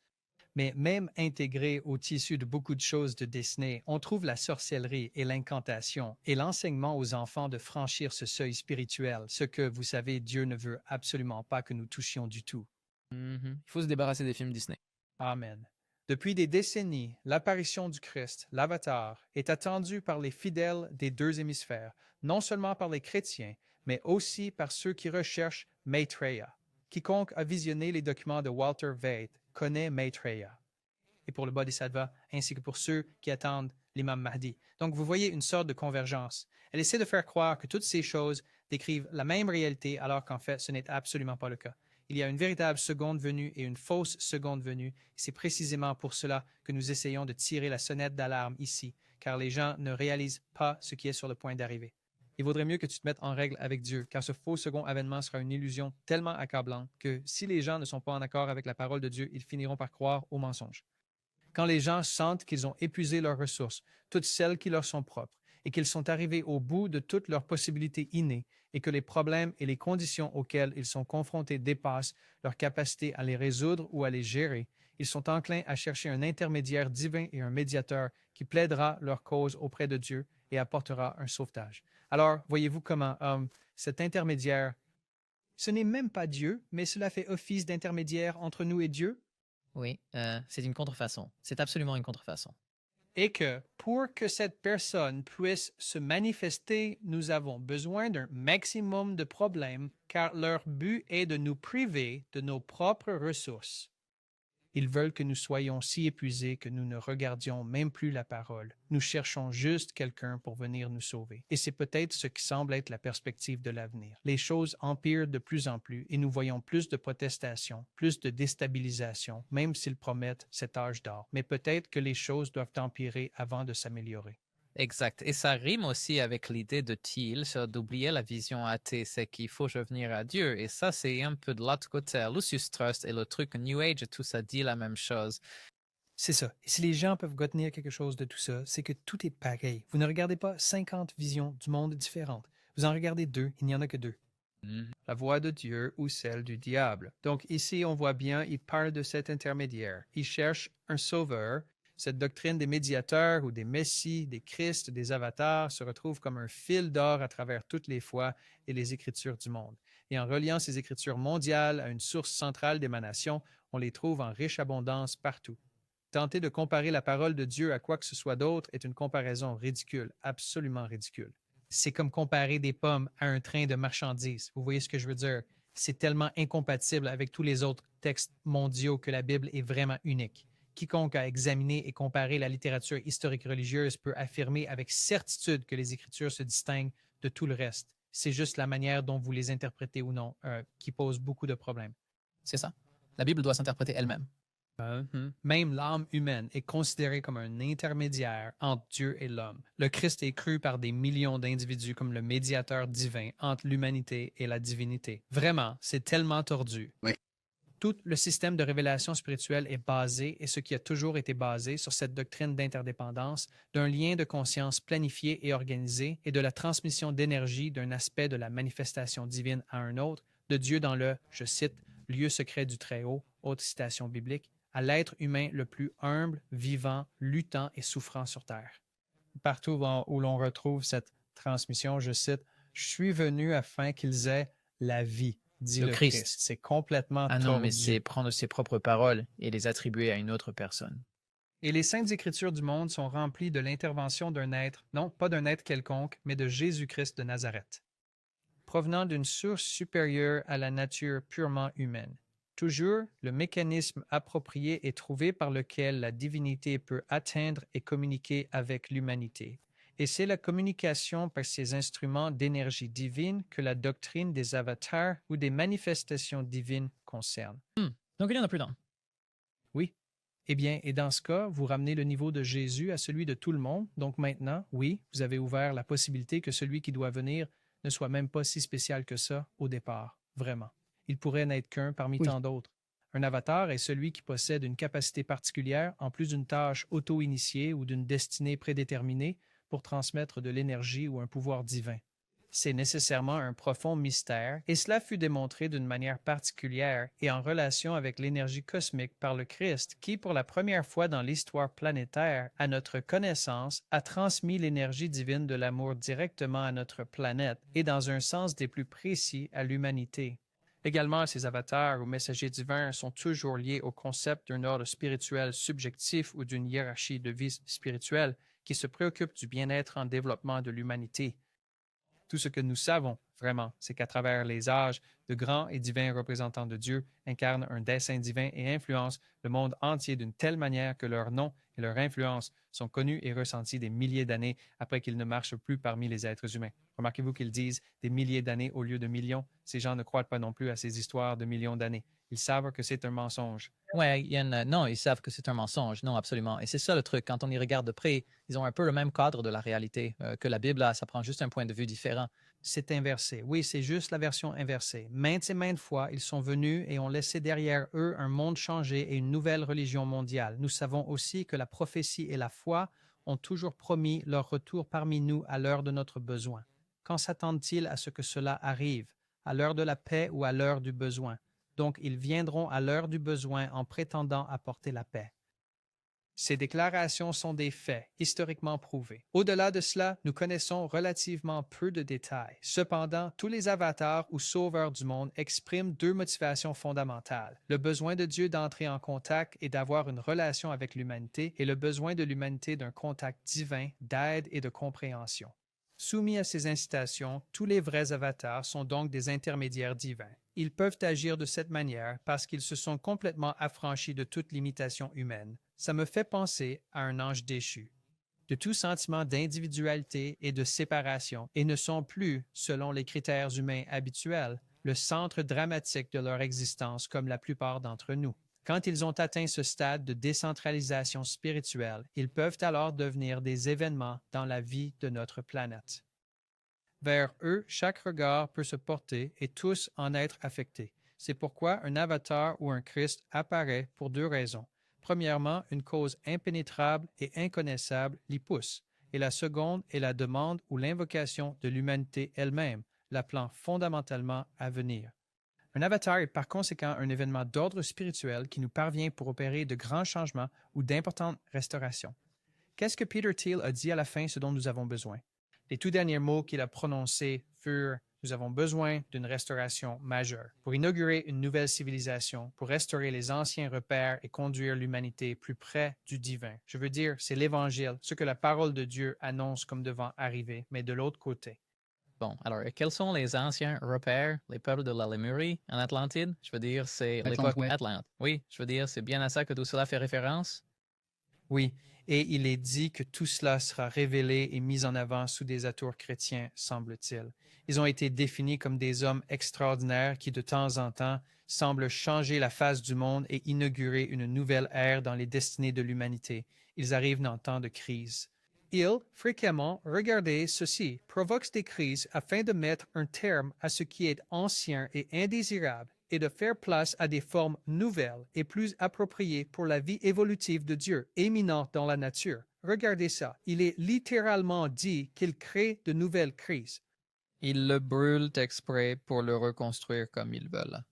Mais même intégré au tissu de beaucoup de choses de Disney, on trouve la sorcellerie et l'incantation et l'enseignement aux enfants de franchir ce seuil spirituel, ce que, vous savez, Dieu ne veut absolument pas que nous touchions du tout. Il faut se débarrasser des films Disney. Amen. Depuis des décennies, l'apparition du Christ, l'Avatar, est attendue par les fidèles des deux hémisphères, non seulement par les chrétiens, mais aussi par ceux qui recherchent Maitreya. Quiconque a visionné les documents de Walter Veith connaît Maitreya. Et pour le Bodhisattva, ainsi que pour ceux qui attendent l'imam Mahdi. Donc vous voyez une sorte de convergence. Elle essaie de faire croire que toutes ces choses décrivent la même réalité alors qu'en fait ce n'est absolument pas le cas. Il y a une véritable seconde venue et une fausse seconde venue. C'est précisément pour cela que nous essayons de tirer la sonnette d'alarme ici, car les gens ne réalisent pas ce qui est sur le point d'arriver. Il vaudrait mieux que tu te mettes en règle avec Dieu, car ce faux second avènement sera une illusion tellement accablante que si les gens ne sont pas en accord avec la parole de Dieu, ils finiront par croire au mensonge. Quand les gens sentent qu'ils ont épuisé leurs ressources, toutes celles qui leur sont propres, et qu'ils sont arrivés au bout de toutes leurs possibilités innées, et que les problèmes et les conditions auxquelles ils sont confrontés dépassent leur capacité à les résoudre ou à les gérer, ils sont enclins à chercher un intermédiaire divin et un médiateur qui plaidera leur cause auprès de Dieu et apportera un sauvetage. Alors, voyez-vous comment cet intermédiaire, ce n'est même pas Dieu, mais cela fait office d'intermédiaire entre nous et Dieu? Oui, c'est une contrefaçon. C'est absolument une contrefaçon. Et que pour que cette personne puisse se manifester, nous avons besoin d'un maximum de problèmes, car leur but est de nous priver de nos propres ressources. Ils veulent que nous soyons si épuisés que nous ne regardions même plus la parole. Nous cherchons juste quelqu'un pour venir nous sauver. Et c'est peut-être ce qui semble être la perspective de l'avenir. Les choses empirent de plus en plus et nous voyons plus de protestations, plus de déstabilisation, même s'ils promettent cet âge d'or. Mais peut-être que les choses doivent empirer avant de s'améliorer. Exact. Et ça rime aussi avec l'idée de Thiel, d'oublier la vision athée, c'est qu'il faut revenir à Dieu. Et ça, c'est un peu de l'autre côté. Lucius Trust et le truc New Age et tout ça dit la même chose. C'est ça. Et si les gens peuvent retenir quelque chose de tout ça, c'est que tout est pareil. Vous ne regardez pas 50 visions du monde différentes. Vous en regardez 2, il n'y en a que 2. La voix de Dieu ou celle du diable. Donc ici, on voit bien, il parle de cet intermédiaire. Il cherche un sauveur. Cette doctrine des médiateurs ou des messies, des Christ, des avatars se retrouve comme un fil d'or à travers toutes les foi et les écritures du monde. Et en reliant ces écritures mondiales à une source centrale d'émanation, on les trouve en riche abondance partout. Tenter de comparer la parole de Dieu à quoi que ce soit d'autre est une comparaison ridicule, absolument ridicule. C'est comme comparer des pommes à un train de marchandises. Vous voyez ce que je veux dire? C'est tellement incompatible avec tous les autres textes mondiaux que la Bible est vraiment unique. Quiconque a examiné et comparé la littérature historique religieuse peut affirmer avec certitude que les Écritures se distinguent de tout le reste. C'est juste la manière dont vous les interprétez ou non qui pose beaucoup de problèmes. C'est ça. La Bible doit s'interpréter elle-même. Même l'âme humaine est considérée comme un intermédiaire entre Dieu et l'homme. Le Christ est cru par des millions d'individus comme le médiateur divin entre l'humanité et la divinité. Vraiment, c'est tellement tordu. Oui. Tout le système de révélation spirituelle est basé, et ce qui a toujours été basé, sur cette doctrine d'interdépendance, d'un lien de conscience planifié et organisé et de la transmission d'énergie d'un aspect de la manifestation divine à un autre, de Dieu dans le, je cite, lieu secret du Très-Haut, haute citation biblique, à l'être humain le plus humble, vivant, luttant et souffrant sur terre. Partout où l'on retrouve cette transmission, je cite, « Je suis venu afin qu'ils aient la vie », dit le Christ. C'est complètement Ah non, tordu. mais c'est prendre ses propres paroles et les attribuer à une autre personne. Et les saintes écritures du monde sont remplies de l'intervention d'un être, non pas d'un être quelconque, mais de Jésus-Christ de Nazareth, provenant d'une source supérieure à la nature purement humaine. Toujours, le mécanisme approprié est trouvé par lequel la divinité peut atteindre et communiquer avec l'humanité. Et c'est la communication par ces instruments d'énergie divine que la doctrine des avatars ou des manifestations divines concerne. Donc il y en a plus d'un. Oui. Eh bien, et dans ce cas, vous ramenez le niveau de Jésus à celui de tout le monde. Donc maintenant, oui, vous avez ouvert la possibilité que celui qui doit venir ne soit même pas si spécial que ça au départ, vraiment. Il pourrait n'être qu'un parmi tant d'autres. Un avatar est celui qui possède une capacité particulière en plus d'une tâche auto-initiée ou d'une destinée prédéterminée pour transmettre de l'énergie ou un pouvoir divin. C'est nécessairement un profond mystère et cela fut démontré d'une manière particulière et en relation avec l'énergie cosmique par le Christ qui, pour la première fois dans l'histoire planétaire, à notre connaissance, a transmis l'énergie divine de l'amour directement à notre planète et dans un sens des plus précis à l'humanité. Également, ces avatars ou messagers divins sont toujours liés au concept d'un ordre spirituel subjectif ou d'une hiérarchie de vie spirituelle qui se préoccupe du bien-être en développement de l'humanité. Tout ce que nous savons, vraiment, c'est qu'à travers les âges, de grands et divins représentants de Dieu incarnent un dessein divin et influencent le monde entier d'une telle manière que leur nom et leur influence sont connus et ressentis des milliers d'années après qu'ils ne marchent plus parmi les êtres humains. Remarquez-vous qu'ils disent des milliers d'années au lieu de millions. Ces gens ne croient pas non plus à ces histoires de millions d'années. Ils savent que c'est un mensonge. Ouais, non, ils savent que c'est un mensonge. Non, absolument. Et c'est ça le truc. Quand on y regarde de près, ils ont un peu le même cadre de la réalité que la Bible a. Ça prend juste un point de vue différent. C'est inversé. Oui, c'est juste la version inversée. Maintes et maintes fois, ils sont venus et ont laissé derrière eux un monde changé et une nouvelle religion mondiale. Nous savons aussi que la prophétie et la foi ont toujours promis leur retour parmi nous à l'heure de notre besoin. Quand s'attendent-ils à ce que cela arrive? À l'heure de la paix ou à l'heure du besoin? Donc, ils viendront à l'heure du besoin en prétendant apporter la paix. Ces déclarations sont des faits historiquement prouvés. Au-delà de cela, nous connaissons relativement peu de détails. Cependant, tous les avatars ou sauveurs du monde expriment deux motivations fondamentales. Le besoin de Dieu d'entrer en contact et d'avoir une relation avec l'humanité et le besoin de l'humanité d'un contact divin, d'aide et de compréhension. Soumis à ces incitations, tous les vrais avatars sont donc des intermédiaires divins. Ils peuvent agir de cette manière parce qu'ils se sont complètement affranchis de toute limitation humaine. Ça me fait penser à un ange déchu, de tout sentiment d'individualité et de séparation, et ne sont plus, selon les critères humains habituels, le centre dramatique de leur existence comme la plupart d'entre nous. Quand ils ont atteint ce stade de décentralisation spirituelle, ils peuvent alors devenir des événements dans la vie de notre planète. Vers eux, chaque regard peut se porter et tous en être affectés. C'est pourquoi un avatar ou un Christ apparaît pour deux raisons. Premièrement, une cause impénétrable et inconnaissable l'y pousse, et la seconde est la demande ou l'invocation de l'humanité elle-même, l'appelant fondamentalement à venir. Un avatar est par conséquent un événement d'ordre spirituel qui nous parvient pour opérer de grands changements ou d'importantes restaurations. Qu'est-ce que Peter Thiel a dit à la fin ce dont nous avons besoin? Les tout derniers mots qu'il a prononcés furent « Nous avons besoin d'une restauration majeure pour inaugurer une nouvelle civilisation, pour restaurer les anciens repères et conduire l'humanité plus près du divin. » Je veux dire, c'est l'Évangile, ce que la parole de Dieu annonce comme devant arriver, mais de l'autre côté. Bon, alors, quels sont les anciens repères, les peuples de la Lémurie en Atlantide? Je veux dire, c'est l'époque Atlante. Oui, je veux dire, c'est bien à ça que tout cela fait référence. Oui, Et il est dit que tout cela sera révélé et mis en avant sous des atours chrétiens, semble-t-il. Ils ont été définis comme des hommes extraordinaires qui, de temps en temps, semblent changer la face du monde et inaugurer une nouvelle ère dans les destinées de l'humanité. Ils arrivent dans temps de crise. Ils, fréquemment, regardez ceci, provoquent des crises afin de mettre un terme à ce qui est ancien et indésirable et de faire place à des formes nouvelles et plus appropriées pour la vie évolutive de Dieu, éminente dans la nature. Regardez ça, il est littéralement dit qu'il crée de nouvelles crises. Ils le brûlent exprès pour le reconstruire comme ils veulent.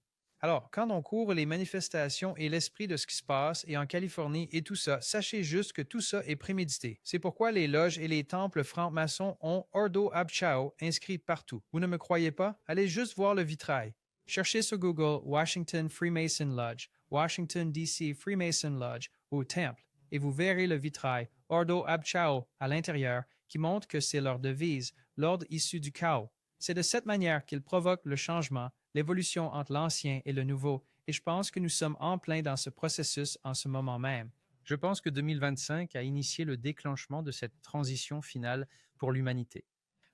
Alors, quand on couvre les manifestations et l'esprit de ce qui se passe, et en Californie et tout ça, sachez juste que tout ça est prémédité. C'est pourquoi les loges et les temples francs-maçons ont Ordo Ab Chao inscrit partout. Vous ne me croyez pas? Allez juste voir le vitrail. Cherchez sur Google Washington Freemason Lodge, Washington DC Freemason Lodge ou Temple, et vous verrez le vitrail Ordo Ab Chao à l'intérieur qui montre que c'est leur devise, l'ordre issu du chaos. C'est de cette manière qu'ils provoquent le changement, l'évolution entre l'ancien et le nouveau, et je pense que nous sommes en plein dans ce processus en ce moment même. Je pense que 2025 a initié le déclenchement de cette transition finale pour l'humanité.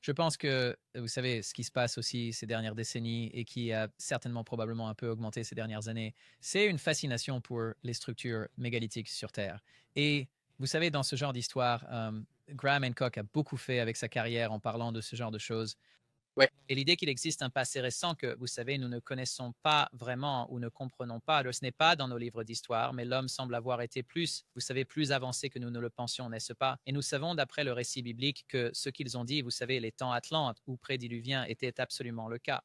Je pense que, vous savez, ce qui se passe aussi ces dernières décennies et qui a certainement probablement un peu augmenté ces dernières années, c'est une fascination pour les structures mégalithiques sur Terre. Et vous savez, dans ce genre d'histoire, Graham Hancock a beaucoup fait avec sa carrière en parlant de ce genre de choses. Ouais. Et l'idée qu'il existe un passé récent que, vous savez, nous ne connaissons pas vraiment ou ne comprenons pas, alors ce n'est pas dans nos livres d'histoire, mais l'homme semble avoir été plus, vous savez, plus avancé que nous ne le pensions, n'est-ce pas? Et nous savons, d'après le récit biblique, que ce qu'ils ont dit, vous savez, les temps atlantes ou prédiluviens était absolument le cas.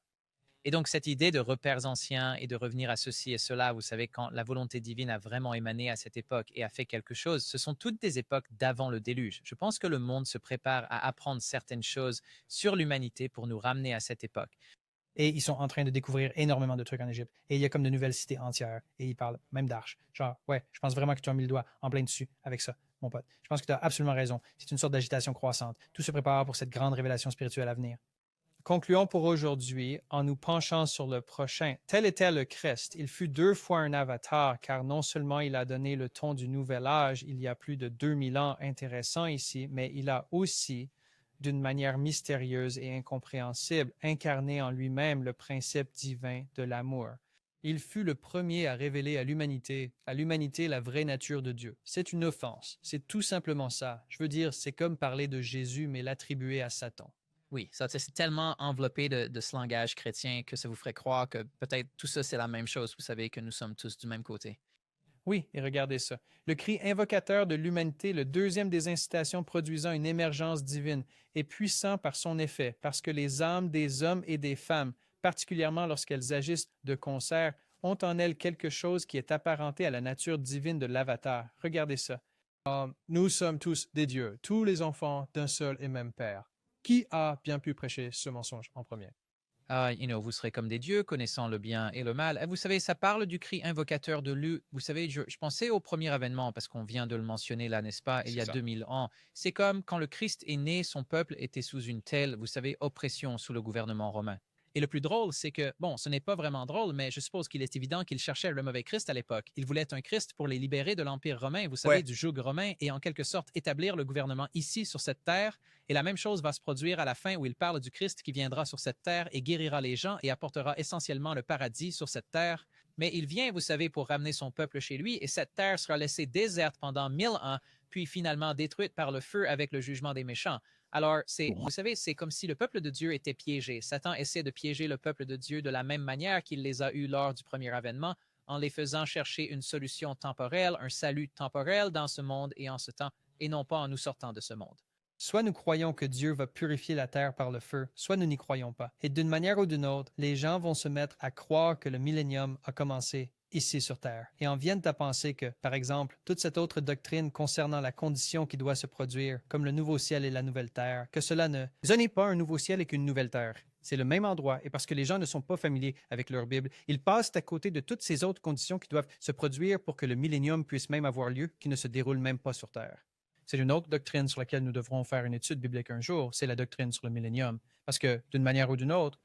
Et donc, cette idée de repères anciens et de revenir à ceci et cela, vous savez, quand la volonté divine a vraiment émané à cette époque et a fait quelque chose, ce sont toutes des époques d'avant le déluge. Je pense que le monde se prépare à apprendre certaines choses sur l'humanité pour nous ramener à cette époque. Et ils sont en train de découvrir énormément de trucs en Égypte. Et il y a comme de nouvelles cités entières. Et ils parlent même d'arches. Genre, ouais, je pense vraiment que tu as mis le doigt en plein dessus avec ça, mon pote. Je pense que tu as absolument raison. C'est une sorte d'agitation croissante. Tout se prépare pour cette grande révélation spirituelle à venir. Concluons pour aujourd'hui en nous penchant sur le prochain. Tel était le Christ. Il fut 2 fois un avatar, car non seulement il a donné le ton du nouvel âge il y a plus de 2000 ans intéressant ici, mais il a aussi, d'une manière mystérieuse et incompréhensible, incarné en lui-même le principe divin de l'amour. Il fut le premier à révéler à l'humanité la vraie nature de Dieu. C'est une offense. C'est tout simplement ça. Je veux dire, c'est comme parler de Jésus, mais l'attribuer à Satan. Oui, ça, c'est tellement enveloppé de ce langage chrétien que ça vous ferait croire que peut-être tout ça, c'est la même chose. Vous savez que nous sommes tous du même côté. Oui, et regardez ça. Le cri invocateur de l'humanité, le deuxième des incitations produisant une émergence divine, est puissant par son effet, parce que les âmes des hommes et des femmes, particulièrement lorsqu'elles agissent de concert, ont en elles quelque chose qui est apparenté à la nature divine de l'avatar. Regardez ça. Nous sommes tous des dieux, tous les enfants d'un seul et même Père. Qui a bien pu prêcher ce mensonge en premier? Vous serez comme des dieux, connaissant le bien et le mal. Vous savez, ça parle du cri invocateur de l'U. Vous savez, je pensais au premier avènement, parce qu'on vient de le mentionner là, n'est-ce pas, il y a 2000 ans. C'est comme quand le Christ est né, son peuple était sous une telle, vous savez, oppression sous le gouvernement romain. Et le plus drôle, c'est que, bon, ce n'est pas vraiment drôle, mais je suppose qu'il est évident qu'il cherchait le mauvais Christ à l'époque. Il voulait un Christ pour les libérer de l'Empire romain, vous savez, du joug romain, et en quelque sorte établir le gouvernement ici, sur cette terre. Et la même chose va se produire à la fin où il parle du Christ qui viendra sur cette terre et guérira les gens et apportera essentiellement le paradis sur cette terre. Mais il vient, vous savez, pour ramener son peuple chez lui, et cette terre sera laissée déserte pendant 1000 ans, puis finalement détruite par le feu avec le jugement des méchants. Alors, vous savez, c'est comme si le peuple de Dieu était piégé. Satan essaie de piéger le peuple de Dieu de la même manière qu'il les a eus lors du premier avènement, en les faisant chercher une solution temporelle, un salut temporel dans ce monde et en ce temps, et non pas en nous sortant de ce monde. Soit nous croyons que Dieu va purifier la terre par le feu, soit nous n'y croyons pas. Et d'une manière ou d'une autre, les gens vont se mettre à croire que le millénium a commencé ici sur Terre, et en viennent à penser que, par exemple, toute cette autre doctrine concernant la condition qui doit se produire, comme le nouveau ciel et la nouvelle terre, que ce n'est pas un nouveau ciel et qu'une nouvelle terre. C'est le même endroit, et parce que les gens ne sont pas familiers avec leur Bible, ils passent à côté de toutes ces autres conditions qui doivent se produire pour que le millénium puisse même avoir lieu, qui ne se déroule même pas sur Terre. C'est une autre doctrine sur laquelle nous devrons faire une étude biblique un jour, c'est la doctrine sur le millénium. Parce que d'une manière ou d'une autre,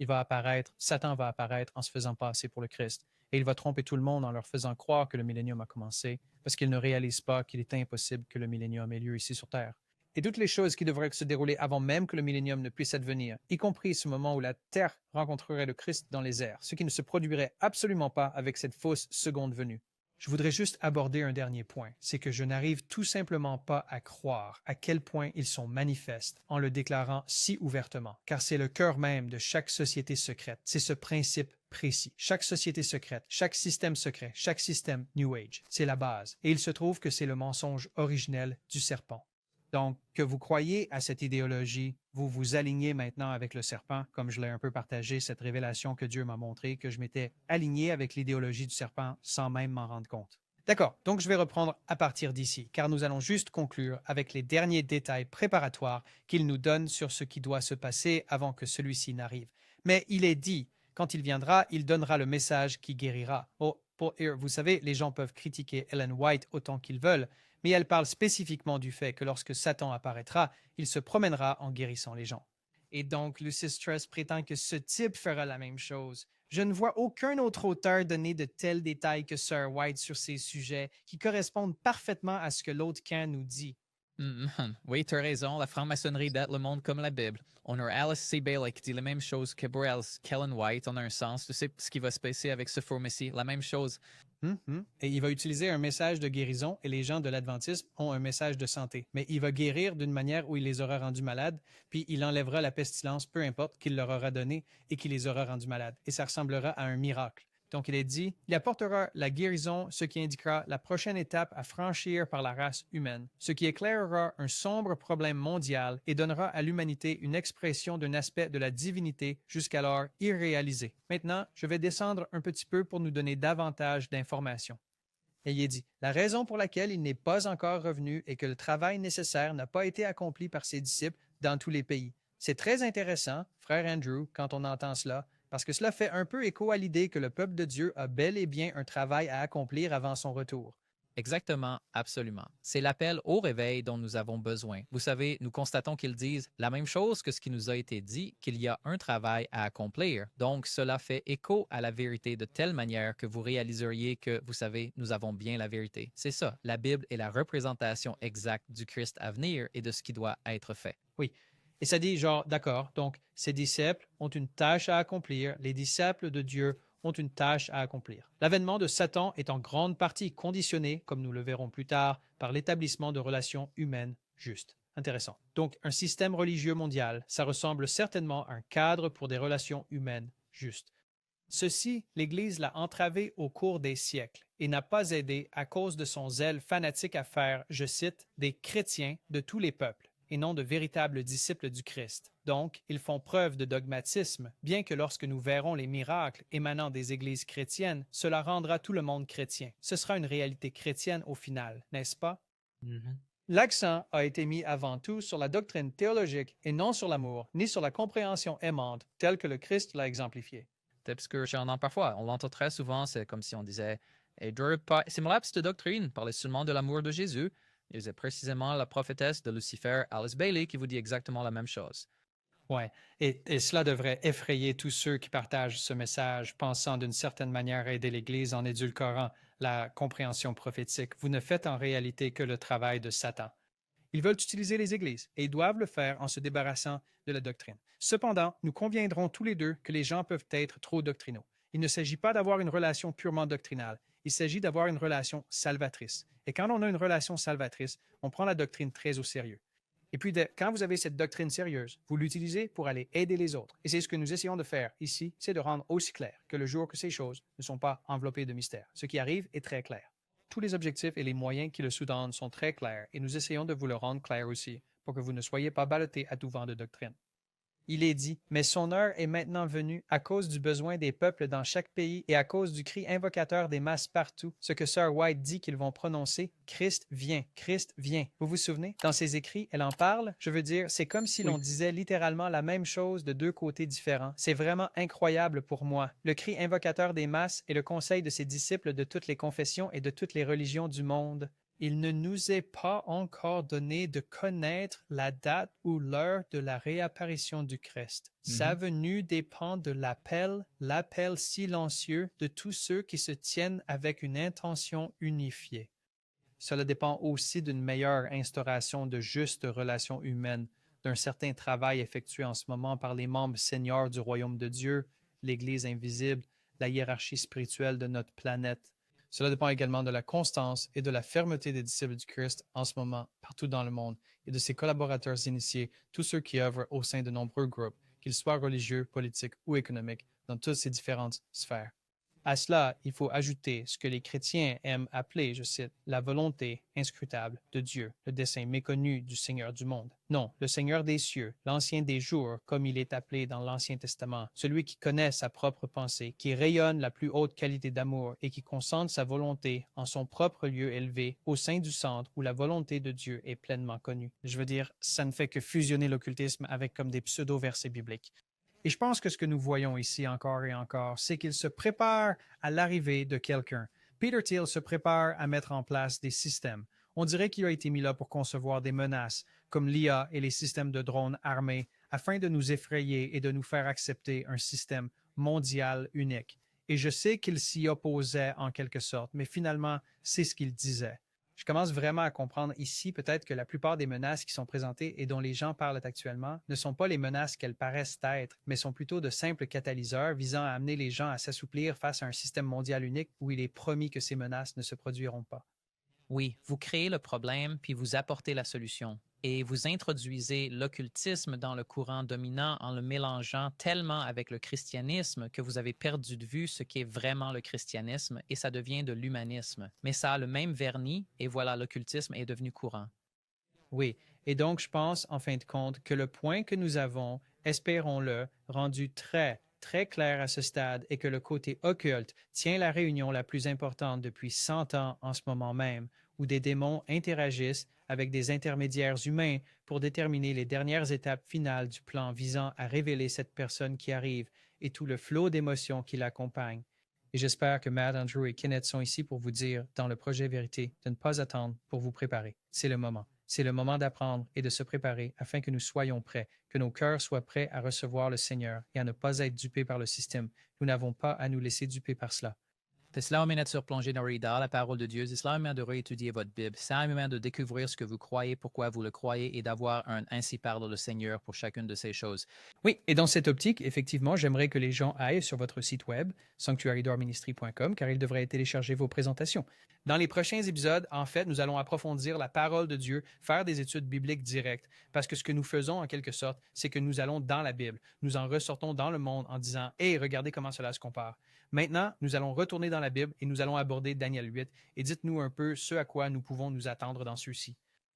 Satan va apparaître en se faisant passer pour le Christ. Et il va tromper tout le monde en leur faisant croire que le millénium a commencé, parce qu'ils ne réalisent pas qu'il est impossible que le millénium ait lieu ici sur Terre. Et toutes les choses qui devraient se dérouler avant même que le millénium ne puisse advenir, y compris ce moment où la Terre rencontrerait le Christ dans les airs, ce qui ne se produirait absolument pas avec cette fausse seconde venue. Je voudrais juste aborder un dernier point, c'est que je n'arrive tout simplement pas à croire à quel point ils sont manifestes en le déclarant si ouvertement, car c'est le cœur même de chaque société secrète, c'est ce principe précis. Chaque société secrète, chaque système secret, chaque système New Age, c'est la base, et il se trouve que c'est le mensonge originel du serpent. Donc, que vous croyez à cette idéologie, vous vous alignez maintenant avec le serpent, comme je l'ai un peu partagé, cette révélation que Dieu m'a montrée, que je m'étais aligné avec l'idéologie du serpent sans même m'en rendre compte. D'accord, donc je vais reprendre à partir d'ici, car nous allons juste conclure avec les derniers détails préparatoires qu'il nous donne sur ce qui doit se passer avant que celui-ci n'arrive. Mais il est dit, quand il viendra, il donnera le message qui guérira. Oh, vous savez, les gens peuvent critiquer Ellen White autant qu'ils veulent, mais elle parle spécifiquement du fait que lorsque Satan apparaîtra, il se promènera en guérissant les gens. Et donc, Lucis Trust prétend que ce type fera la même chose. Je ne vois aucun autre auteur donner de tels détails que Sir White sur ces sujets qui correspondent parfaitement à ce que l'autre camp nous dit. Oui, tu as raison, la franc-maçonnerie date le monde comme la Bible. On a Alice C. Bailey qui dit la même chose que Burrell's Kellen White en un sens. Tu sais ce qui va se passer avec ce faux messie, la même chose. Et il va utiliser un message de guérison et les gens de l'adventisme ont un message de santé. Mais il va guérir d'une manière où il les aura rendus malades, puis il enlèvera la pestilence, peu importe, qu'il leur aura donnée et qui les aura rendus malades. Et ça ressemblera à un miracle. Donc il est dit, il apportera la guérison, ce qui indiquera la prochaine étape à franchir par la race humaine, ce qui éclairera un sombre problème mondial et donnera à l'humanité une expression d'un aspect de la divinité jusqu'alors irréalisé. Maintenant, je vais descendre un petit peu pour nous donner davantage d'informations. Et il est dit, la raison pour laquelle il n'est pas encore revenu est que le travail nécessaire n'a pas été accompli par ses disciples dans tous les pays. C'est très intéressant, frère Andrew, quand on entend cela, parce que cela fait un peu écho à l'idée que le peuple de Dieu a bel et bien un travail à accomplir avant son retour. Exactement, absolument. C'est l'appel au réveil dont nous avons besoin. Vous savez, nous constatons qu'ils disent la même chose que ce qui nous a été dit, qu'il y a un travail à accomplir. Donc, cela fait écho à la vérité de telle manière que vous réaliseriez que, vous savez, nous avons bien la vérité. C'est ça, la Bible est la représentation exacte du Christ à venir et de ce qui doit être fait. Oui. Et ça dit genre, d'accord, donc ces disciples ont une tâche à accomplir, les disciples de Dieu ont une tâche à accomplir. L'avènement de Satan est en grande partie conditionné, comme nous le verrons plus tard, par l'établissement de relations humaines justes. Intéressant. Donc, un système religieux mondial, ça ressemble certainement à un cadre pour des relations humaines justes. Ceci, l'Église l'a entravé au cours des siècles et n'a pas aidé à cause de son zèle fanatique à faire, je cite, des chrétiens de tous les peuples et non de véritables disciples du Christ. Donc, ils font preuve de dogmatisme, bien que lorsque nous verrons les miracles émanant des églises chrétiennes, cela rendra tout le monde chrétien. Ce sera une réalité chrétienne au final, n'est-ce pas? L'accent a été mis avant tout sur la doctrine théologique et non sur l'amour, ni sur la compréhension aimante, telle que le Christ l'a exemplifiée. C'est parce que j'en entends parfois. On l'entend très souvent, c'est comme si on disait c'est malade cette doctrine, parler seulement de l'amour de Jésus. Et c'est précisément la prophétesse de Lucifer, Alice Bailey, qui vous dit exactement la même chose. Oui, et cela devrait effrayer tous ceux qui partagent ce message, pensant d'une certaine manière aider l'Église en édulcorant la compréhension prophétique. Vous ne faites en réalité que le travail de Satan. Ils veulent utiliser les Églises et ils doivent le faire en se débarrassant de la doctrine. Cependant, nous conviendrons tous les deux que les gens peuvent être trop doctrinaux. Il ne s'agit pas d'avoir une relation purement doctrinale. Il s'agit d'avoir une relation salvatrice. Et quand on a une relation salvatrice, on prend la doctrine très au sérieux. Et puis, quand vous avez cette doctrine sérieuse, vous l'utilisez pour aller aider les autres. Et c'est ce que nous essayons de faire ici, c'est de rendre aussi clair que le jour que ces choses ne sont pas enveloppées de mystère. Ce qui arrive est très clair. Tous les objectifs et les moyens qui le sous-tendent sont très clairs et nous essayons de vous le rendre clair aussi pour que vous ne soyez pas ballottés à tout vent de doctrine. Il est dit, mais son heure est maintenant venue à cause du besoin des peuples dans chaque pays et à cause du cri invocateur des masses partout, ce que Sir White dit qu'ils vont prononcer, Christ vient, Christ vient. Vous vous souvenez? Dans ses écrits, elle en parle. Je veux dire, c'est comme si l'on disait littéralement la même chose de deux côtés différents. C'est vraiment incroyable pour moi. Le cri invocateur des masses est le conseil de ses disciples de toutes les confessions et de toutes les religions du monde. il ne nous est pas encore donné de connaître la date ou l'heure de la réapparition du Christ. Sa venue dépend de l'appel silencieux de tous ceux qui se tiennent avec une intention unifiée. Cela dépend aussi d'une meilleure instauration de justes relations humaines, d'un certain travail effectué en ce moment par les membres seniors du royaume de Dieu, l'Église invisible, la hiérarchie spirituelle de notre planète. Cela dépend également de la constance et de la fermeté des disciples du Christ en ce moment, partout dans le monde, et de ses collaborateurs initiés, tous ceux qui œuvrent au sein de nombreux groupes, qu'ils soient religieux, politiques ou économiques, dans toutes ces différentes sphères. À cela, il faut ajouter ce que les chrétiens aiment appeler, je cite, la volonté inscrutable de Dieu, le dessein méconnu du Seigneur du monde. Non, le Seigneur des cieux, l'ancien des jours, comme il est appelé dans l'Ancien Testament, celui qui connaît sa propre pensée, qui rayonne la plus haute qualité d'amour et qui concentre sa volonté en son propre lieu élevé, au sein du centre où la volonté de Dieu est pleinement connue. Je veux dire, ça ne fait que fusionner l'occultisme avec comme des pseudo-versets bibliques. Et je pense que ce que nous voyons ici encore et encore, c'est qu'il se prépare à l'arrivée de quelqu'un. Peter Thiel se prépare à mettre en place des systèmes. On dirait qu'il a été mis là pour concevoir des menaces, comme l'IA et les systèmes de drones armés, afin de nous effrayer et de nous faire accepter un système mondial unique. Et je sais qu'il s'y opposait en quelque sorte, mais finalement, c'est ce qu'il disait. Je commence vraiment à comprendre ici peut-être que la plupart des menaces qui sont présentées et dont les gens parlent actuellement ne sont pas les menaces qu'elles paraissent être, mais sont plutôt de simples catalyseurs visant à amener les gens à s'assouplir face à un système mondial unique où il est promis que ces menaces ne se produiront pas. Oui, vous créez le problème puis vous apportez la solution. Et vous introduisez l'occultisme dans le courant dominant en le mélangeant tellement avec le christianisme que vous avez perdu de vue ce qu'est vraiment le christianisme et ça devient de l'humanisme. Mais ça a le même vernis et voilà, l'occultisme est devenu courant. Oui, et donc je pense en fin de compte que le point que nous avons, espérons-le, rendu très clair à ce stade est que le côté occulte tient la réunion la plus importante depuis 100 ans en ce moment même, où des démons interagissent avec des intermédiaires humains pour déterminer les dernières étapes finales du plan visant à révéler cette personne qui arrive et tout le flot d'émotions qui l'accompagne. Et j'espère que Matt, Andrew et Kenneth sont ici pour vous dire, dans le projet Vérité, de ne pas attendre pour vous préparer. C'est le moment. C'est le moment d'apprendre et de se préparer afin que nous soyons prêts, que nos cœurs soient prêts à recevoir le Seigneur et à ne pas être dupés par le système. Nous n'avons pas à nous laisser duper par cela. C'est cela amène à se replonger dans la parole de Dieu. C'est cela amène de réétudier votre Bible. Ça amène de découvrir ce que vous croyez, pourquoi vous le croyez et d'avoir un ainsi parle le Seigneur pour chacune de ces choses. Oui, et dans cette optique, effectivement, j'aimerais que les gens aillent sur votre site web, sanctuarydoorministry.com, car ils devraient télécharger vos présentations. Dans les prochains épisodes, en fait, nous allons approfondir la parole de Dieu, faire des études bibliques directes, parce que ce que nous faisons, en quelque sorte, c'est que nous allons dans la Bible. Nous en ressortons dans le monde en disant « Hey, regardez comment cela se compare ». Maintenant, nous allons retourner dans la Bible et nous allons aborder Daniel 8 et dites-nous un peu ce à quoi nous pouvons nous attendre dans ceux-ci.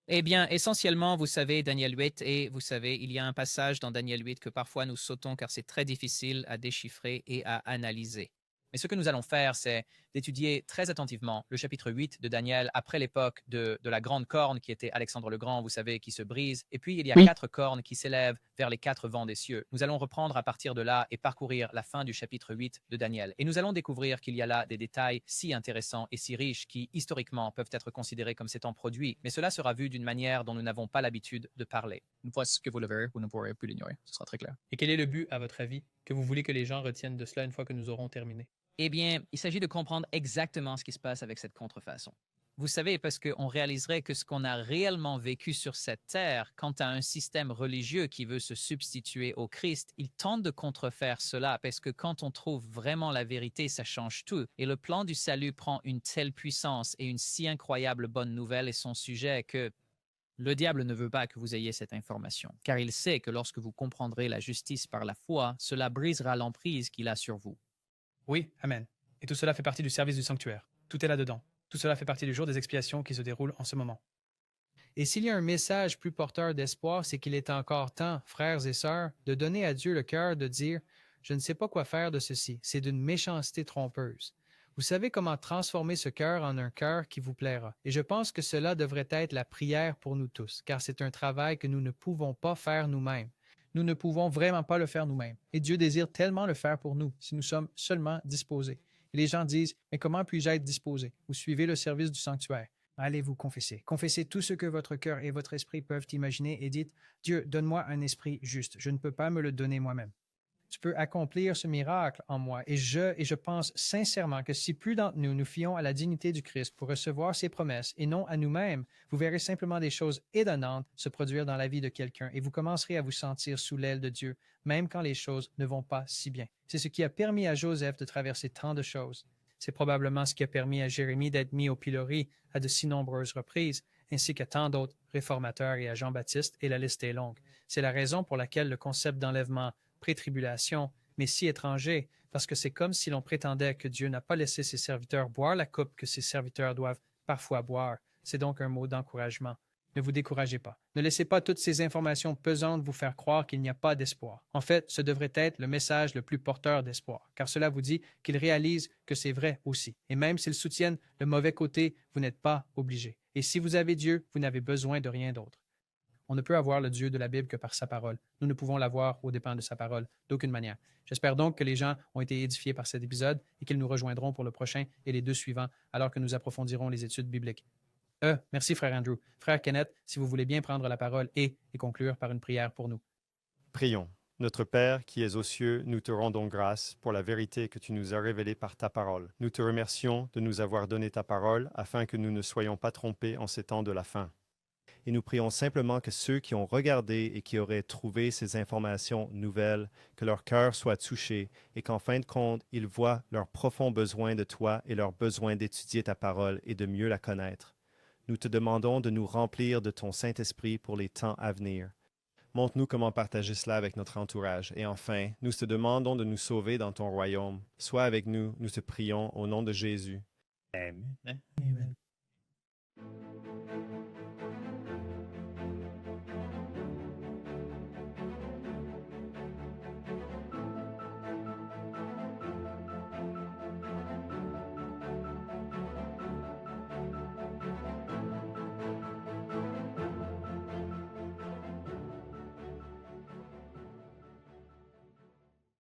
Eh bien, essentiellement, vous savez, Daniel 8, et vous savez, il y a un passage dans Daniel 8 que parfois nous sautons car c'est très difficile à déchiffrer et à analyser. Mais ce que nous allons faire, c'est d'étudier très attentivement le chapitre 8 de Daniel après l'époque de la grande corne qui était Alexandre le Grand, vous savez, qui se brise. Et puis, il y a 4 cornes qui s'élèvent vers les 4 vents des cieux. Nous allons reprendre à partir de là et parcourir la fin du chapitre 8 de Daniel. Et nous allons découvrir qu'il y a là des détails si intéressants et si riches qui, historiquement, peuvent être considérés comme s'étant produits. Mais cela sera vu d'une manière dont nous n'avons pas l'habitude de parler. Une fois que vous le verrez, vous ne pourrez plus l'ignorer. Ce sera très clair. Et quel est le but, à votre avis, que vous voulez que les gens retiennent de cela une fois que nous aurons terminé? Eh bien, il s'agit de comprendre exactement ce qui se passe avec cette contrefaçon. Vous savez, parce qu'on réaliserait que ce qu'on a réellement vécu sur cette terre, quant à un système religieux qui veut se substituer au Christ, il tente de contrefaire cela parce que quand on trouve vraiment la vérité, ça change tout. Et le plan du salut prend une telle puissance et une si incroyable bonne nouvelle est son sujet que le diable ne veut pas que vous ayez cette information, car il sait que lorsque vous comprendrez la justice par la foi, cela brisera l'emprise qu'il a sur vous. Oui, amen. Et tout cela fait partie du service du sanctuaire. Tout est là-dedans. Tout cela fait partie du jour des expiations qui se déroule en ce moment. Et s'il y a un message plus porteur d'espoir, c'est qu'il est encore temps, frères et sœurs, de donner à Dieu le cœur de dire « Je ne sais pas quoi faire de ceci. C'est d'une méchanceté trompeuse. » Vous savez comment transformer ce cœur en un cœur qui vous plaira. Et je pense que cela devrait être la prière pour nous tous, car c'est un travail que nous ne pouvons pas faire nous-mêmes. Nous ne pouvons vraiment pas le faire nous-mêmes. Et Dieu désire tellement le faire pour nous, si nous sommes seulement disposés. Et les gens disent, mais comment puis-je être disposé? Vous suivez le service du sanctuaire. Allez vous confesser. Confessez tout ce que votre cœur et votre esprit peuvent imaginer et dites, Dieu, donne-moi un esprit juste. Je ne peux pas me le donner moi-même. Tu peux accomplir ce miracle en moi. Et je pense sincèrement que si plus d'entre nous nous fions à la dignité du Christ pour recevoir ses promesses et non à nous-mêmes, vous verrez simplement des choses étonnantes se produire dans la vie de quelqu'un et vous commencerez à vous sentir sous l'aile de Dieu, même quand les choses ne vont pas si bien. C'est ce qui a permis à Joseph de traverser tant de choses. C'est probablement ce qui a permis à Jérémie d'être mis au pilori à de si nombreuses reprises, ainsi qu'à tant d'autres réformateurs et à Jean-Baptiste, et la liste est longue. C'est la raison pour laquelle le concept d'enlèvement pré-tribulation m'est si étranger, parce que c'est comme si l'on prétendait que Dieu n'a pas laissé ses serviteurs boire la coupe que ses serviteurs doivent parfois boire. C'est donc un mot d'encouragement. Ne vous découragez pas. Ne laissez pas toutes ces informations pesantes vous faire croire qu'il n'y a pas d'espoir. En fait, ce devrait être le message le plus porteur d'espoir, car cela vous dit qu'ils réalisent que c'est vrai aussi. Et même s'ils soutiennent le mauvais côté, vous n'êtes pas obligé. Et si vous avez Dieu, vous n'avez besoin de rien d'autre. On ne peut avoir le Dieu de la Bible que par sa parole. Nous ne pouvons l'avoir aux dépens de sa parole, d'aucune manière. J'espère donc que les gens ont été édifiés par cet épisode et qu'ils nous rejoindront pour le prochain et les deux suivants, alors que nous approfondirons les études bibliques. Merci, frère Andrew. Frère Kenneth, si vous voulez bien prendre la parole et conclure par une prière pour nous. Prions. Notre Père qui es aux cieux, nous te rendons grâce pour la vérité que tu nous as révélée par ta parole. Nous te remercions de nous avoir donné ta parole afin que nous ne soyons pas trompés en ces temps de la fin. Et nous prions simplement que ceux qui ont regardé et qui auraient trouvé ces informations nouvelles, que leur cœur soit touché et qu'en fin de compte, ils voient leur profond besoin de toi et leur besoin d'étudier ta parole et de mieux la connaître. Nous te demandons de nous remplir de ton Saint-Esprit pour les temps à venir. Montre-nous comment partager cela avec notre entourage. Et enfin, nous te demandons de nous sauver dans ton royaume. Sois avec nous, nous te prions au nom de Jésus. Amen. Amen.